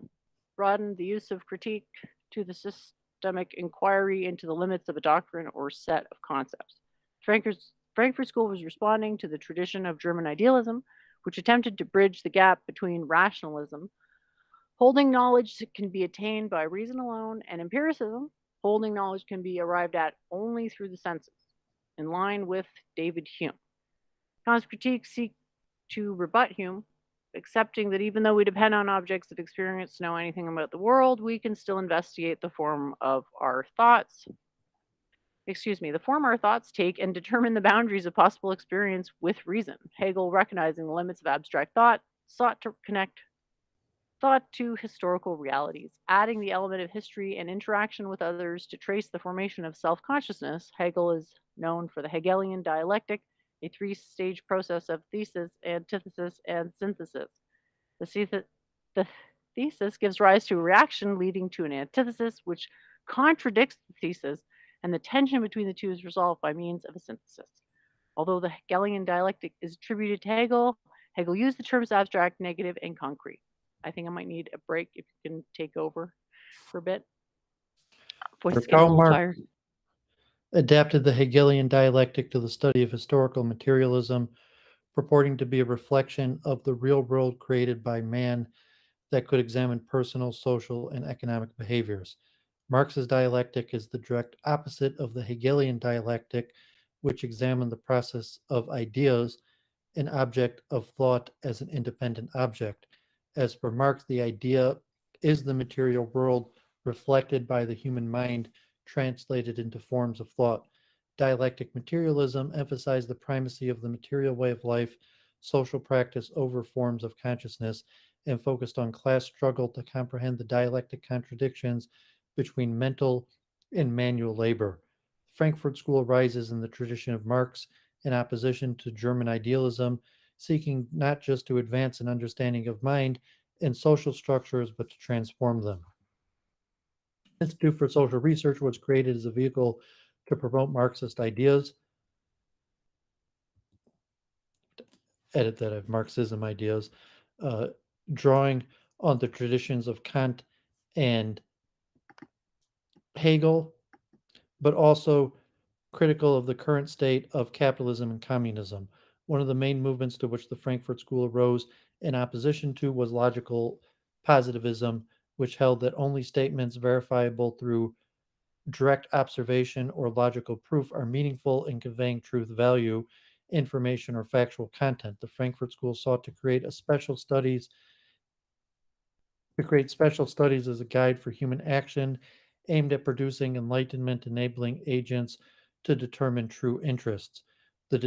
broadened the use of critique to the systemic inquiry into the limits of a doctrine or set of concepts. Frankfurt School was responding to the tradition of German idealism, which attempted to bridge the gap between rationalism, holding knowledge can be attained by reason alone, and empiricism, holding knowledge can be arrived at only through the senses, in line with David Hume. Kant's critiques seek to rebut Hume, accepting that even though we depend on objects of experience to know anything about the world, we can still investigate the form our thoughts take and determine the boundaries of possible experience with reason. Hegel, recognizing the limits of abstract thought, sought to connect thought to historical realities, adding the element of history and interaction with others to trace the formation of self-consciousness. Hegel is known for the Hegelian dialectic, a three-stage process of thesis, antithesis, and synthesis. The thesis gives rise to a reaction leading to an antithesis, which contradicts the thesis, and the tension between the two is resolved by means of a synthesis. Although the Hegelian dialectic is attributed to Hegel, Hegel used the terms abstract, negative, and concrete. I think I might need a break if you can take over for a bit. Voice Sir getting a Karl little Marx tired. adapted the Hegelian dialectic to the study of historical materialism, purporting to be a reflection of the real world created by man that could examine personal, social, and economic behaviors. Marx's dialectic is the direct opposite of the Hegelian dialectic, which examined the process of ideas, an object of thought, as an independent object. As for Marx, the idea is the material world reflected by the human mind, translated into forms of thought. Dialectic materialism emphasized the primacy of the material way of life, social practice over forms of consciousness, and focused on class struggle to comprehend the dialectic contradictions between mental and manual labor. The Frankfurt School arises in the tradition of Marx in opposition to German idealism, seeking not just to advance an understanding of mind and social structures, but to transform them. The Institute for Social Research was created as a vehicle to promote Marxist ideas. Edit that, I have Marxism ideas, uh, drawing on the traditions of Kant and Hegel, but also critical of the current state of capitalism and communism. One of the main movements to which the Frankfurt School arose in opposition to was logical positivism, which held that only statements verifiable through direct observation or logical proof are meaningful in conveying truth value, information, or factual content. The Frankfurt School sought to create special studies as a guide for human action aimed at producing enlightenment enabling agents to determine true interests. They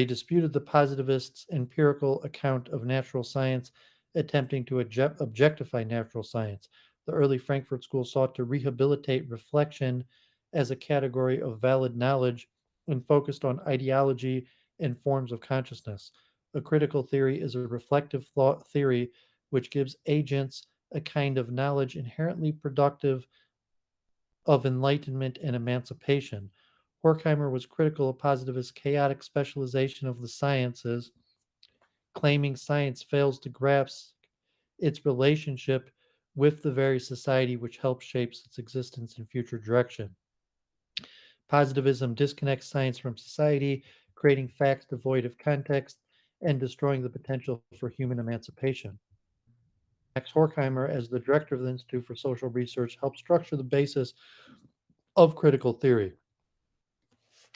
disputed the positivists' empirical account of natural science, attempting to objectify natural science. The early Frankfurt School sought to rehabilitate reflection as a category of valid knowledge and focused on ideology and forms of consciousness. A critical theory is a reflective thought theory which gives agents a kind of knowledge inherently productive of enlightenment and emancipation. Horkheimer was critical of positivist chaotic specialization of the sciences, claiming science fails to grasp its relationship with the very society which helps shapes its existence and future direction. Positivism disconnects science from society, creating facts devoid of context and destroying the potential for human emancipation. Max Horkheimer, as the director of the Institute for Social Research, helped structure the basis of critical theory.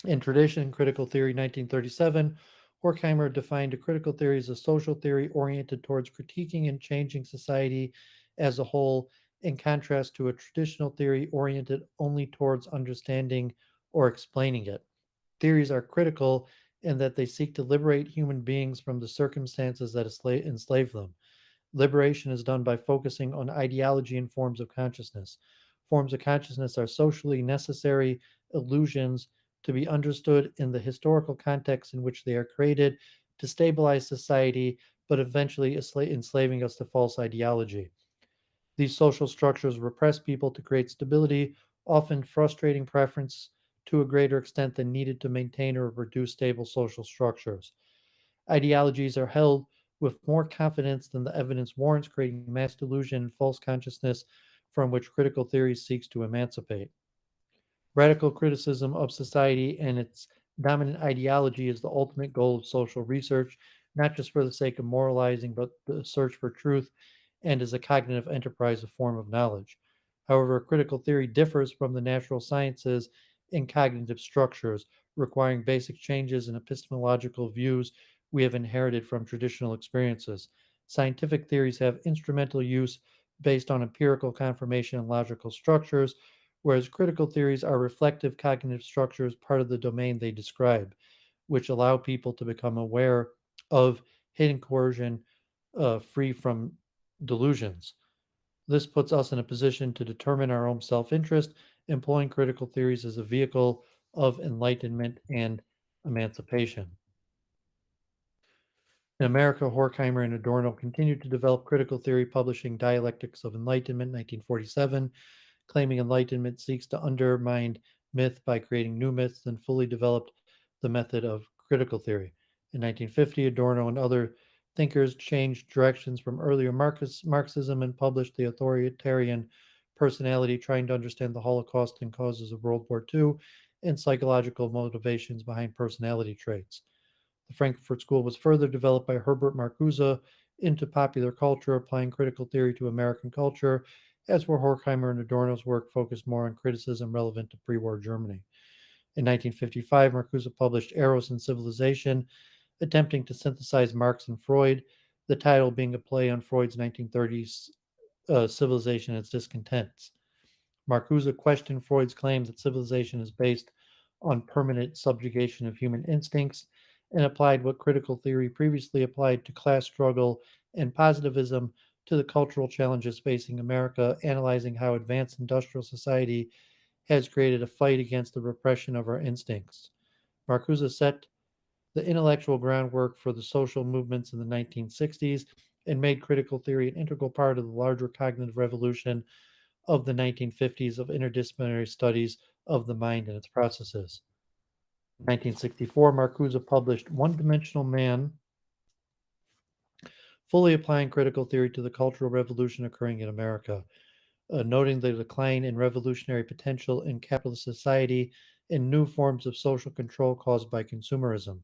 In Tradition, Critical Theory, 1937, Horkheimer defined a critical theory as a social theory oriented towards critiquing and changing society as a whole, in contrast to a traditional theory oriented only towards understanding or explaining it. Theories are critical in that they seek to liberate human beings from the circumstances that enslave them. Liberation is done by focusing on ideology and forms of consciousness. Forms of consciousness are socially necessary illusions to be understood in the historical context in which they are created to stabilize society, but eventually enslaving us to false ideology. These social structures repress people to create stability, often frustrating preference to a greater extent than needed to maintain or reduce stable social structures. Ideologies are held with more confidence than the evidence warrants, creating mass delusion and false consciousness from which critical theory seeks to emancipate. Radical criticism of society and its dominant ideology is the ultimate goal of social research, not just for the sake of moralizing, but the search for truth, and as a cognitive enterprise, a form of knowledge. However, critical theory differs from the natural sciences in cognitive structures, requiring basic changes in epistemological views we have inherited from traditional experiences. Scientific theories have instrumental use based on empirical confirmation and logical structures, whereas critical theories are reflective cognitive structures, part of the domain they describe, which allow people to become aware of hidden coercion free from delusions. This puts us in a position to determine our own self interest, employing critical theories as a vehicle of enlightenment and emancipation. In America, Horkheimer and Adorno continued to develop critical theory, publishing Dialectics of Enlightenment, 1947, claiming enlightenment seeks to undermine myth by creating new myths, and fully developed the method of critical theory. In 1950, Adorno and other thinkers changed directions from earlier Marxism and published the authoritarian personality, trying to understand the Holocaust and causes of World War II, and psychological motivations behind personality traits. The Frankfurt School was further developed by Herbert Marcuse into popular culture, applying critical theory to American culture, as where Horkheimer and Adorno's work focused more on criticism relevant to pre war Germany. In 1955, Marcuse published Eros and Civilization, attempting to synthesize Marx and Freud, the title being a play on Freud's 1930s Civilization and its Discontents. Marcuse questioned Freud's claim that civilization is based on permanent subjugation of human instincts and applied what critical theory previously applied to class struggle and positivism to the cultural challenges facing America, analyzing how advanced industrial society has created a fight against the repression of our instincts. Marcuse set the intellectual groundwork for the social movements in the 1960s and made critical theory an integral part of the larger cognitive revolution of the 1950s of interdisciplinary studies of the mind and its processes. In 1964, Marcuse published One Dimensional Man, fully applying critical theory to the cultural revolution occurring in America, noting the decline in revolutionary potential in capitalist society and new forms of social control caused by consumerism.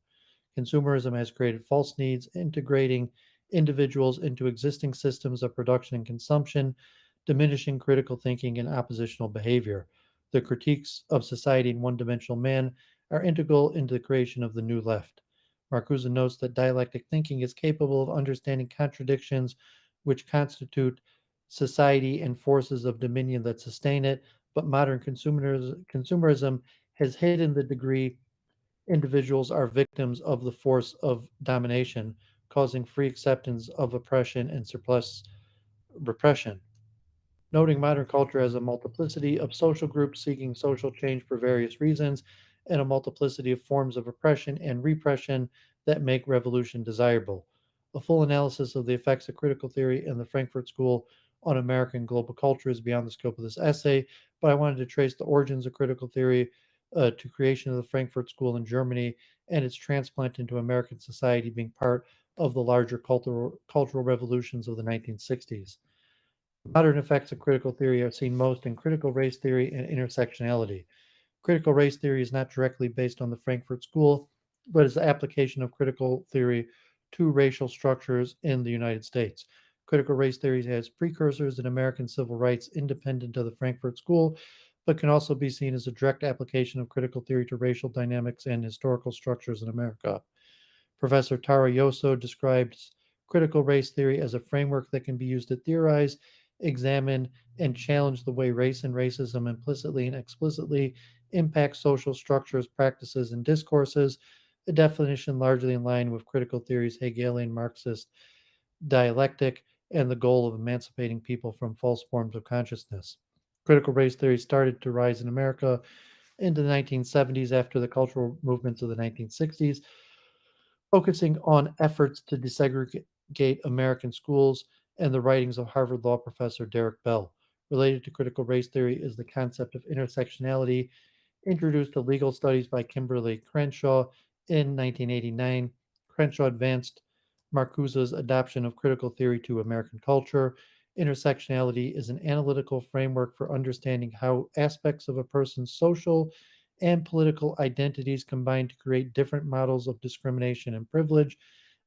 Consumerism has created false needs, integrating individuals into existing systems of production and consumption, diminishing critical thinking and oppositional behavior. The critiques of society in One Dimensional Man are integral into the creation of the New Left. Marcuse notes that dialectic thinking is capable of understanding contradictions which constitute society and forces of dominion that sustain it, but modern consumerism has hidden the degree individuals are victims of the force of domination, causing free acceptance of oppression and surplus repression. Noting modern culture as a multiplicity of social groups seeking social change for various reasons, and a multiplicity of forms of oppression and repression that make revolution desirable. A full analysis of the effects of critical theory and the Frankfurt School on American global culture is beyond the scope of this essay, but I wanted to trace the origins of critical theory to creation of the Frankfurt School in Germany and its transplant into American society being part of the larger cultural revolutions of the 1960s. Modern effects of critical theory are seen most in critical race theory and intersectionality. Critical race theory is not directly based on the Frankfurt School, but is the application of critical theory to racial structures in the United States. Critical race theory has precursors in American civil rights independent of the Frankfurt School, but can also be seen as a direct application of critical theory to racial dynamics and historical structures in America. Professor Tara Yoso describes critical race theory as a framework that can be used to theorize, examine, and challenge the way race and racism implicitly and explicitly impact social structures, practices, and discourses, a definition largely in line with critical theory's Hegelian Marxist dialectic and the goal of emancipating people from false forms of consciousness. Critical race theory started to rise in America in the 1970s after the cultural movements of the 1960s, focusing on efforts to desegregate American schools and the writings of Harvard Law professor Derek Bell. Related to critical race theory is the concept of intersectionality, introduced to legal studies by Kimberly Crenshaw in 1989. Crenshaw advanced Marcuse's adoption of critical theory to American culture. Intersectionality is an analytical framework for understanding how aspects of a person's social and political identities combine to create different models of discrimination and privilege,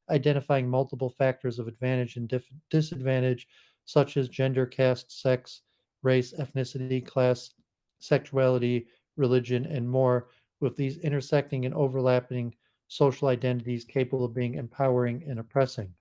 identifying multiple factors of advantage and disadvantage, such as gender, caste, sex, race, ethnicity, class, sexuality, religion, and more, with these intersecting and overlapping social identities capable of being empowering and oppressing.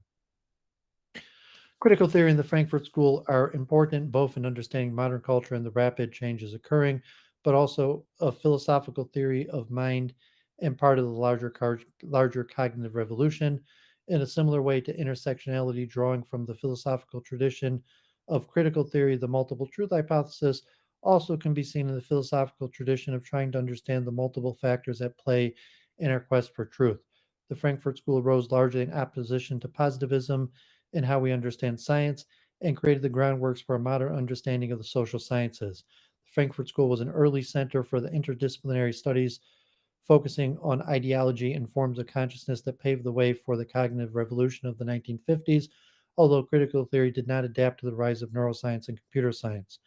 Critical theory and the Frankfurt School are important both in understanding modern culture and the rapid changes occurring, but also a philosophical theory of mind and part of the larger cognitive revolution. In a similar way to intersectionality, drawing from the philosophical tradition of critical theory, the multiple truth hypothesis also can be seen in the philosophical tradition of trying to understand the multiple factors at play in our quest for truth. The Frankfurt School arose largely in opposition to positivism in how we understand science and created the groundworks for a modern understanding of the social sciences. The Frankfurt School was an early center for the interdisciplinary studies focusing on ideology and forms of consciousness that paved the way for the cognitive revolution of the 1950s, although critical theory did not adapt to the rise of neuroscience and computer science.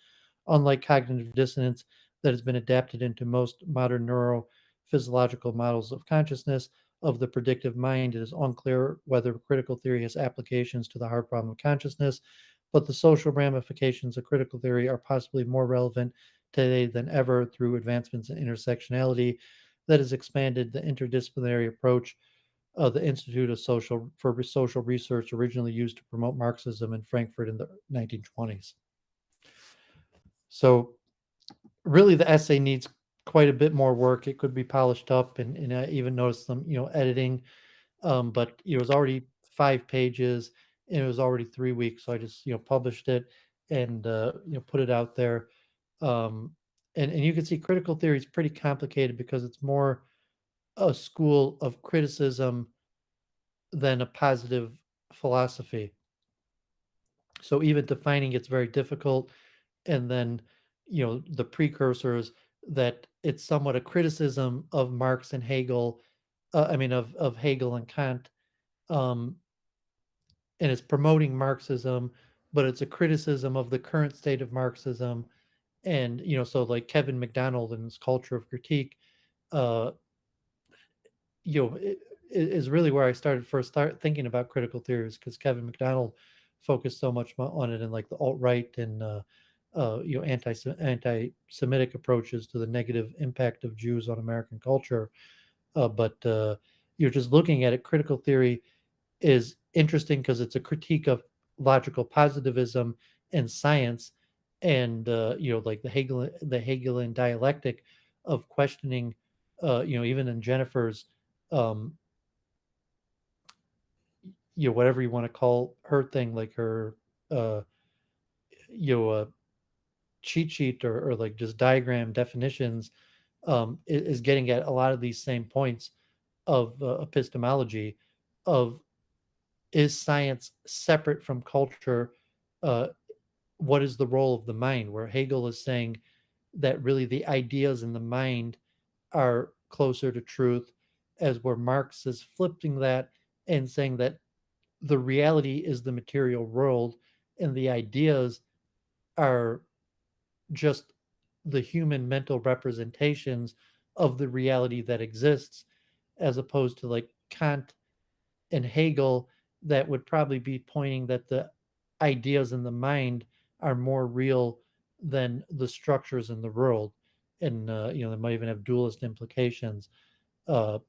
Unlike cognitive dissonance that has been adapted into most modern neurophysiological models of consciousness of the predictive mind, it is unclear whether critical theory has applications to the hard problem of consciousness, but the social ramifications of critical theory are possibly more relevant today than ever through advancements in intersectionality that has expanded the interdisciplinary approach of the Institute of Social Research, originally used to promote Marxism in Frankfurt in the 1920s. So really the essay needs quite a bit more work. It could be polished up, and I even noticed some, editing. But it was already 5 pages and it was already 3 weeks. So I just, published it and, put it out there. And you can see critical theory is pretty complicated because it's more a school of criticism than a positive philosophy. So even defining it's very difficult. And then, the precursors that it's somewhat a criticism of Marx and Hegel, of Hegel and Kant, um, and it's promoting Marxism, but it's a criticism of the current state of Marxism. And, so like Kevin McDonald and his culture of critique, uh, is really where I started first start thinking about critical theories, because Kevin McDonald focused so much on it in like the alt-right and anti-Semitic approaches to the negative impact of Jews on American culture. But you're just looking at it, critical theory is interesting because it's a critique of logical positivism and science, and like the Hegelian dialectic of questioning, even in Jennifer's, um, whatever you want to call her thing, like her, uh, you know, uh, cheat sheet, or like just diagram definitions, is getting at a lot of these same points of epistemology of, is science separate from culture? Uh, what is the role of the mind? Where Hegel is saying that really the ideas in the mind are closer to truth, as where Marx is flipping that and saying that the reality is the material world and the ideas are just the human mental representations of the reality that exists, as opposed to like Kant and Hegel that would probably be pointing that the ideas in the mind are more real than the structures in the world. And, they might even have dualist implications. Uh,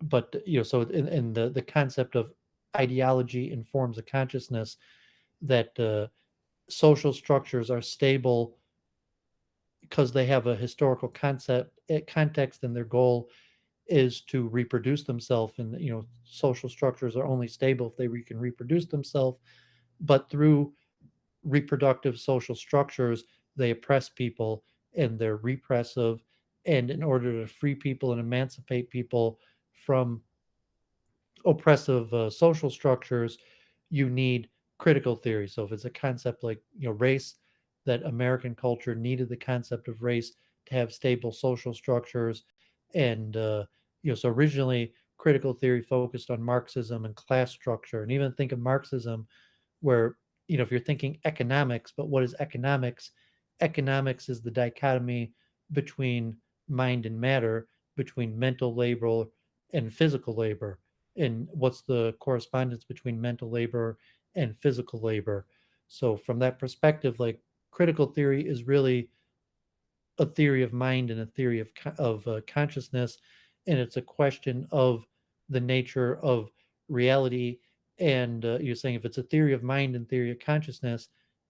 but, so in the concept of ideology informs a consciousness, that social structures are stable because they have a historical context, and their goal is to reproduce themselves. And social structures are only stable if they can reproduce themselves, but through reproductive social structures they oppress people, and they're repressive. And in order to free people and emancipate people from oppressive social structures, you need critical theory. So if it's a concept like race, that American culture needed the concept of race to have stable social structures. And so originally critical theory focused on Marxism and class structure. And even think of Marxism, where if you're thinking economics, but what is economics? Economics is the dichotomy between mind and matter, between mental labor and physical labor. And what's the correspondence between mental labor and physical labor? So from that perspective, like critical theory is really a theory of mind and a theory of consciousness, and it's a question of the nature of reality. And you're saying if it's a theory of mind and theory of consciousness,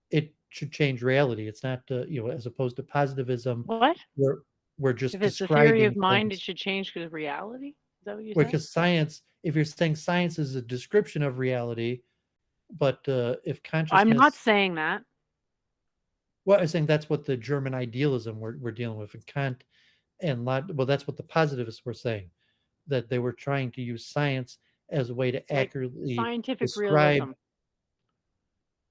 it should change reality. It's not, as opposed to positivism, What? where we're just If it's a theory describing of mind, it things. should change because of reality? Is that what you said? Because science, if you're saying science is a description of reality, but if I'm not consciousness, saying that. well, I'm saying that's what the German idealism we're dealing with, and Kant and well, that's what the positivists were saying, that they were trying to use science as a way to Like accurately scientific describe realism.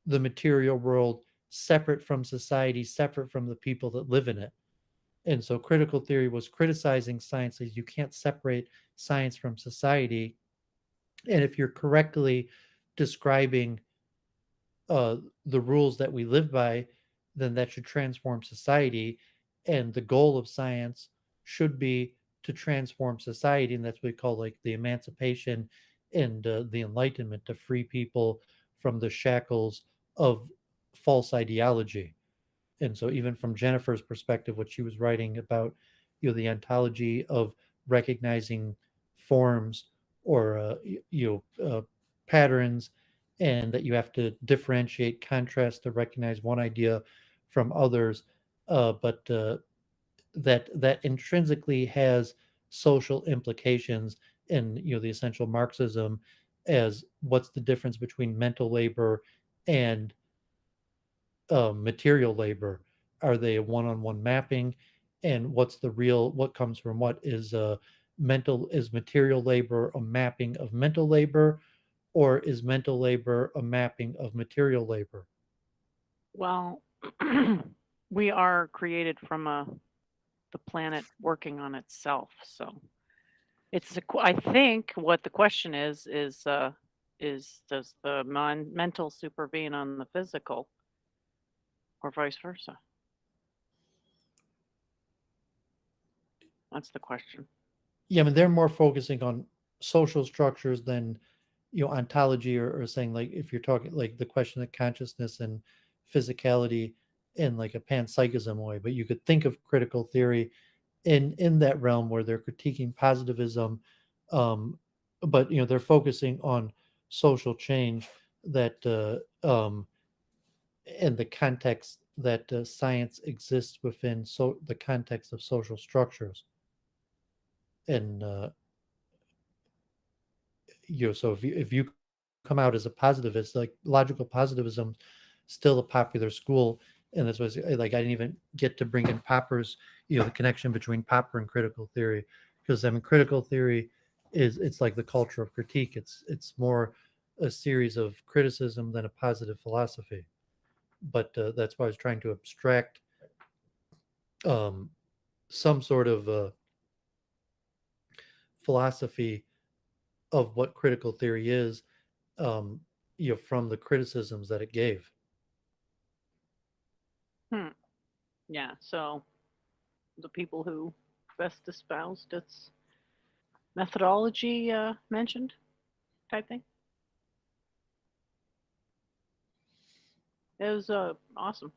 the material world, separate from society, separate from the people that live in it. And so critical theory was criticizing science as you can't separate science from society. And if you're correctly describing uh, the rules that we live by, then that should transform society. And the goal of science should be to transform society. And that's what we call like the emancipation and the enlightenment, to free people from the shackles of false ideology. And so even from Jennifer's perspective, what she was writing about, the ontology of recognizing forms or patterns, and that you have to differentiate, contrast to recognize one idea from others, but that intrinsically has social implications. In the essential Marxism, as what's the difference between mental labor and material labor? Are they a one-on-one mapping? And what comes from what? Is material labor a mapping of mental labor, or is mental labor a mapping of material labor? Well, we are created from the planet working on itself. So I think what the question is does the mental supervene on the physical, or vice versa? That's the question. Yeah, I mean, they're more focusing on social structures than ontology, or saying, like, if you're talking like the question of consciousness and physicality in like a panpsychism way. But you could think of critical theory in that realm, where they're critiquing positivism, um, but they're focusing on social change, that in the context that science exists within, so the context of social structures. And so if you come out as a positivist, like logical positivism, still a popular school. And that's why like I didn't even get to bring in Popper's, the connection between Popper and critical theory, because I mean critical theory it's like the culture of critique. It's more a series of criticism than a positive philosophy. But that's why I was trying to abstract um, some sort of philosophy of what critical theory is, um, from the criticisms that it gave. Hmm. Yeah. So the people who best espoused its methodology mentioned type thing. It was awesome.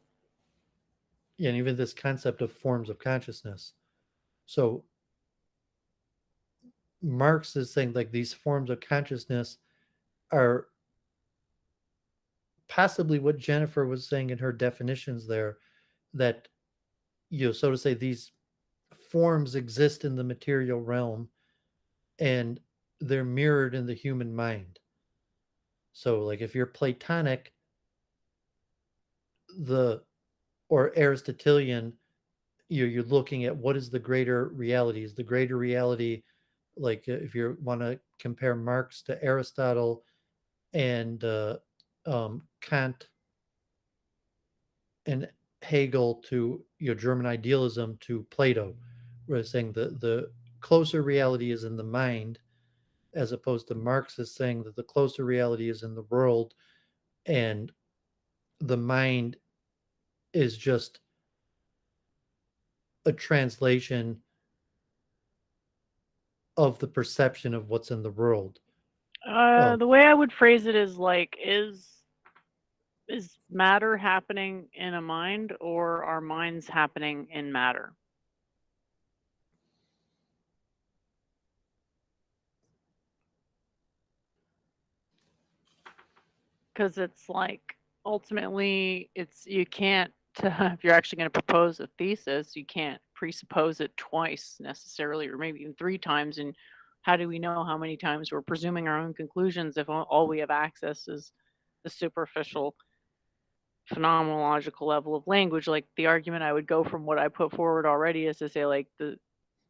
Yeah, and even this concept of forms of consciousness. So Marx is saying like these forms of consciousness are possibly what Jennifer was saying in her definitions there, that so to say, these forms exist in the material realm, and they're mirrored in the human mind. So like if you're Platonic, the or Aristotelian, you're looking at what is the greater reality. Is the greater reality, like if you want to compare Marx to Aristotle, and Kant and Hegel to German idealism to Plato, we're saying the closer reality is in the mind, as opposed to Marx is saying that the closer reality is in the world, and the mind is just a translation of the perception of what's in the world. The way I would phrase it is like, is matter happening in a mind, or are minds happening in matter? Because it's like ultimately it's you can't if you're actually going to propose a thesis, you can't presuppose it twice necessarily, or maybe even three times. And how do we know how many times we're presuming our own conclusions if all we have access is the superficial phenomenological level of language? Like the argument I would go from what I put forward already is to say like the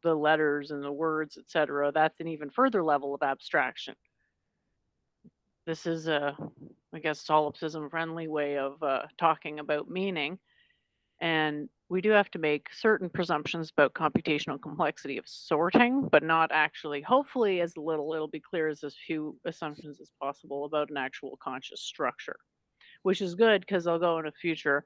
letters and the words, etc. That's an even further level of abstraction. This is a, I guess, solipsism friendly way of talking about meaning. And we do have to make certain presumptions about computational complexity of sorting, but not actually, hopefully, as little, it'll be clear as few assumptions as possible about an actual conscious structure, which is good because I'll go in the future.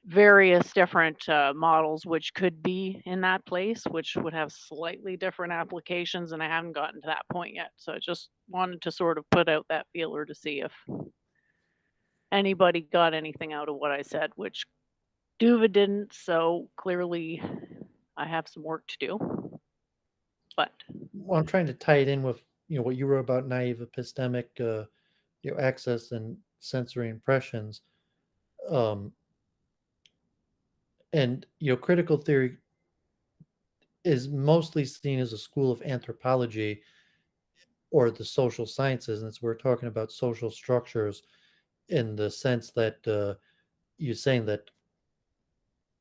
various different models which could be in that place, which would have slightly different applications, and I haven't gotten to that point yet. So I just wanted to sort of put out that feeler to see if anybody got anything out of what I said, which Doooovid didn't, so clearly I have some work to do. But Well, I'm trying to tie it in with what you wrote about naive epistemic access and sensory impressions, um, and critical theory is mostly seen as a school of anthropology or the social sciences, and we're talking about social structures in the sense that you're saying that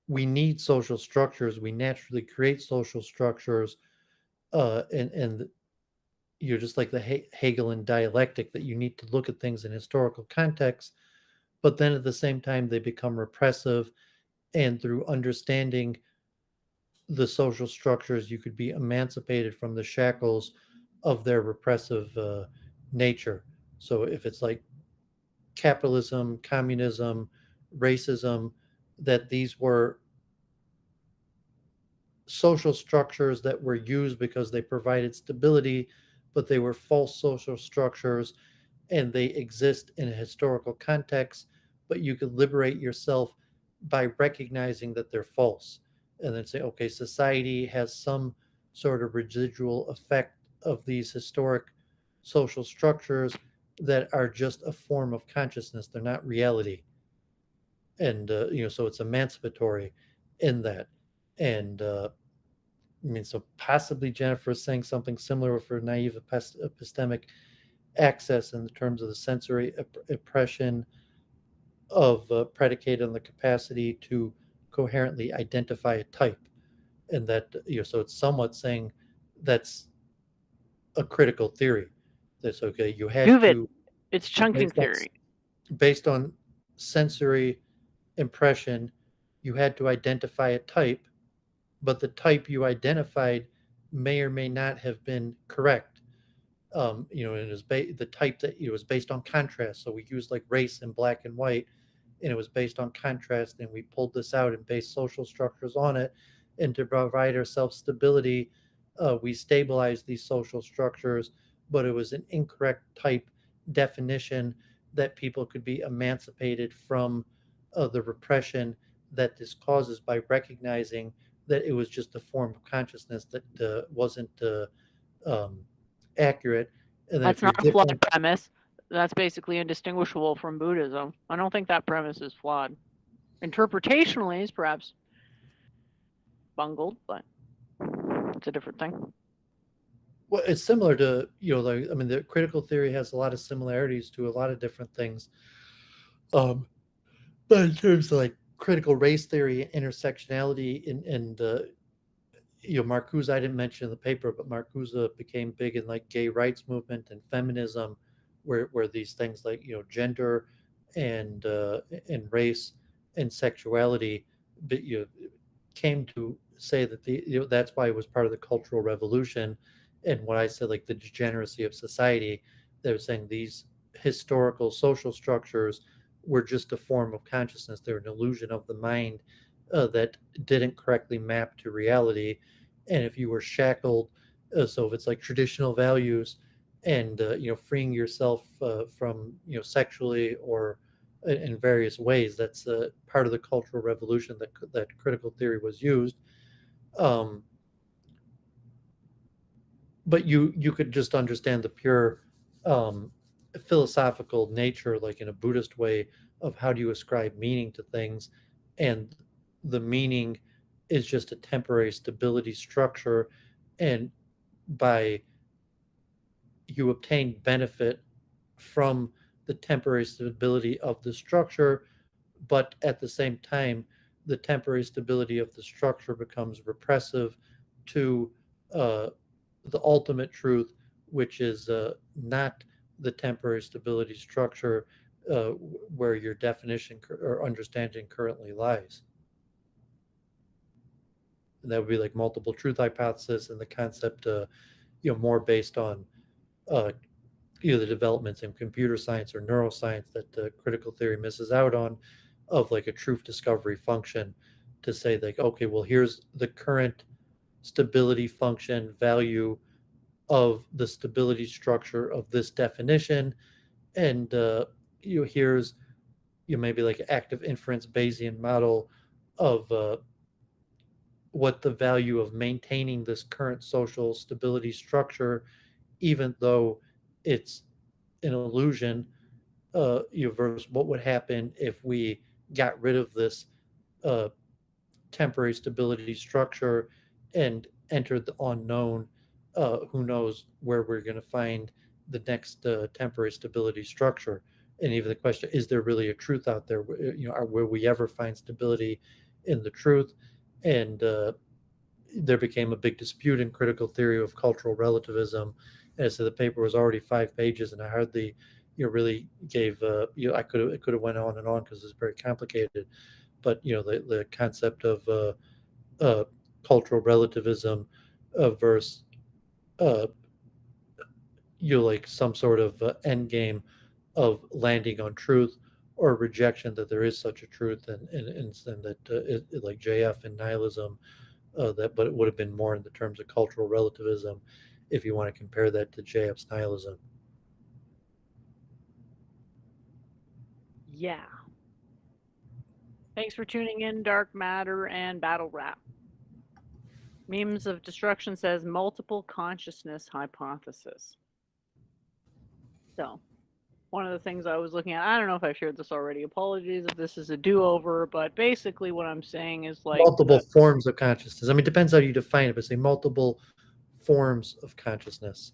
we need social structures, we naturally create social structures, and you're just like the Hegelian dialectic that you need to look at things in historical context, but then at the same time they become repressive, and through understanding the social structures you could be emancipated from the shackles of their repressive nature. So if it's like capitalism, communism, racism, that these were social structures that were used because they provided stability, but they were false social structures and they exist in a historical context, but you could liberate yourself by recognizing that they're false and then say, okay, society has some sort of residual effect of these historic social structures that are just a form of consciousness. They're not reality. And, so it's emancipatory in that. And, I mean, so possibly Jennifer is saying something similar for naive epistemic access in the terms of the sensory impression of predicated on the capacity to coherently identify a type, and that so it's somewhat saying that's a critical theory. That's okay. You had Doooovid, to it's chunking based on, theory. based on sensory impression, you had to identify a type, but the type you identified may or may not have been correct. And it was the type that was based on contrast. So we used like race and black and white, and it was based on contrast. And we pulled this out and based social structures on it. And to provide ourselves stability, we stabilized these social structures, but it was an incorrect type definition that people could be emancipated from the repression that this causes by recognizing that it was just a form of consciousness that wasn't um, accurate. And then That's if you're not a flawed different, premise. That's basically indistinguishable from Buddhism. I don't think that premise is flawed. Interpretationally is perhaps bungled, but it's a different thing. well, it's similar to like, I mean, the critical theory has a lot of similarities to a lot of different things. But in terms of like critical race theory, intersectionality, and Marcuse, I didn't mention in the paper, but Marcuse became big in like gay rights movement and feminism, where these things like gender and race and sexuality, but came to say that that's why it was part of the Cultural Revolution, and what I said like the degeneracy of society. They were saying these historical social structures were just a form of consciousness. They're an illusion of the mind that didn't correctly map to reality. And if you were shackled, so if it's like traditional values and freeing yourself from sexually or in various ways, that's part of the Cultural Revolution that critical theory was used. um, but you could just understand the pure um, philosophical nature, like in a Buddhist way, of how do you ascribe meaning to things, and the meaning is just a temporary stability structure, and by you obtain benefit from the temporary stability of the structure, but at the same time, the temporary stability of the structure becomes repressive to uh, the ultimate truth, which is not the temporary stability structure where your definition or understanding currently lies. And that would be like multiple truth hypothesis and the concept, more based on uh, the developments in computer science or neuroscience that critical theory misses out on, of like a truth discovery function to say like, okay, well, here's the current stability function value of the stability structure of this definition, and here's maybe like an active inference Bayesian model of what the value of maintaining this current social stability structure, even though it's an illusion, versus what would happen if we got rid of this uh, temporary stability structure and entered the unknown. Who knows where we're going to find the next temporary stability structure? And even the question: is there really a truth out there? Will we ever find stability in the truth? And there became a big dispute in critical theory of cultural relativism. And so the paper was already 5 pages, and I hardly, really gave. I could have went on and on because it's very complicated. But the concept of uh, cultural relativism versus uh, like some sort of end game of landing on truth or rejection that there is such a truth, and that like JF and nihilism, but it would have been more in the terms of cultural relativism if you want to compare that to JF's nihilism. Yeah. Thanks for tuning in, Dark Matter and Battle Rap. Memes of Destruction says multiple consciousness hypothesis. So, one of the things I was looking at, I don't know if I've shared this already. Apologies if this is a do-over, but basically what I'm saying is like Multiple forms of consciousness. I mean, it depends how you define it, but say multiple forms of consciousness.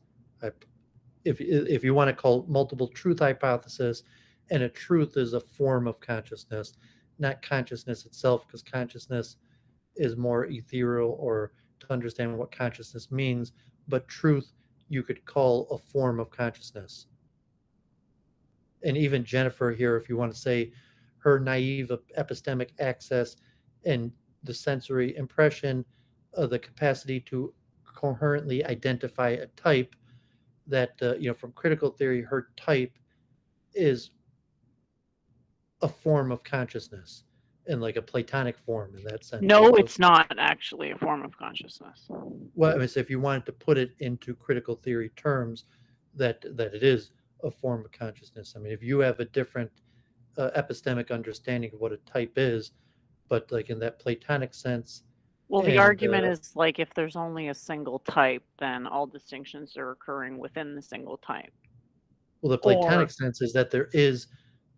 If you want to call multiple truth hypothesis, and a truth is a form of consciousness, not consciousness itself, because consciousness is more ethereal or to understand what consciousness means, but truth you could call a form of consciousness. And even Jennifer here, if you want to say her naive epistemic access and the sensory impression, the capacity to coherently identify a type, that from critical theory, her type is a form of consciousness, in like a Platonic form in that sense. no, it's not actually a form of consciousness. Well, I mean, so if you wanted to put it into critical theory terms, that it is a form of consciousness. I mean, if you have a different epistemic understanding of what a type is, but like in that Platonic sense. Well, the argument is like if there's only a single type, then all distinctions are occurring within the single type. Well, the Platonic sense is that there is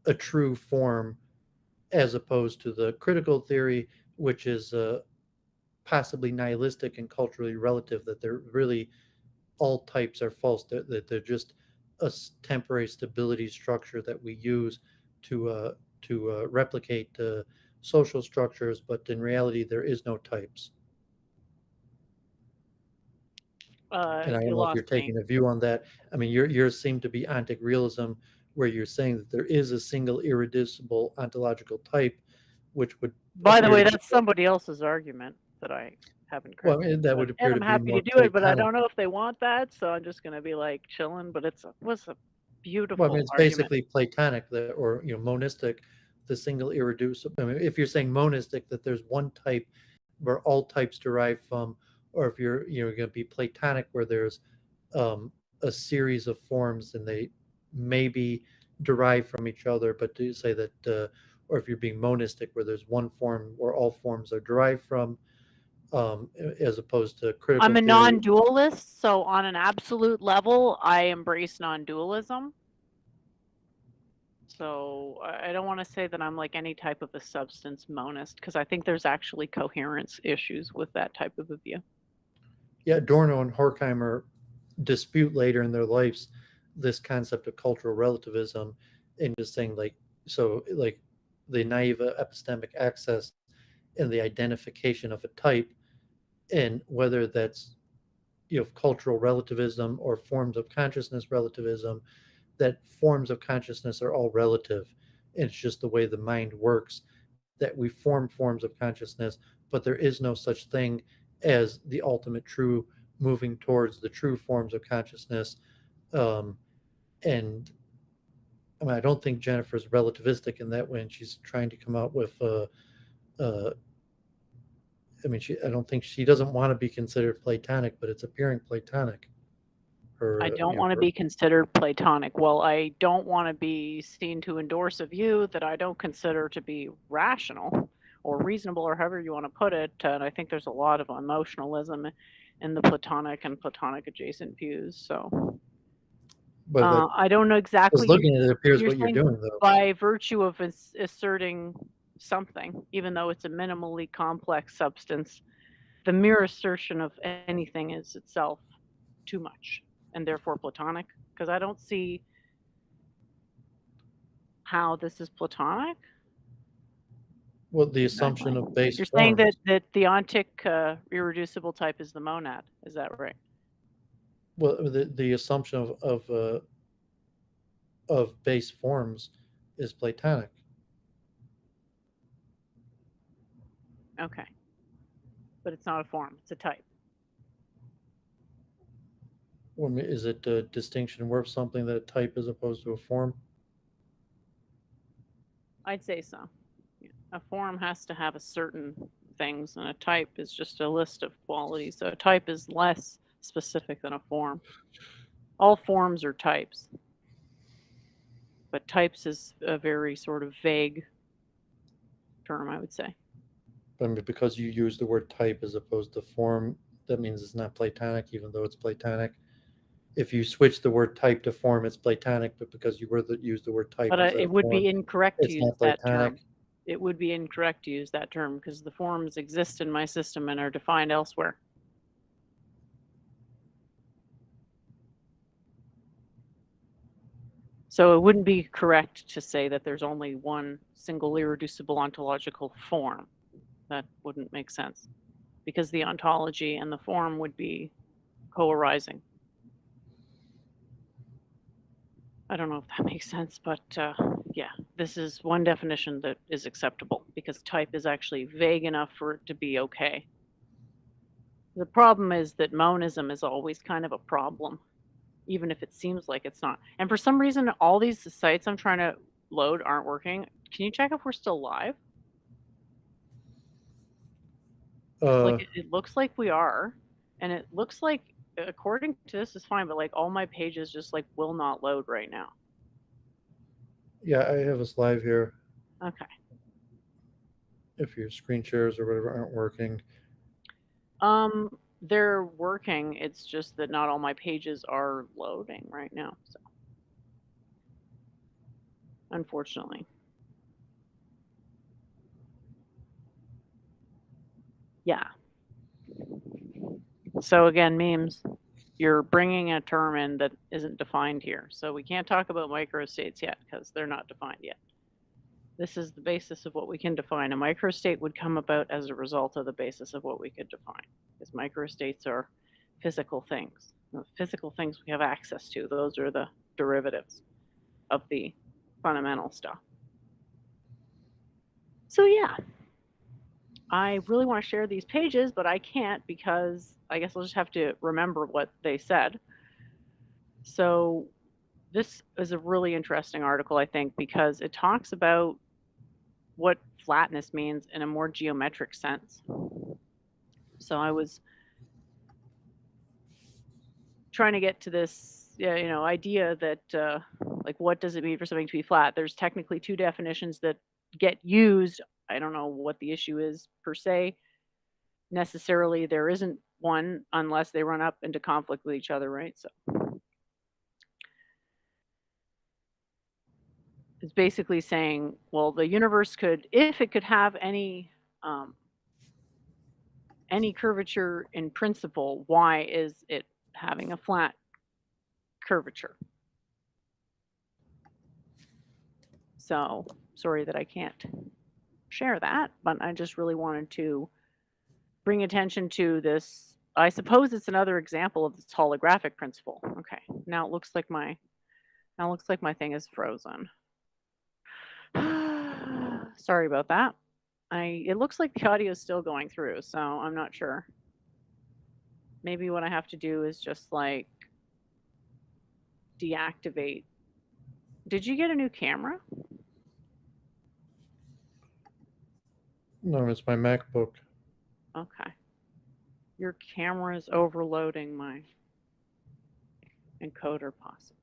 a true form, as opposed to the critical theory, which is possibly nihilistic and culturally relative, that they're really all types are false, that they're just a temporary stability structure that we use to replicate social structures, but in reality there is no types. And I don't know if you're taking a view on that. I mean, yours seem to be ontic realism, where you're saying that there is a single irreducible ontological type, which would. By the way, that's somebody else's argument that I haven't. Well, I mean, that would appear and to I'm be happy more to do it, but I Platonic. don't know if they want that, so I'm just going to be like chilling. But it was a beautiful. Well, I mean, it's argument. basically Platonic, or monistic, the single irreducible. I mean, if you're saying monistic, that there's one type where all types derive from, or if you're going to be Platonic, where there's a series of forms and they may be derived from each other, but to say that, or if you're being monistic, where there's one form where all forms are derived from, as opposed to critical I'm a theory. non-dualist, so on an absolute level, I embrace non-dualism. So I don't want to say that I'm like any type of a substance monist, because I think there's actually coherence issues with that type of a view. Yeah, Adorno and Horkheimer dispute later in their lives this concept of cultural relativism, and just saying like the naive epistemic access and the identification of a type, and whether that's cultural relativism or forms of consciousness relativism, that forms of consciousness are all relative. It's just the way the mind works, that we form forms of consciousness, but there is no such thing as the ultimate true, moving towards the true forms of consciousness. And I mean, I don't think Jennifer's relativistic in that way, and she's trying to come out with I mean, I don't think she doesn't want to be considered Platonic, but it's appearing Platonic. I don't want to be considered Platonic. Well, I don't want to be seen to endorse a view that I don't consider to be rational or reasonable, or however you want to put it. And I think there's a lot of emotionalism in the Platonic and Platonic adjacent views. So But I don't know exactly. just looking at it, appears you're what you're saying doing, though. by virtue of asserting something, even though it's a minimally complex substance, the mere assertion of anything is itself too much, and therefore Platonic, because I don't see how this is Platonic. Well, the assumption of base You're saying forms. that the ontic irreducible type is the monad. Is that right? Well, the assumption of base forms is Platonic. Okay. But it's not a form, it's a type. Well, is it a distinction worth something that a type as opposed to a form? I'd say so. Yeah. A form has to have a certain things, and a type is just a list of qualities. So a type is less specific than a form. All forms are types, but types is a very sort of vague term, I would say. I mean, because you use the word type as opposed to form, that means it's not Platonic, even though it's Platonic. If you switch the word type to form, it's Platonic, but because you use the word type, but it would be incorrect to use that term. It would be incorrect to use that term because the forms exist in my system and are defined elsewhere. So it wouldn't be correct to say that there's only one single irreducible ontological form. That wouldn't make sense because the ontology and the form would be co-arising. I don't know if that makes sense, but yeah, this is one definition that is acceptable because type is actually vague enough for it to be okay. The problem is that monism is always kind of a problem, even if it seems like it's not. And for some reason, all these sites I'm trying to load aren't working. Can you check if we're still live? Like it looks like we are, and it looks like, according to this, is fine, but like all my pages just like will not load right now. Yeah, I have us live here. Okay. If your screen shares or whatever aren't working. They're working. It's just that not all my pages are loading right now. So, unfortunately. Yeah. So again, memes, you're bringing a term in that isn't defined here. So we can't talk about microstates yet because they're not defined yet. This is the basis of what we can define. A microstate would come about as a result of the basis of what we could define, because microstates are physical things. The physical things we have access to, those are the derivatives of the fundamental stuff. So yeah, I really want to share these pages, but I can't because I guess I'll just have to remember what they said. So this is a really interesting article, I think, because it talks about what flatness means in a more geometric sense. So I was trying to get to this, idea that, like, what does it mean for something to be flat? There's technically two definitions that get used. I don't know what the issue is per se. Necessarily, there isn't one unless they run up into conflict with each other, right? So it's basically saying, well, the universe could, if it could have any curvature in principle, why is it having a flat curvature? So sorry that I can't share that, but I just really wanted to bring attention to this. I suppose it's another example of this holographic principle. Okay, now it looks like my thing is frozen. Sorry about that. It looks like the audio is still going through, so I'm not sure. Maybe what I have to do is just like did you get a new camera? No, it's my MacBook. Okay. Your camera is overloading my encoder, possibly.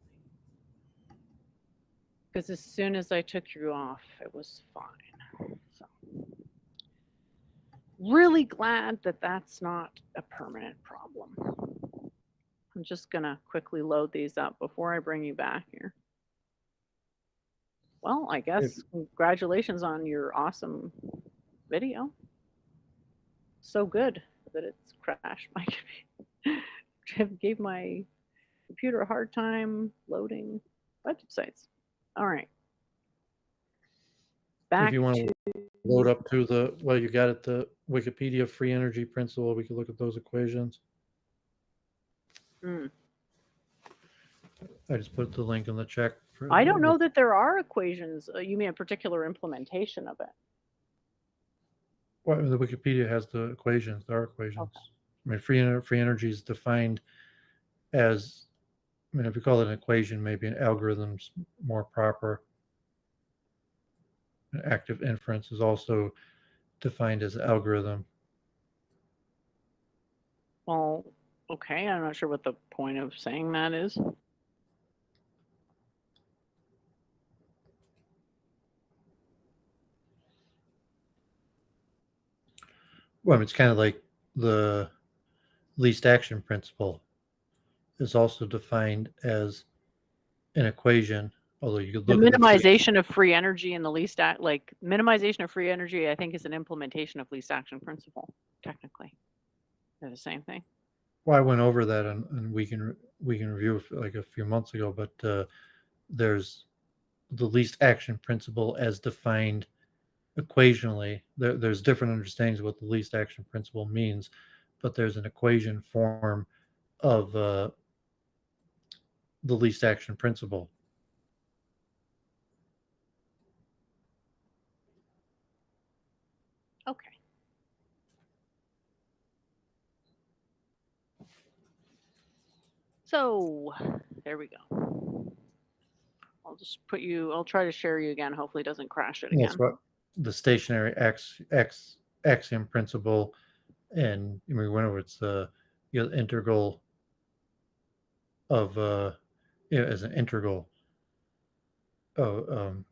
Because as soon as I took you off, it was fine. So, really glad that that's not a permanent problem. I'm just going to quickly load these up before I bring you back here. Well, I guess congratulations on your awesome video. So good that it's crashed my computer. Gave my computer a hard time loading websites. All right. Back If you want to to load up to the, well, you got it, the Wikipedia free energy principle, we could look at those equations. I just put the link in the check. I don't know that there are equations. You mean a particular implementation of it? Well, the Wikipedia has the equations. There are equations. Okay. I mean, free energy is defined as, I mean, if you call it an equation, maybe an algorithm's more proper. An active inference is also defined as an algorithm. Well, okay. I'm not sure what the point of saying that is. Well, I mean, it's kind of like the least action principle is also defined as an equation, although you could The look at minimization of free energy and the least like minimization of free energy, I think, is an implementation of least action principle. Technically, they're the same thing. Well, I went over that on Weekend Review like a few months ago, but there's the least action principle as defined equationally. There's different understandings of what the least action principle means, but there's an equation form of the least action principle. Okay. So there we go. I'll just put you, I'll try to share you again. Hopefully it doesn't crash it again. That's what the stationary axiom principle, and we went over it's the integral of as an integral of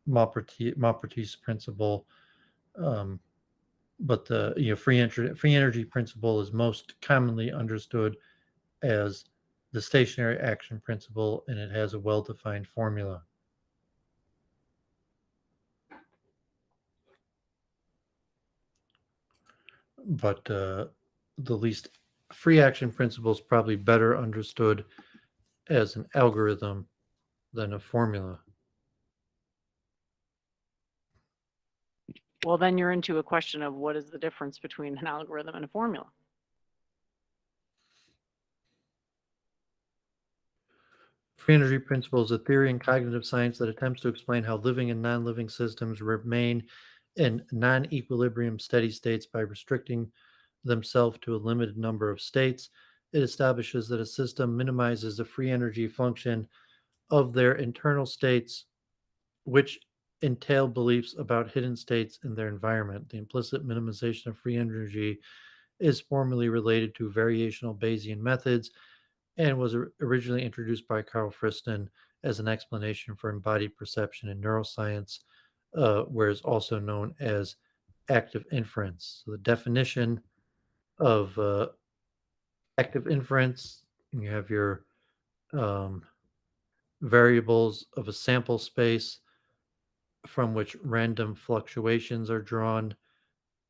Maupertuis principle, but the free energy principle is most commonly understood as the stationary action principle, and it has a well-defined formula. But the least free action principle is probably better understood as an algorithm than a formula. Well, then you're into a question of what is the difference between an algorithm and a formula? Free energy principle is a theory in cognitive science that attempts to explain how living and non-living systems remain in non-equilibrium steady states by restricting themselves to a limited number of states. It establishes that a system minimizes the free energy function of their internal states, which entail beliefs about hidden states in their environment. The implicit minimization of free energy is formally related to variational Bayesian methods and was originally introduced by Carl Friston as an explanation for embodied perception in neuroscience, where it's also known as active inference. So the definition of active inference, you have your variables of a sample space from which random fluctuations are drawn,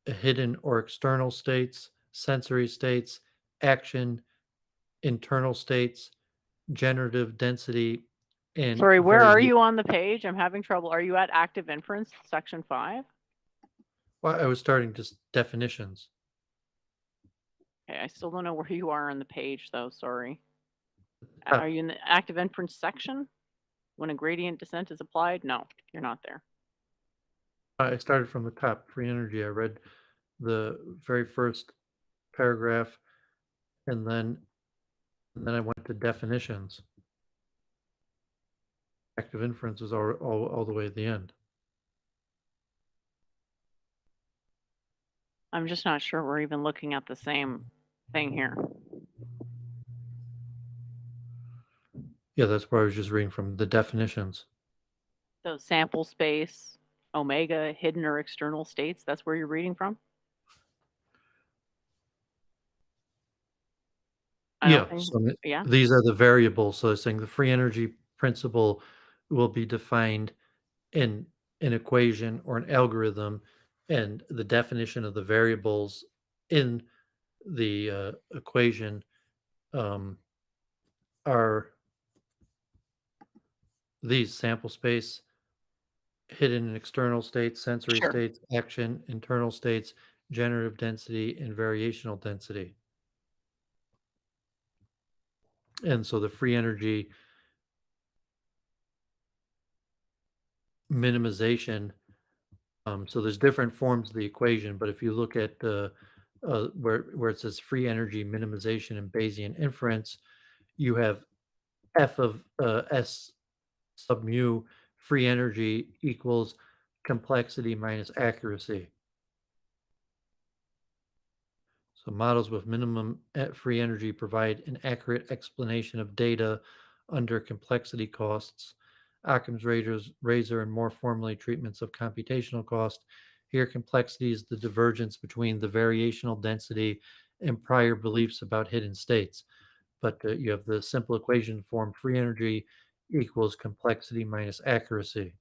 hidden or external states, sensory states, action, internal states, generative density, and Sorry, where are you on the page? I'm having trouble. Are you at active inference, section 5? Well, I was starting just definitions. Okay, I still don't know where you are on the page, though. Sorry. Ah. Are you in the active inference section? When a gradient descent is applied? No, you're not there. I started from the top. Free energy. I read the very first paragraph, and then I went to definitions. Active inference is all the way at the end. I'm just not sure we're even looking at the same thing here. Yeah, that's where I was just reading from the definitions. So sample space, omega, hidden or external states, that's where you're reading from? I Yeah, don't think, so yeah. these are the variables. So it's saying the free energy principle will be defined in an equation or an algorithm, and the definition of the variables in the equation um, are these: sample space, hidden and external states, sensory Sure. states, action, internal states, generative density, and variational density. And so the free energy minimization, so there's different forms of the equation, but if you look at where it says free energy minimization and Bayesian inference, you have F of S sub mu free energy equals complexity minus accuracy. So models with minimum free energy provide an accurate explanation of data under complexity costs. Occam's razor, and more formally treatments of computational cost. Here, complexity is the divergence between the variational density and prior beliefs about hidden states. But you have the simple equation form: free energy equals complexity minus accuracy.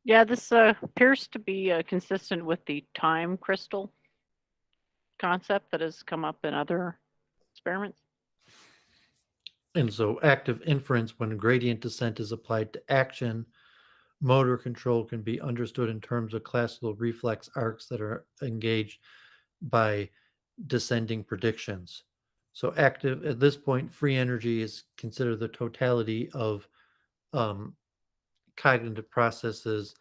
Yeah, this appears to be consistent with the time crystal concept that has come up in other experiments. And so active inference, when gradient descent is applied to action, motor control can be understood in terms of classical reflex arcs that are engaged by descending predictions. So active at this point, free energy is considered the totality of um, cognitive processes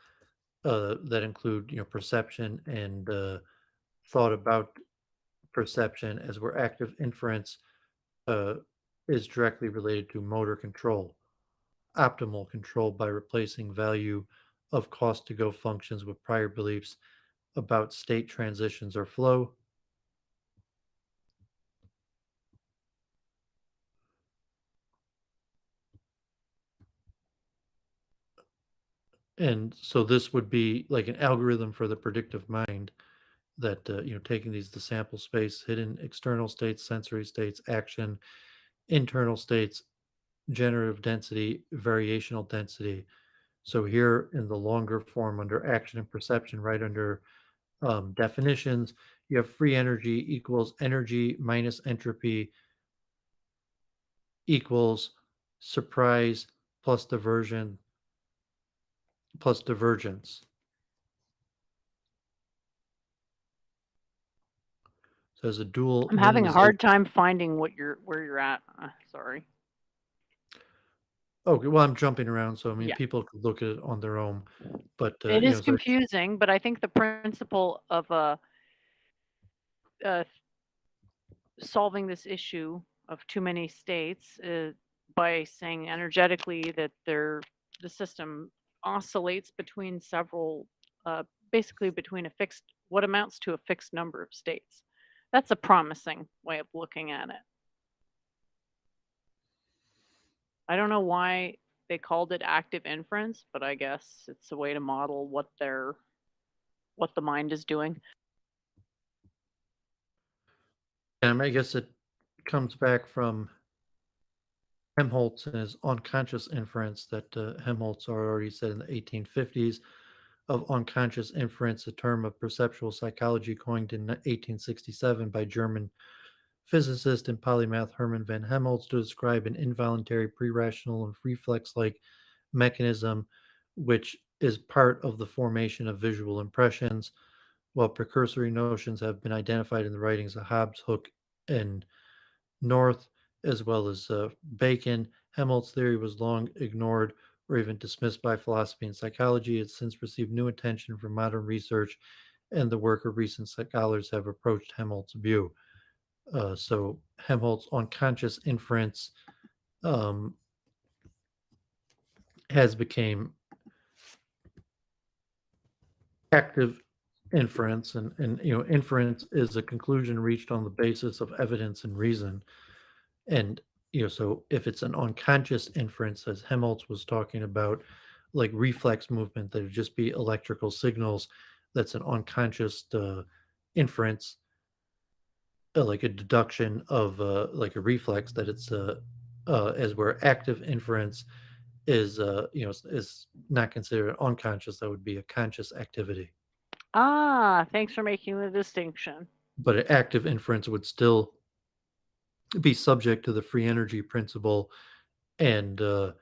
that include, perception and thought about perception, as where active inference uh, is directly related to motor control, optimal control by replacing value of cost to go functions with prior beliefs about state transitions or flow. And so this would be like an algorithm for the predictive mind that, taking the sample space, hidden external states, sensory states, action, internal states, generative density, variational density. So here in the longer form under action and perception, right under definitions, you have free energy equals energy minus entropy equals surprise plus diversion plus divergence. So there's a dual I'm having a minimization. hard time finding where you're at. Sorry. Okay, well, I'm jumping around, so I mean, Yeah. people could look at it on their own, but It is so confusing, but I think the principle of uh, solving this issue of too many states by saying energetically that the system oscillates between several, basically between a fixed, what amounts to a fixed number of states. That's a promising way of looking at it. I don't know why they called it active inference, but I guess it's a way to model what the mind is doing. I guess it comes back from Helmholtz and his unconscious inference that Helmholtz already said in the 1850s of unconscious inference, a term of perceptual psychology coined in 1867 by German physicist and polymath Hermann von Helmholtz to describe an involuntary, pre-rational, and reflex-like mechanism which is part of the formation of visual impressions. While precursory notions have been identified in the writings of Hobbes, Hooke, and North, as well as Bacon, Helmholtz's theory was long ignored or even dismissed by philosophy and psychology. It's since received new attention from modern research, and the work of recent scholars have approached Helmholtz's view. So Helmholtz unconscious inference has become active inference, and inference is a conclusion reached on the basis of evidence and reason. And so if it's an unconscious inference, as Helmholtz was talking about, like reflex movement, that would just be electrical signals. That's an unconscious inference, like a deduction of like a reflex. That it's as where active inference is is not considered unconscious. That would be a conscious activity. Ah, thanks for making the distinction. But an active inference would still be subject to the free energy principle and the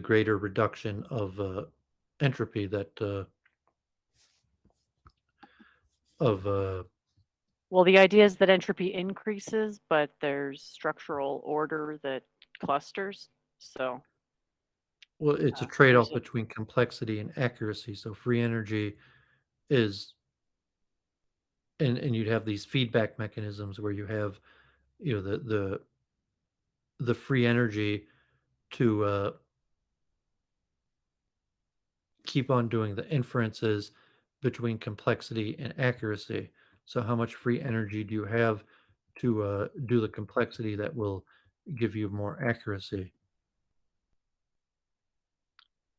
greater reduction of entropy that of Well, the idea is that entropy increases, but there's structural order that clusters. So well, it's a there's trade-off a between complexity and accuracy. So free energy is, and you'd have these feedback mechanisms where you have the free energy to keep on doing the inferences between complexity and accuracy. So how much free energy do you have to do the complexity that will give you more accuracy?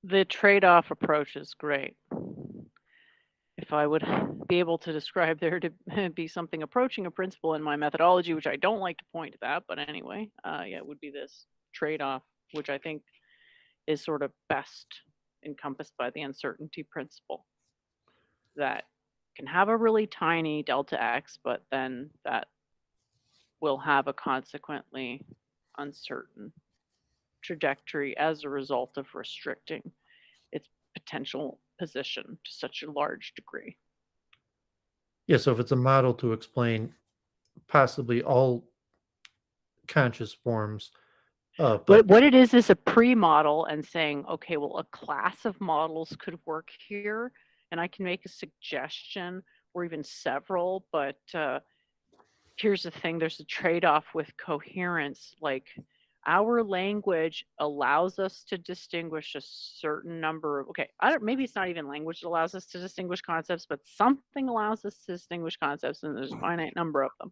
the trade-off approach is great. If I would be able to describe there to be something approaching a principle in my methodology, which I don't like to point to that, but anyway, yeah, it would be this trade-off, which I think is sort of best encompassed by the uncertainty principle, that can have a really tiny delta x, but then that will have a consequently uncertain trajectory as a result of restricting its potential position to such a large degree. Yeah, so if it's a model to explain possibly all conscious forms, but What it is a pre-model and saying, okay, well, a class of models could work here, and I can make a suggestion or even several, but here's the thing, there's a trade-off with coherence. Like, our language allows us to distinguish a certain number of, okay, maybe it's not even language that allows us to distinguish concepts, but something allows us to distinguish concepts, and there's a finite number of them.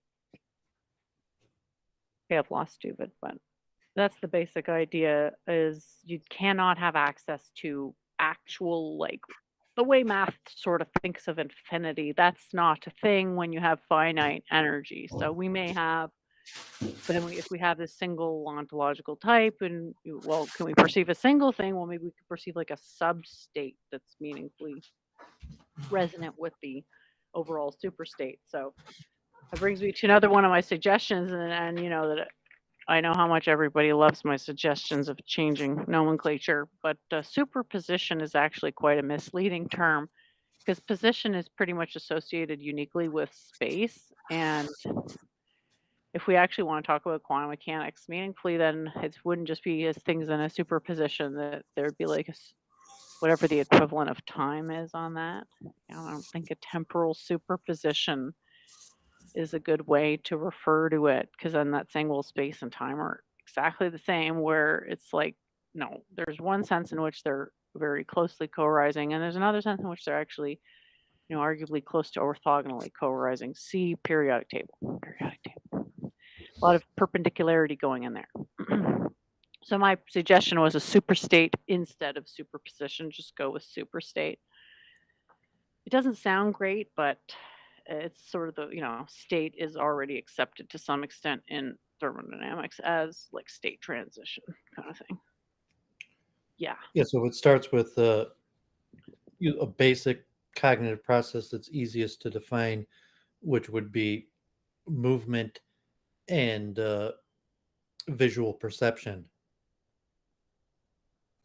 Okay, I've lost Doovid, but that's the basic idea, is you cannot have access to actual, like, the way math sort of thinks of infinity. That's not a thing when you have finite energy. So we may have, but then if we have this single ontological type, and well, can we perceive a single thing? Well, maybe we could perceive like a substate that's meaningfully resonant with the overall superstate. So that brings me to another one of my suggestions, and that I know how much everybody loves my suggestions of changing nomenclature, but superposition is actually quite a misleading term, because position is pretty much associated uniquely with space. And if we actually want to talk about quantum mechanics meaningfully, then it wouldn't just be as things in a superposition, that there'd be like whatever the equivalent of time is on that. I don't think a temporal superposition is a good way to refer to it, because then that's saying, well, space and time are exactly the same, where it's like, no, there's one sense in which they're very closely co-arising, and there's another sense in which they're actually, arguably close to orthogonally co-arising. See periodic table. A lot of perpendicularity going in there. So my suggestion was a superstate instead of superposition. Just go with superstate. It doesn't sound great, but it's sort of the state is already accepted to some extent in thermodynamics as like state transition kind of thing. Yeah. so it starts with a basic cognitive process that's easiest to define, which would be movement and visual perception.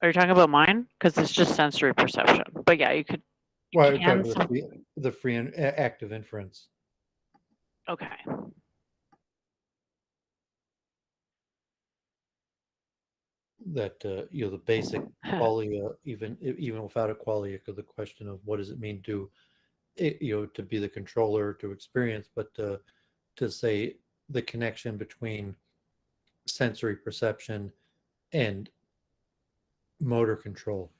Are you talking about mine? Because it's just sensory perception. But yeah, you could. Well, I'm talking about the free and active inference. Okay. That the basic qualia, even without a qualia, the question of what does it mean to to be the controller, to experience, but to say the connection between sensory perception and motor control.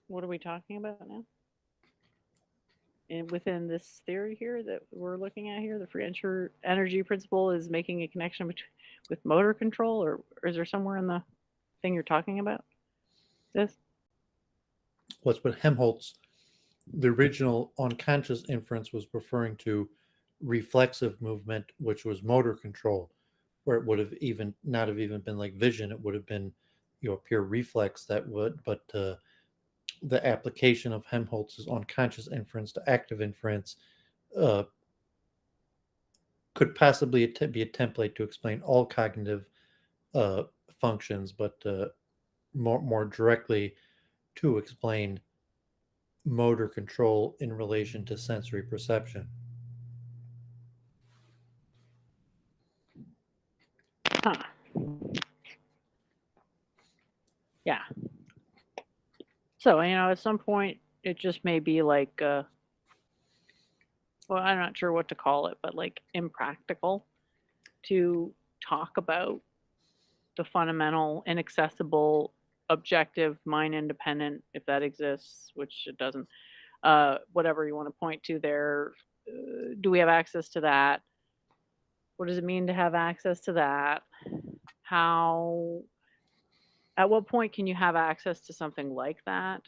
What are we talking about now? And within this theory here that we're looking at here, the free energy principle is making a connection with motor control, or is there somewhere in the thing you're talking about this? What's what Helmholtz, the original unconscious inference was referring to reflexive movement, which was motor control, where it would have even not have even been like vision. It would have been, pure reflex that would, but the application of Helmholtz's unconscious inference to active inference uh, could possibly be a template to explain all cognitive functions, but more directly to explain motor control in relation to sensory perception. Huh. Yeah. So, at some point, it just may be like, well, I'm not sure what to call it, but like impractical to talk about the fundamental, inaccessible, objective, mind independent, if that exists, which it doesn't, whatever you want to point to there. Do we have access to that? What does it mean to have access to that? How, at what point can you have access to something like that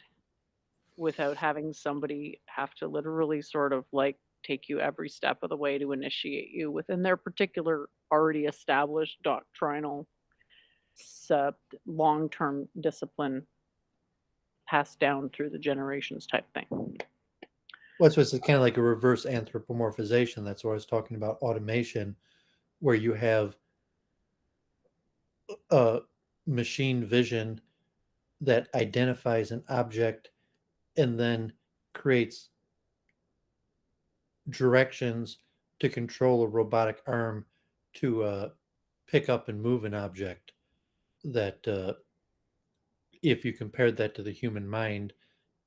without having somebody have to literally sort of like take you every step of the way to initiate you within their particular already established doctrinal long-term discipline passed down through the generations type thing? Well, so it's kind of like a reverse anthropomorphization. That's what I was talking about, automation, where you have machine vision that identifies an object and then creates directions to control a robotic arm to pick up and move an object. That if you compared that to the human mind,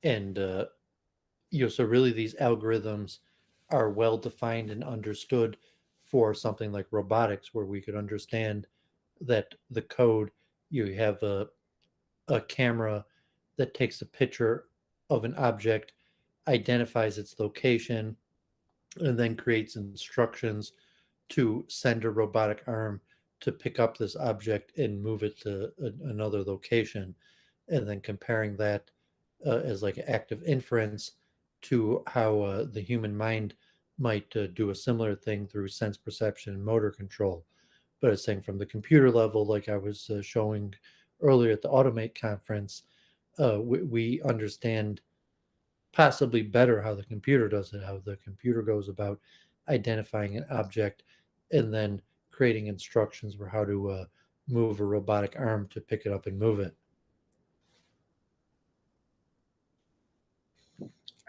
and so really these algorithms are well defined and understood for something like robotics, where we could understand that the code, you have a camera that takes a picture of an object, identifies its location, and then creates instructions to send a robotic arm to pick up this object and move it to another location, and then comparing that as like active inference to how the human mind might do a similar thing through sense perception and motor control. But it's saying from the computer level, like I was showing earlier at the Automate conference, we understand possibly better how the computer does it, how the computer goes about identifying an object and then creating instructions for how to move a robotic arm to pick it up and move it.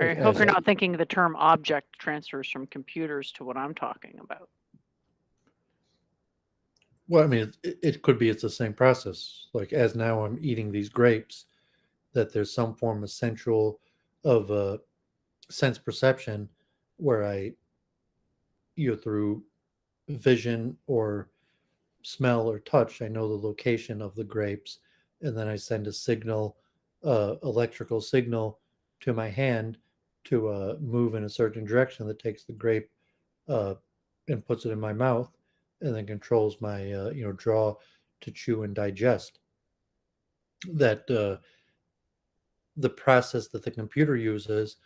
I hope you're not thinking the term object transfers from computers to what I'm talking about. Well, I mean, it could be it's the same process. Like as now I'm eating these grapes, that there's some form of central of sense perception where I, through vision or smell or touch, I know the location of the grapes, and then I send a signal, electrical signal, to my hand to move in a certain direction that takes the grape uh, and puts it in my mouth, and then controls my draw to chew and digest. That the process that the computer uses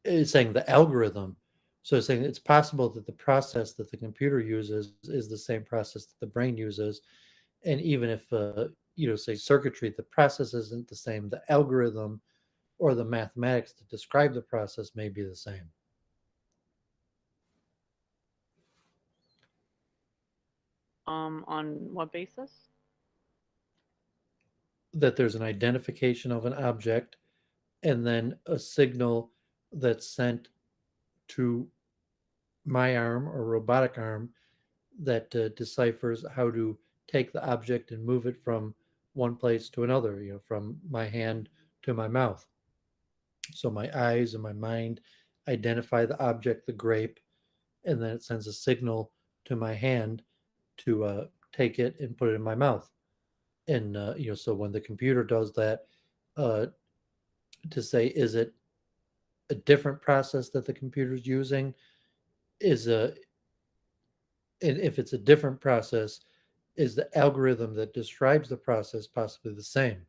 is saying the algorithm. So it's saying it's possible that the process that the computer uses is the same process that the brain uses, and even if say circuitry, the process isn't the same, the algorithm or the mathematics that describe the process may be the same. On what basis? That there's an identification of an object and then a signal that's sent to my arm or robotic arm that deciphers how to take the object and move it from one place to another, from my hand to my mouth. So my eyes and my mind identify the object, the grape, and then it sends a signal to my hand to take it and put it in my mouth. And so when the computer does that, uh, to say, is it a different process that the computer's using? Is a And if it's a different process, is the algorithm that describes the process possibly the same?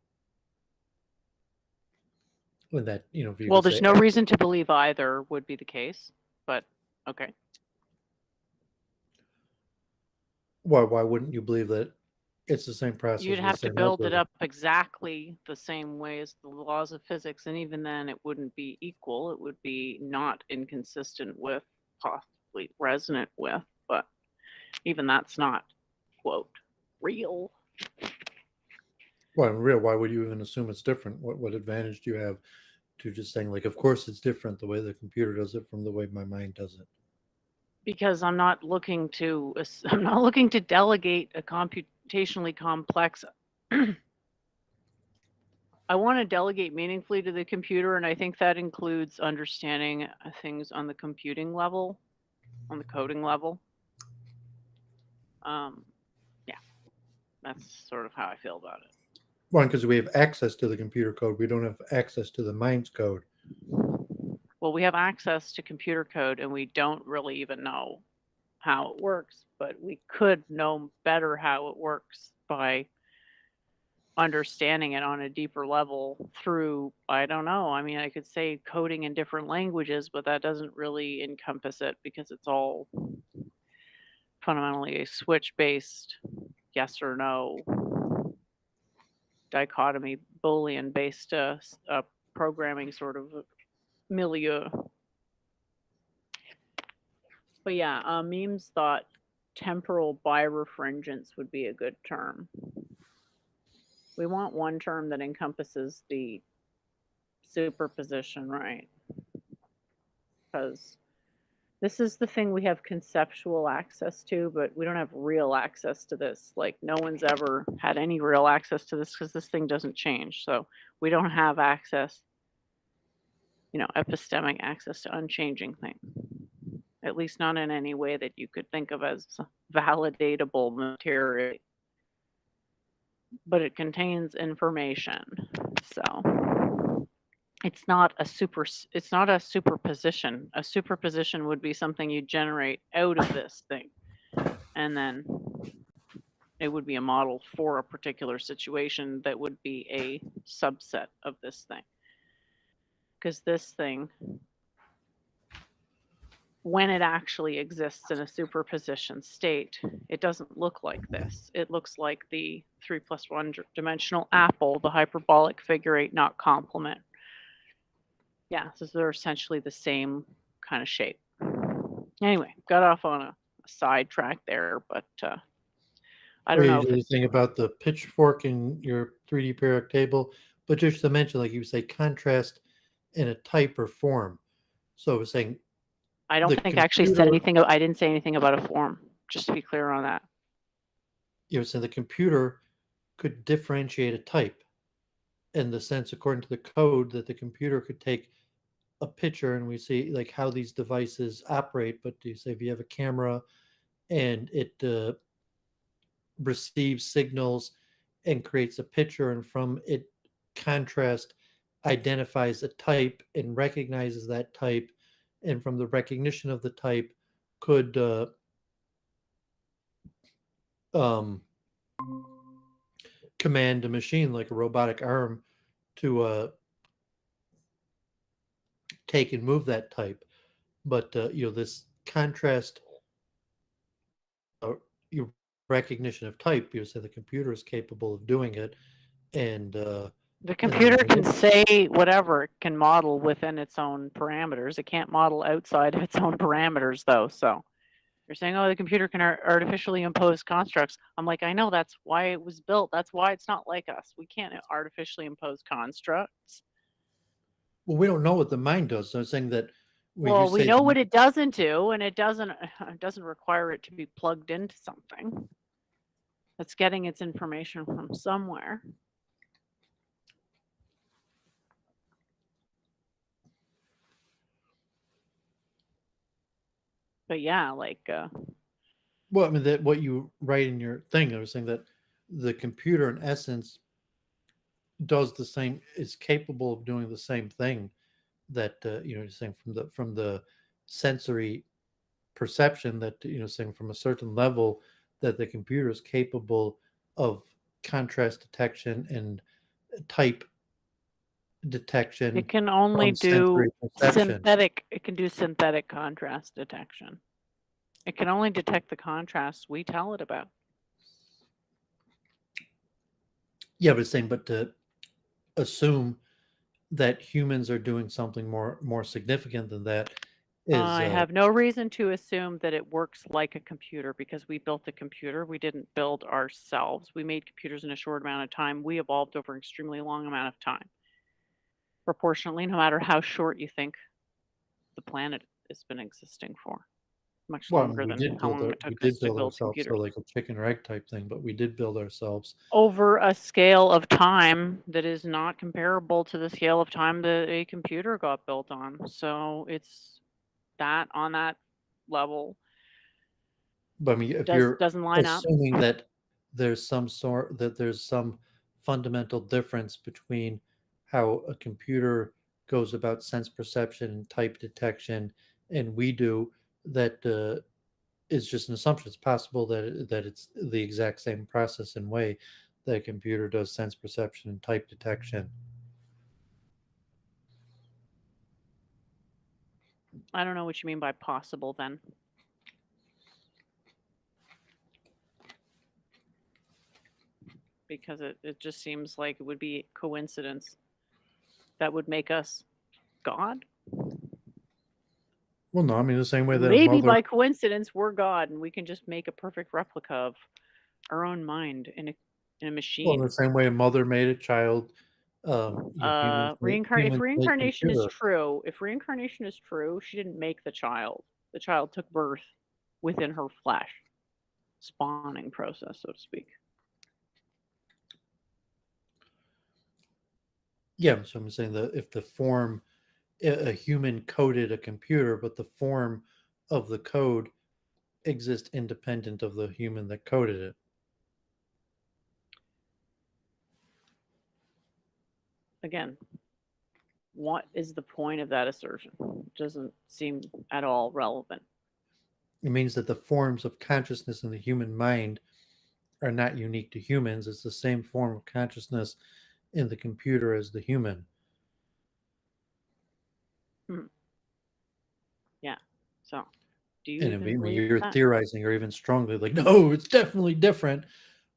When that, if you Well, could there's say, no reason to believe either would be the case, but okay. why wouldn't you believe that it's the same process You'd with the have to same build it algorithm? up exactly the same way as the laws of physics, and even then it wouldn't be equal. It would be not inconsistent with, possibly resonant with, but even that's not, quote, real. Well, in real, why would you even assume it's different? What advantage do you have to just saying, like, of course it's different the way the computer does it from the way my mind does it? Because I'm not looking to delegate a computationally complex I want to delegate meaningfully to the computer, and I think that includes understanding things on the computing level, on the coding level. Yeah, that's sort of how I feel about it. One, because we have access to the computer code, we don't have access to the mind's code. Well, we have access to computer code, and we don't really even know how it works, but we could know better how it works by understanding it on a deeper level through, I don't know. I mean, I could say coding in different languages, but that doesn't really encompass it because it's all fundamentally a switch based yes or no dichotomy Boolean based programming sort of milieu. But yeah, Memes thought temporal birefringence would be a good term. We want one term that encompasses the superposition, right? Because this is the thing we have conceptual access to, but we don't have real access to this. Like, no one's ever had any real access to this because this thing doesn't change. So we don't have access, epistemic access to unchanging things, at least not in any way that you could think of as validatable material. But it contains information. So it's not a superposition. A superposition would be something you generate out of this thing, and then it would be a model for a particular situation that would be a subset of this thing. Because this thing, when it actually exists in a superposition state, it doesn't look like this. It looks like the 3+1 dimensional apple, the hyperbolic figure 8 not complement. Yeah, so they're essentially the same kind of shape. Anyway, got off on a sidetrack there, but I don't Or know. you do the thing about the pitchfork in your 3D periodic table, but just to mention, like you say, contrast in a type or form. So it's saying I don't think I actually said anything. I didn't say anything about a form, just to be clear on that. So the computer could differentiate a type in the sense, according to the code, that the computer could take a picture and we see like how these devices operate. But you say if you have a camera and it receives signals and creates a picture, and from it contrast identifies a type and recognizes that type, and from the recognition of the type could command a machine like a robotic arm to take and move that type. But this contrast your recognition of type, you say the computer is capable of doing it, and the computer can say whatever it can model within its own parameters. It can't model outside of its own parameters, though. So you're saying, oh, the computer can artificially impose constructs. I'm like, I know, that's why it was built. That's why it's not like us. We can't artificially impose constructs. Well, we don't know what the mind does. So I'm saying that. Well, we know what it doesn't do, and it doesn't require it to be plugged into something. It's getting its information from somewhere. But yeah, like Well, I mean that what you write in your thing. I was saying that the computer, in essence, does the same. Is capable of doing the same thing that you're saying from the sensory perception that saying from a certain level that the computer is capable of contrast detection and type detection it can only from sensory do perception. it can do synthetic contrast detection. It can only detect the contrasts we tell it about. Yeah, but saying, but to assume that humans are doing something more significant than that is I have no reason to assume that it works like a computer because we built a computer. We didn't build ourselves. We made computers in a short amount of time. We evolved over an extremely long amount of time. Proportionately, no matter how short you think the planet has been existing for. Much well, I longer mean, than how long it we took did us to build build ourselves, so computers. like a chicken or egg type thing, but we did build ourselves. Over a scale of time that is not comparable to the scale of time that a computer got built on. So it's that on that level But I mean, if you're doesn't line up. assuming that there's some fundamental difference between how a computer goes about sense perception and type detection and we do, that is just an assumption. It's possible that it's the exact same process and way that a computer does sense perception and type detection. I don't know what you mean by possible then. Because it just seems like it would be coincidence that would make us God. Well, no, I mean the same way that a Maybe mother. by coincidence we're God and we can just make a perfect replica of our own mind in a Well, in machine. the same way a mother made a child, humans If made reincarnation is computer. true, she didn't make the child. The child took birth within her flesh. Spawning process, so to speak. Yeah, so I'm saying that if the form, a human coded a computer, but the form of the code exists independent of the human that coded it. Again, what is the point of that assertion? It doesn't seem at all relevant. It means that the forms of consciousness in the human mind are not unique to humans. It's the same form of consciousness in the computer as the human. Yeah. So, do you And even I mean, believe you're that? theorizing or even strongly like, no, it's definitely different,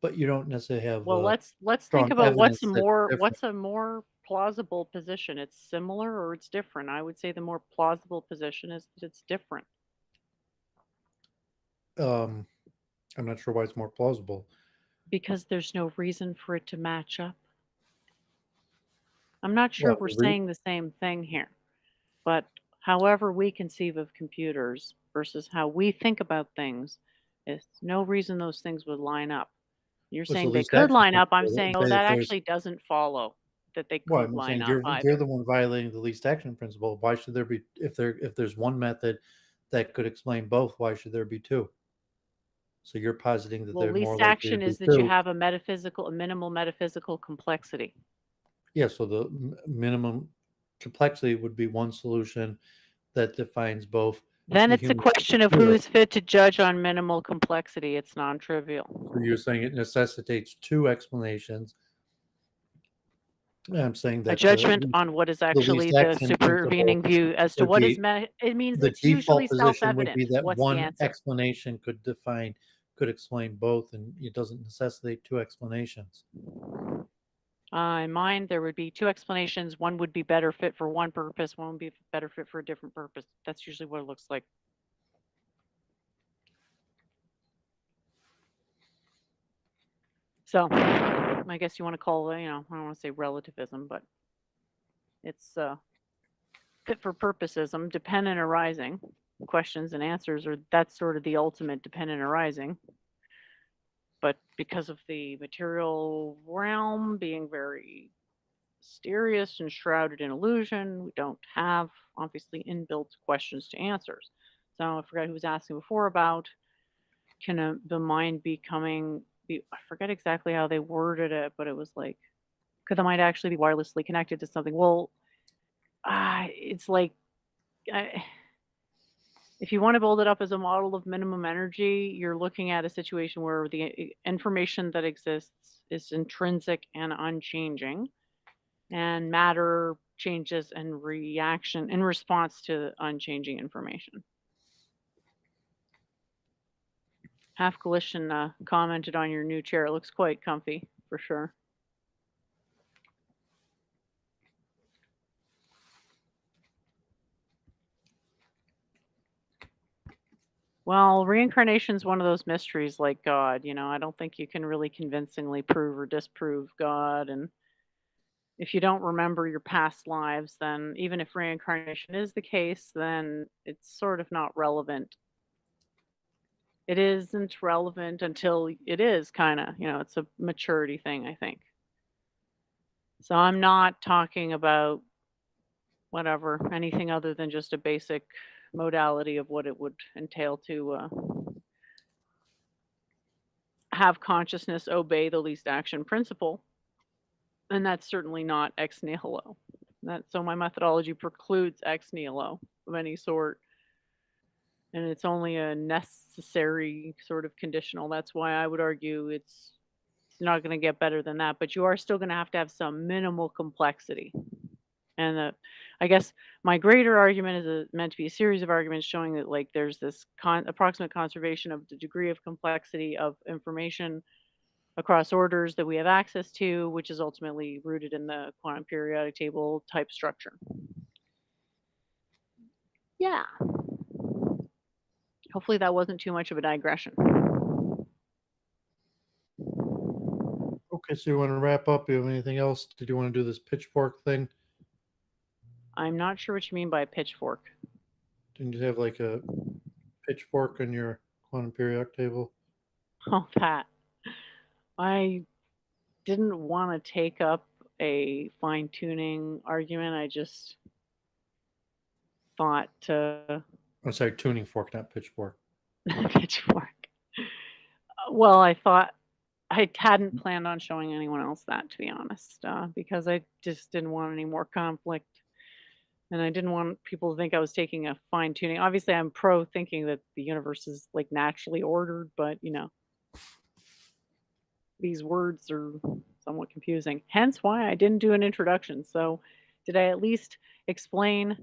but you don't necessarily have. Well, let's think strong about evidence that it's what's a more plausible position. It's similar or it's different. I would say the more plausible position is that it's different. different. I'm not sure why it's more plausible. Because there's no reason for it to match up. I'm not sure Well, we're saying the same thing here, but however we conceive of computers versus how we think about things, there's no reason those things would line up. You're what's the saying they least could action line up. I'm principle? saying, Say oh, if that there's actually doesn't follow that they well, could I'm line saying up you're either. the one violating the least action principle. Why should there be if there's one method that could explain both? Why should there be two? So you're positing that Well, they're more least likely to action be is that you two. have a minimal metaphysical complexity. Yeah, so the minimum complexity would be one solution that defines both. Then The it's a human question of computer. who is fit to judge on minimal complexity. It's non-trivial. So you're saying it necessitates two explanations. I'm saying A that judgment on what is the actually least the action supervening principle view as to would what is be it means the it's usually default position would be self-evident. that What's the one answer? explanation could explain both, and it doesn't necessitate two explanations. In mine, there would be two explanations. One would be better fit for one purpose. One would be better fit for a different purpose. That's usually what it looks like. So, I guess you want to call it, I don't want to say relativism, but it's fit for purposism, dependent arising. Questions and answers are that's sort of the ultimate dependent arising. But because of the material realm being very mysterious and shrouded in illusion, we don't have obviously inbuilt questions to answers. So I forgot who was asking before about can the mind becoming I forget exactly how they worded it, but it was like, could the mind actually be wirelessly connected to something? Well, it's like, I, if you want to build it up as a model of minimum energy, you're looking at a situation where the information that exists is intrinsic and unchanging, and matter changes in response to unchanging information. Half Coalition commented on your new chair. It looks quite comfy, for sure. Well, reincarnation's one of those mysteries like God, I don't think you can really convincingly prove or disprove God. And if you don't remember your past lives, then even if reincarnation is the case, then it's sort of not relevant. It isn't relevant until it is, kind of, it's a maturity thing, I think. So I'm not talking about whatever, anything other than just a basic modality of what it would entail to have consciousness obey the least action principle. And that's certainly not ex nihilo. So my methodology precludes ex nihilo of any sort. And it's only a necessary sort of conditional. That's why I would argue it's not going to get better than that. But you are still going to have some minimal complexity. And I guess my greater argument is meant to be a series of arguments showing that like there's this approximate conservation of the degree of complexity of information across orders that we have access to, which is ultimately rooted in the quantum periodic table type structure. Yeah. Hopefully that wasn't too much of a digression. Okay, so you want to wrap up? You have anything else? Did you want to do this pitchfork thing? I'm not sure what you mean by a pitchfork. Didn't you have like a pitchfork on your quantum periodic table? Oh, that. I didn't want to take up a fine tuning argument. I just thought I'm sorry, tuning fork, not pitchfork. pitchfork. Well, I thought I hadn't planned on showing anyone else that, to be honest, because I just didn't want any more conflict. And I didn't want people to think I was taking a fine tuning. Obviously, I'm pro thinking that the universe is like naturally ordered, but these words are somewhat confusing. Hence why I didn't do an introduction. So, did I at least explain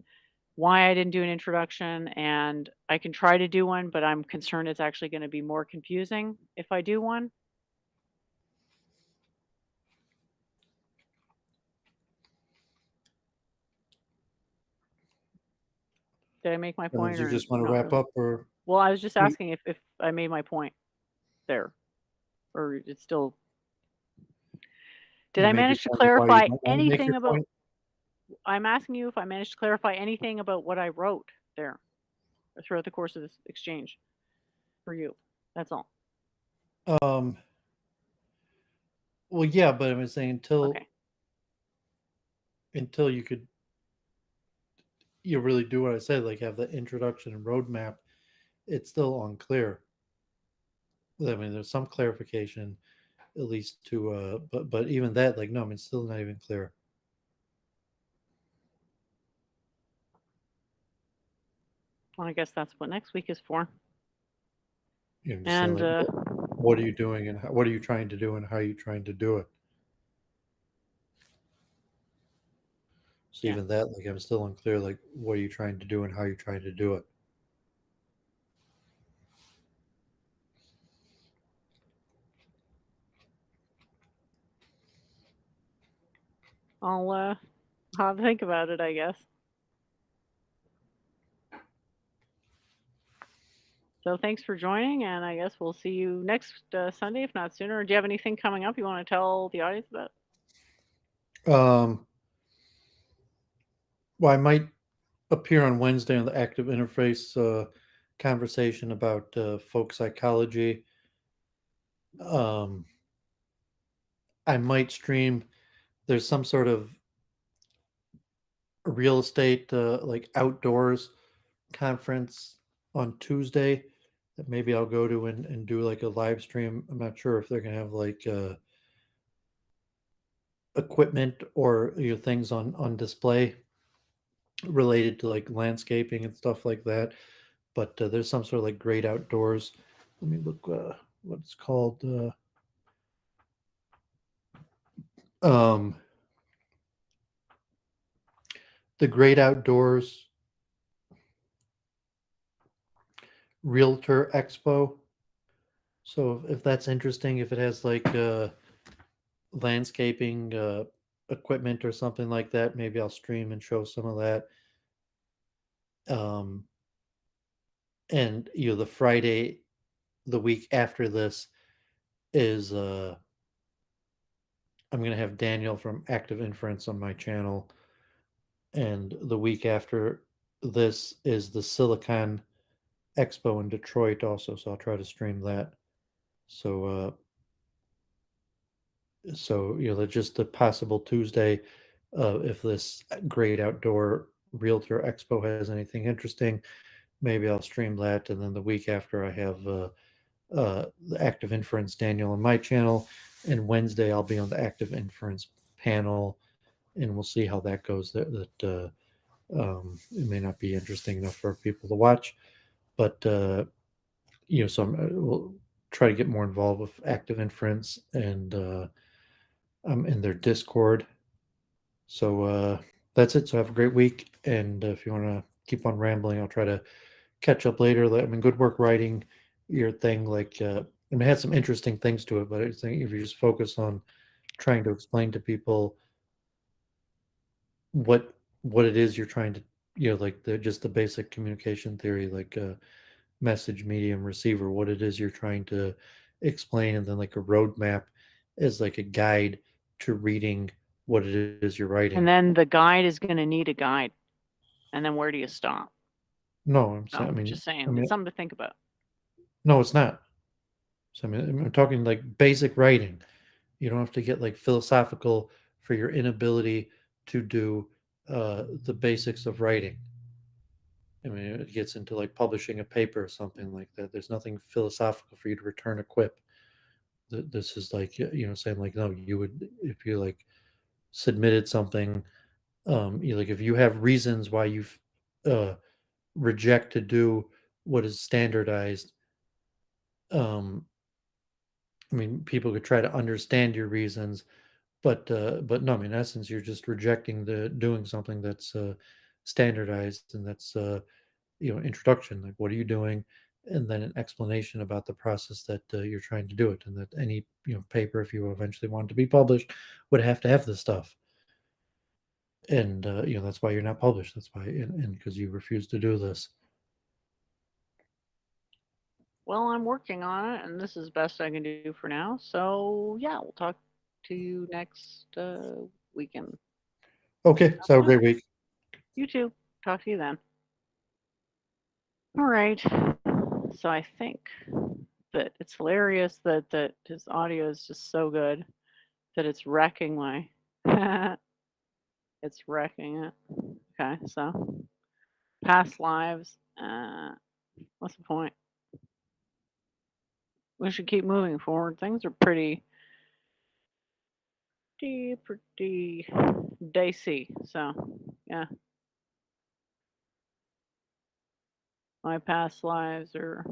why I didn't do an introduction? And I can try to do one, but I'm concerned it's actually going to be more confusing if I do one. Did I make my point? Did you Or just want to not wrap really? up, or Well, I was just We- asking if I made my point there, or it's still. Did you I made your manage to point of why you clarify don't want to make anything your about? point? I'm asking you if I managed to clarify anything about what I wrote there throughout the course of this exchange for you. That's all. Well, yeah, but I'm saying Okay. until you could really do what I said, like have the introduction and roadmap, it's still unclear. I mean, there's some clarification, at least to, but even that, like, no, I mean, it's still not even clear. Well, I guess that's what next week is for. You know, just saying, And like, what are you doing, and what are you trying to do, and how are you trying to do it? So Yeah. even that, like, I'm still unclear, like, what are you trying to do, and how are you trying to do it? I'll have to think about it, I guess. So thanks for joining, and I guess we'll see you next Sunday, if not sooner. Do you have anything coming up you want to tell the audience about? Well, I might appear on Wednesday on the active interface conversation about folk psychology. I might stream. There's some sort of real estate like outdoors conference on Tuesday that maybe I'll go to and do like a live stream. I'm not sure if they're gonna have like equipment or things on display related to like landscaping and stuff like that. But there's some sort of like great outdoors. Let me look what it's called. Um, the Great Outdoors Realtor Expo. So if that's interesting, if it has like landscaping equipment or something like that, maybe I'll stream and show some of that. Um, and the Friday, the week after this is I'm gonna have Daniel from Active Inference on my channel, and the week after this is the Silicon Expo in Detroit also, so I'll try to stream that. So just the possible Tuesday, if this great outdoor realtor expo has anything interesting, maybe I'll stream that. And then the week after, I have the Active Inference Daniel on my channel, and Wednesday I'll be on the Active Inference panel, and we'll see how that goes. It may not be interesting enough for people to watch, but so we'll try to get more involved with Active Inference, and I'm in their Discord. So that's it. So have a great week, and if you want to keep on rambling, I'll try to catch up later. I mean, good work writing your thing. Like, it had some interesting things to it, but I think if you just focus on trying to explain to people what it is you're trying to, like just the basic communication theory, like message, medium, receiver, what it is you're trying to explain, and then like a roadmap is like a guide to reading what it is you're writing. And then the guide is going to need a guide. And then where do you stop? No, I'm No, saying, I'm just saying, I mean, it's something to think about. no, it's not. So I mean, I'm talking like basic writing. You don't have to get like philosophical for your inability to do the basics of writing. I mean, it gets into like publishing a paper or something like that. There's nothing philosophical for you to return a quip. This is like, saying like, no, you would, if you like submitted something, like if you have reasons why you uh, reject to do what is standardized, um, I mean, people could try to understand your reasons, but no, I mean, in essence, you're just rejecting the doing something that's standardized, and that's introduction. Like, what are you doing? And then an explanation about the process that you're trying to do it, and that any paper, if you eventually want to be published, would have to have this stuff. And that's why you're not published. That's why, and because you refuse to do this. Well, I'm working on it, and this is best I can do for now. So yeah, we'll talk to you next weekend. Okay, so have a great week. You too. Talk to you then. All right. So I think that it's hilarious that his audio is just so good that it's wrecking my. It's wrecking it. Okay, so past lives. What's the point? We should keep moving forward. Things are pretty dicey. So yeah, my past lives are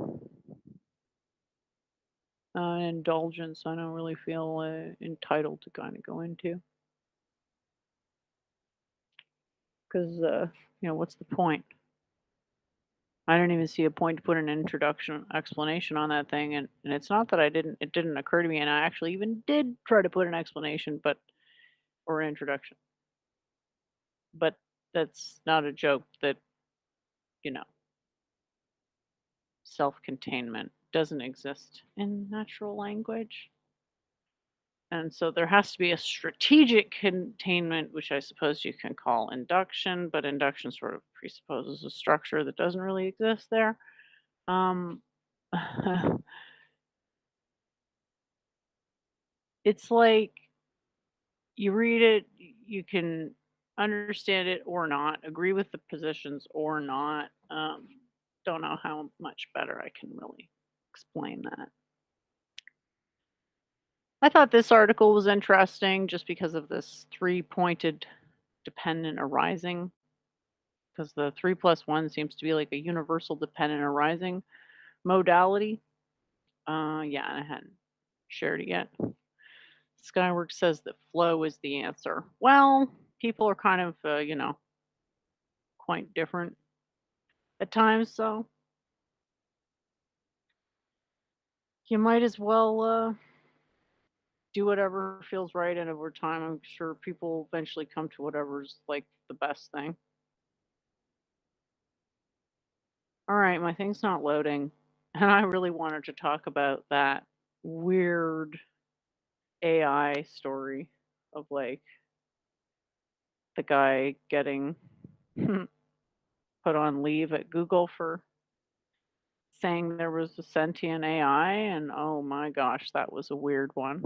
an indulgence I don't really feel entitled to kind of go into. Because what's the point? I don't even see a point to put an introduction explanation on that thing, and it's not that it didn't occur to me, and I actually even did try to put an explanation, or an introduction. But that's not a joke that, you know, self-containment doesn't exist in natural language. And so there has to be a strategic containment, which I suppose you can call induction, but induction sort of presupposes a structure that doesn't really exist there. Um, it's like you read it, you can understand it or not, agree with the positions or not. don't know how much better I can really explain that. I thought this article was interesting just because of this 3-pointed dependent arising, because the 3 plus 1 seems to be like a universal dependent arising modality. Yeah, and I hadn't shared it yet. Skyworks says that flow is the answer. Well, people are kind of, quite different at times, so you might as well do whatever feels right, and over time, I'm sure people eventually come to whatever's like the best thing. All right, my thing's not loading, and I really wanted to talk about that weird AI story of like the guy getting put on leave at Google for saying there was a sentient AI, and oh my gosh, that was a weird one.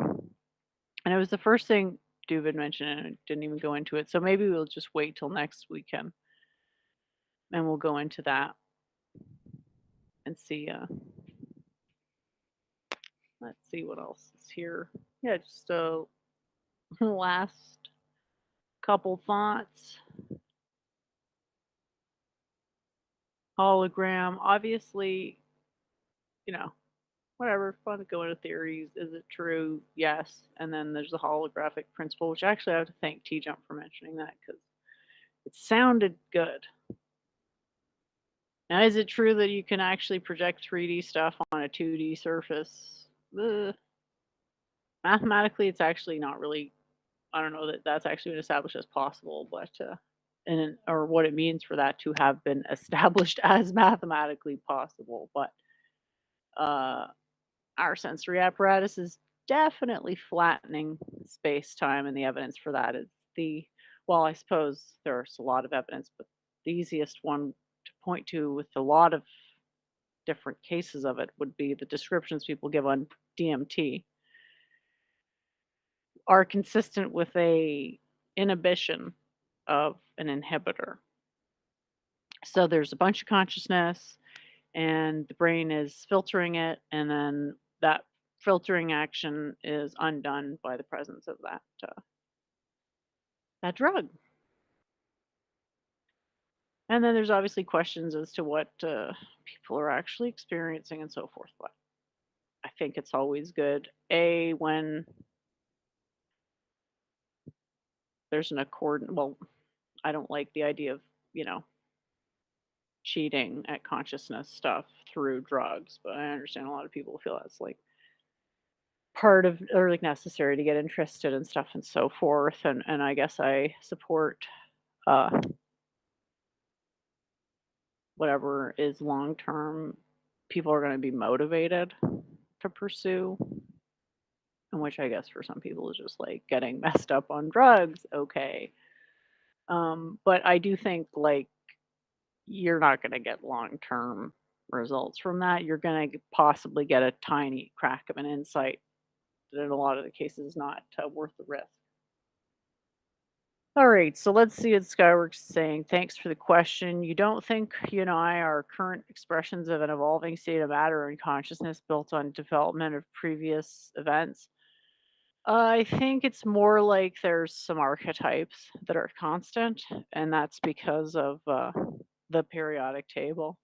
And it was the first thing Doovid mentioned, and I didn't even go into it. So maybe we'll just wait till next weekend, and we'll go into that and see. Let's see what else is here. Yeah, just a last couple thoughts. Hologram, obviously, whatever, fun to go into theories. Is it true? Yes. And then there's the holographic principle, which actually I have to thank T Jump for mentioning that because it sounded good. Now, is it true that you can actually project 3D stuff on a 2D surface? Mathematically, it's actually not really. I don't know that that's actually been established as possible, but or what it means for that to have been established as mathematically possible. But our sensory apparatus is definitely flattening space time, and the evidence for that is I suppose there's a lot of evidence, but the easiest one to point to with a lot of different cases of it would be the descriptions people give on DMT are consistent with a inhibition of an inhibitor. So there's a bunch of consciousness and the brain is filtering it, and then that filtering action is undone by the presence of that drug. And then there's obviously questions as to what people are actually experiencing and so forth. But I think it's always good, when there's an accord. Well, I don't like the idea of, cheating at consciousness stuff through drugs, but I understand a lot of people feel that's like part of or like necessary to get interested in stuff and so forth. And I guess I support uh whatever is long term people are going to be motivated to pursue, and which I guess for some people is just like getting messed up on drugs. Okay. But I do think like you're not going to get long term results from that. You're going to possibly get a tiny crack of an insight that in a lot of the cases is not worth the risk. All right, so let's see what Skyworks is saying. Thanks for the question. You don't think you and I are current expressions of an evolving state of matter and consciousness built on development of previous events? I think it's more like there's some archetypes that are constant, and that's because of the periodic table.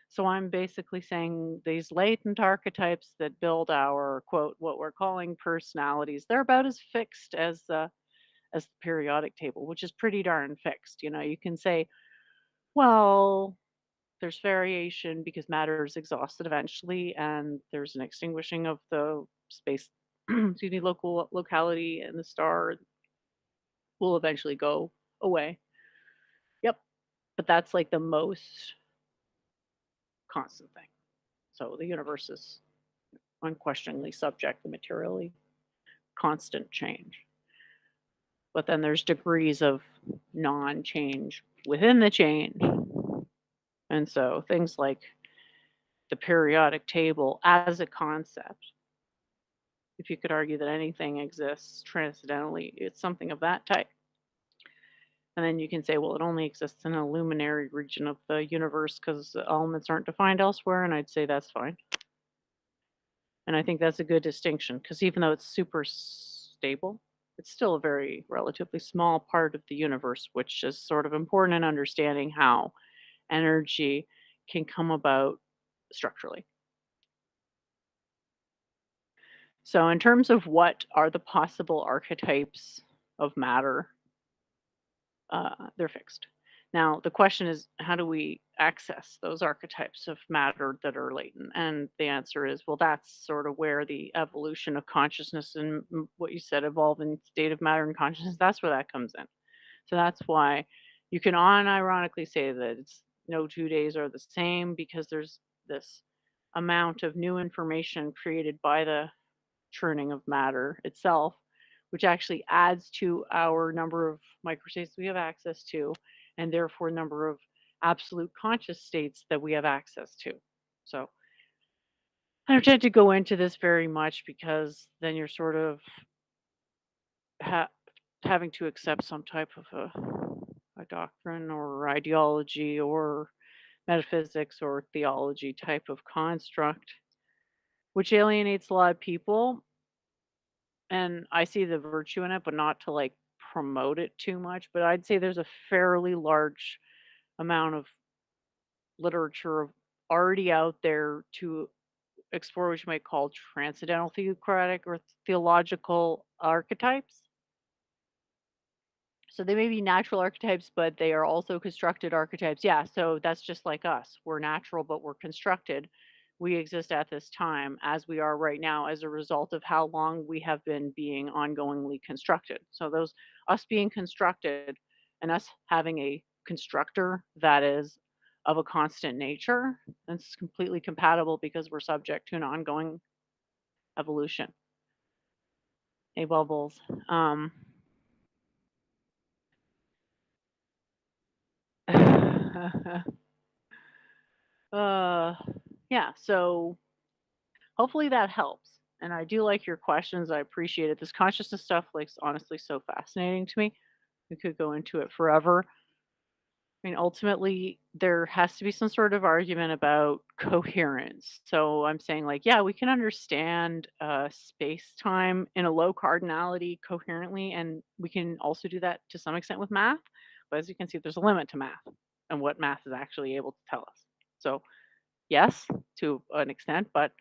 So I'm basically saying these latent archetypes that build our quote what we're calling personalities, they're about as fixed as the periodic table, which is pretty darn fixed. You can say, well, there's variation because matter is exhausted eventually, and there's an extinguishing of the space, excuse me, locality, and the star will eventually go away. Yep, but that's like the most constant thing. So the universe is unquestioningly subject to materially constant change. But then there's degrees of non-change within the change. And so things like the periodic table as a concept, if you could argue that anything exists transcendentally, it's something of that type. And then you can say, well, it only exists in a luminary region of the universe because the elements aren't defined elsewhere. And I'd say that's fine. And I think that's a good distinction because even though it's super stable, it's still a very relatively small part of the universe, which is sort of important in understanding how energy can come about structurally. So, in terms of what are the possible archetypes of matter, they're fixed. Now, the question is, how do we access those archetypes of matter that are latent? And the answer is, well, that's sort of where the evolution of consciousness and what you said, evolving state of matter and consciousness, that's where that comes in. So that's why you can unironically say that it's no 2 days are the same because there's this amount of new information created by the churning of matter itself, which actually adds to our number of microstates we have access to, and therefore number of absolute conscious states that we have access to. So I don't tend to go into this very much because then you're sort of having to accept some type of a doctrine or ideology or metaphysics or theology type of construct, which alienates a lot of people. And I see the virtue in it, but not to like promote it too much. But I'd say there's a fairly large amount of literature already out there to explore what you might call transcendental theocratic or theological archetypes. So they may be natural archetypes, but they are also constructed archetypes. Yeah, so that's just like us. We're natural, but we're constructed. We exist at this time as we are right now as a result of how long we have been being ongoingly constructed. So those us being constructed and us having a constructor that is of a constant nature, that's completely compatible because we're subject to an ongoing evolution. Hey, Bubbles. Uh, yeah, so hopefully that helps. And I do like your questions. I appreciate it. This consciousness stuff, like, is honestly so fascinating to me. We could go into it forever. I mean, ultimately, there has to be some sort of argument about coherence. So I'm saying, like, yeah, we can understand space time in a low cardinality coherently, and we can also do that to some extent with math. But as you can see, there's a limit to math and what math is actually able to tell us. So yes, to an extent, but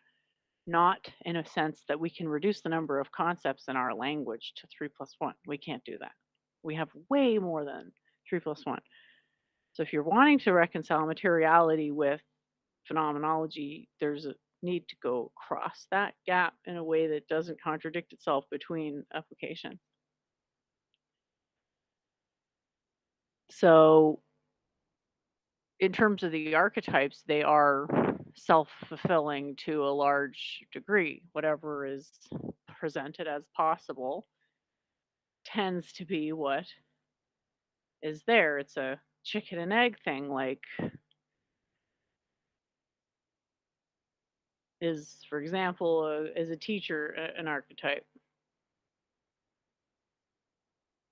not in a sense that we can reduce the number of concepts in our language to 3 plus 1. We can't do that. We have way more than 3 plus 1. So if you're wanting to reconcile materiality with phenomenology, there's a need to go across that gap in a way that doesn't contradict itself between application. So in terms of the archetypes, they are self-fulfilling to a large degree. Whatever is presented as possible tends to be what is there. It's a chicken and egg thing. Like, is, for example, is a teacher an archetype?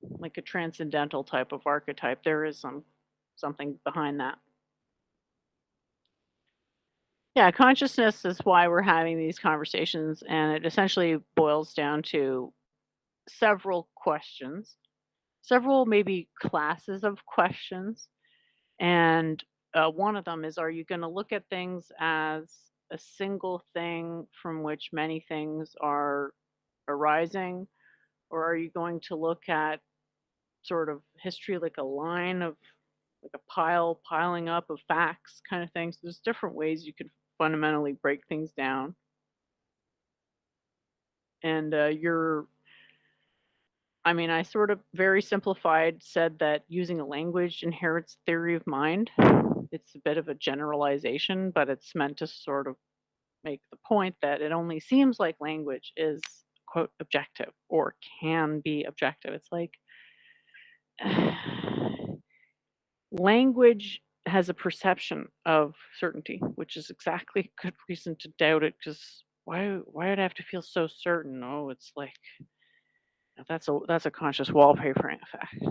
Like a transcendental type of archetype. There is something behind that. Yeah, consciousness is why we're having these conversations, and it essentially boils down to several questions, several maybe classes of questions. And one of them is, are you going to look at things as a single thing from which many things are arising? Or are you going to look at sort of history like a line of, like a piling up of facts kind of things? There's different ways you could fundamentally break things down. And I sort of very simplified said that using a language inherits theory of mind. It's a bit of a generalization, but it's meant to sort of make the point that it only seems like language is, quote, objective or can be objective. It's like language has a perception of certainty, which is exactly good reason to doubt it. Because why would I have to feel so certain? Oh, it's like that's a conscious wallpaper in effect.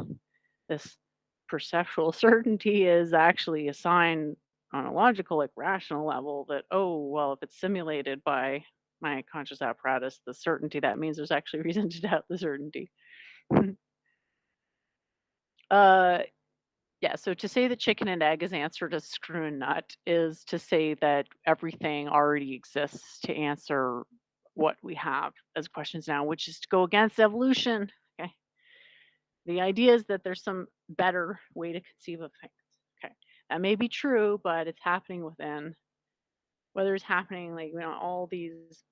This perceptual certainty is actually a sign on a logical, like rational level that, oh, well, if it's simulated by my conscious apparatus, the certainty, that means there's actually reason to doubt the certainty. uh, yeah, so to say that chicken and egg is answer to screw and nut is to say that everything already exists to answer what we have as questions now, which is to go against evolution. Okay. The idea is that there's some better way to conceive of things. Okay. That may be true, but it's happening within. Whether it's happening, like, all these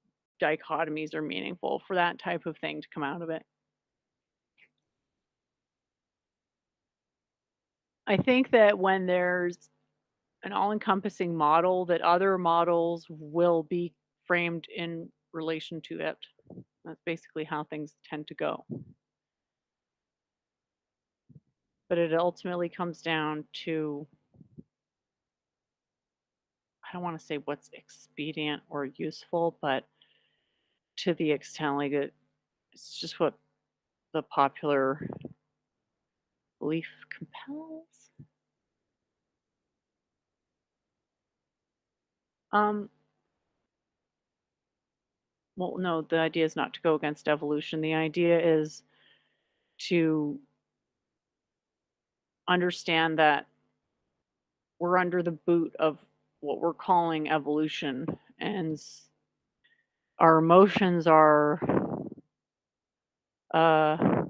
dichotomies are meaningful for that type of thing to come out of it. I think that when there's an all-encompassing model, that other models will be framed in relation to it. That's basically how things tend to go. But it ultimately comes down to, I don't want to say what's expedient or useful, but to the extent like it's just what the popular belief compels. Well, no, the idea is not to go against evolution. The idea is to understand that we're under the boot of what we're calling evolution, and our emotions are a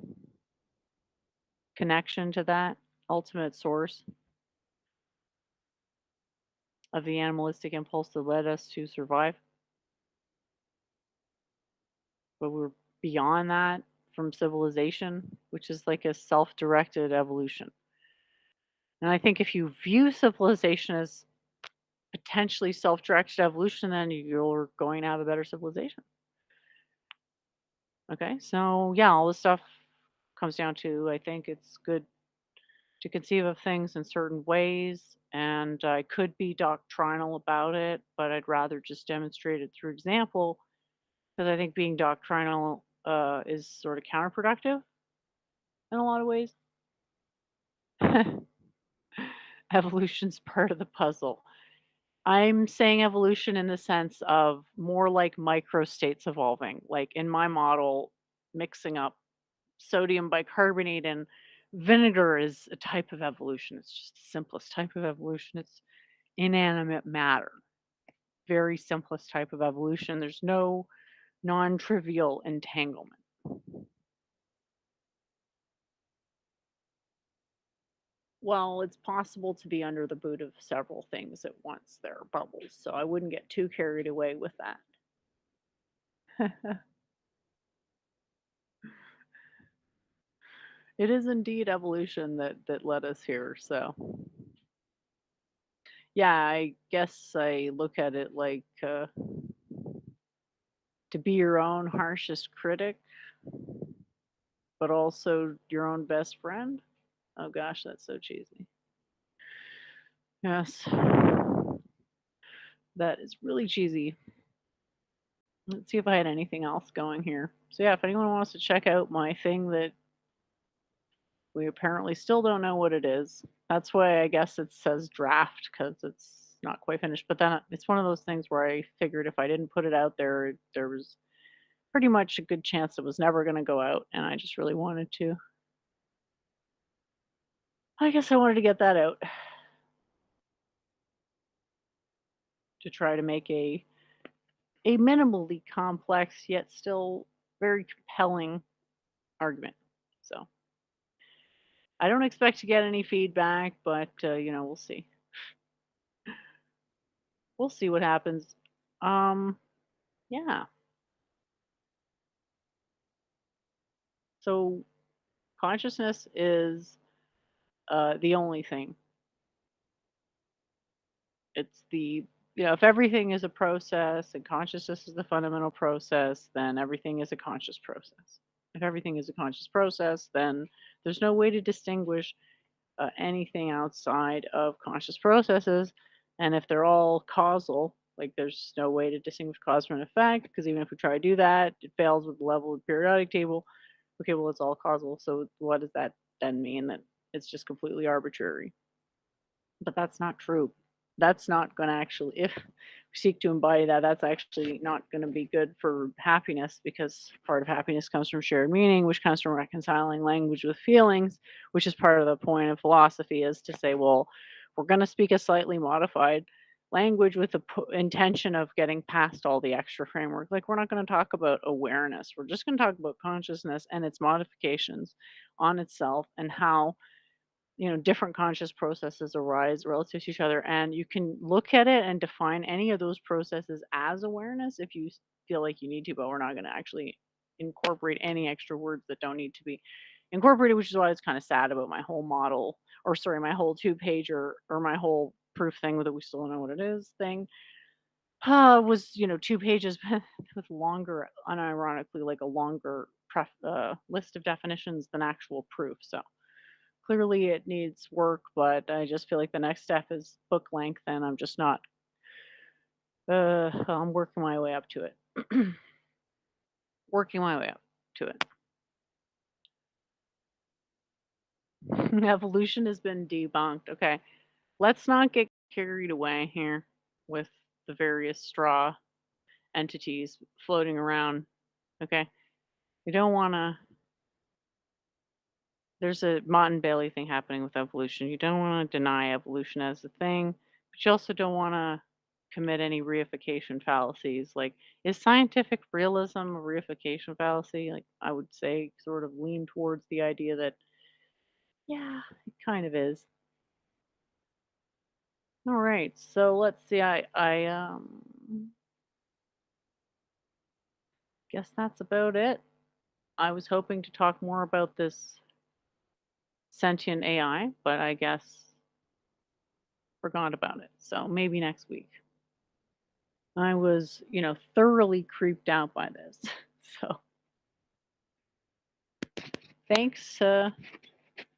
connection to that ultimate source of the animalistic impulse that led us to survive. But we're beyond that from civilization, which is like a self-directed evolution. And I think if you view civilization as potentially self-directed evolution, then you're going to have a better civilization. Okay, so yeah, all this stuff comes down to, I think it's good to conceive of things in certain ways, and I could be doctrinal about it, but I'd rather just demonstrate it through example, because I think being doctrinal is sort of counterproductive in a lot of ways. Evolution's part of the puzzle. I'm saying evolution in the sense of more like microstates evolving. Like in my model, mixing up sodium bicarbonate and vinegar is a type of evolution. It's just the simplest type of evolution. It's inanimate matter. Very simplest type of evolution. There's no non trivial entanglement. Well, it's possible to be under the boot of several things at once. There are bubbles, so I wouldn't get too carried away with that. It is indeed evolution that led us here. So, yeah, I guess I look at it like to be your own harshest critic, but also your own best friend. Oh gosh, that's so cheesy. Yes, that is really cheesy. Let's see if I had anything else going here. So yeah, if anyone wants to check out my thing that we apparently still don't know what it is, that's why I guess it says draft, because it's not quite finished. But then it's one of those things where I figured if I didn't put it out there, there was pretty much a good chance it was never going to go out, and I just really wanted to. I guess I wanted to get that out to try to make a minimally complex yet still very compelling argument. So I don't expect to get any feedback, but we'll see. We'll see what happens. Yeah. So consciousness is the only thing. It's the if everything is a process and consciousness is the fundamental process, then everything is a conscious process. If everything is a conscious process, then there's no way to distinguish anything outside of conscious processes. And if they're all causal, like there's no way to distinguish cause from effect, because even if we try to do that, it fails with the level of the periodic table. Okay, well, it's all causal. So what does that then mean? That It's just completely arbitrary. But that's not true. That's not going to actually, if we seek to embody that, that's actually not going to be good for happiness, because part of happiness comes from shared meaning, which comes from reconciling language with feelings, which is part of the point of philosophy, is to say, well, we're going to speak a slightly modified language with the intention of getting past all the extra framework. Like, we're not going to talk about awareness. We're just going to talk about consciousness and its modifications on itself, and how different conscious processes arise relative to each other. And you can look at it and define any of those processes as awareness if you feel like you need to, but we're not going to actually incorporate any extra words that don't need to be incorporated, which is why it's kind of sad about my whole model, or sorry, my whole 2-pager, or my whole proof thing that we still don't know what it is thing. Was 2 pages with longer, unironically, like a longer list of definitions than actual proof. So clearly it needs work, but I just feel like the next step is book length, and I'm just not. I'm working my way up to it. Working my way up to it. Evolution has been debunked. Okay, let's not get carried away here with the various straw entities floating around. Okay, you don't want to. There's a Mott and Bailey thing happening with evolution. You don't want to deny evolution as a thing, but you also don't want to commit any reification fallacies. Like, is scientific realism a reification fallacy? Like, I would say sort of lean towards the idea that, yeah, it kind of is. All right, so let's see. I guess that's about it. I was hoping to talk more about this sentient AI, but I guess forgot about it. So maybe next week. I was, thoroughly creeped out by this. So thanks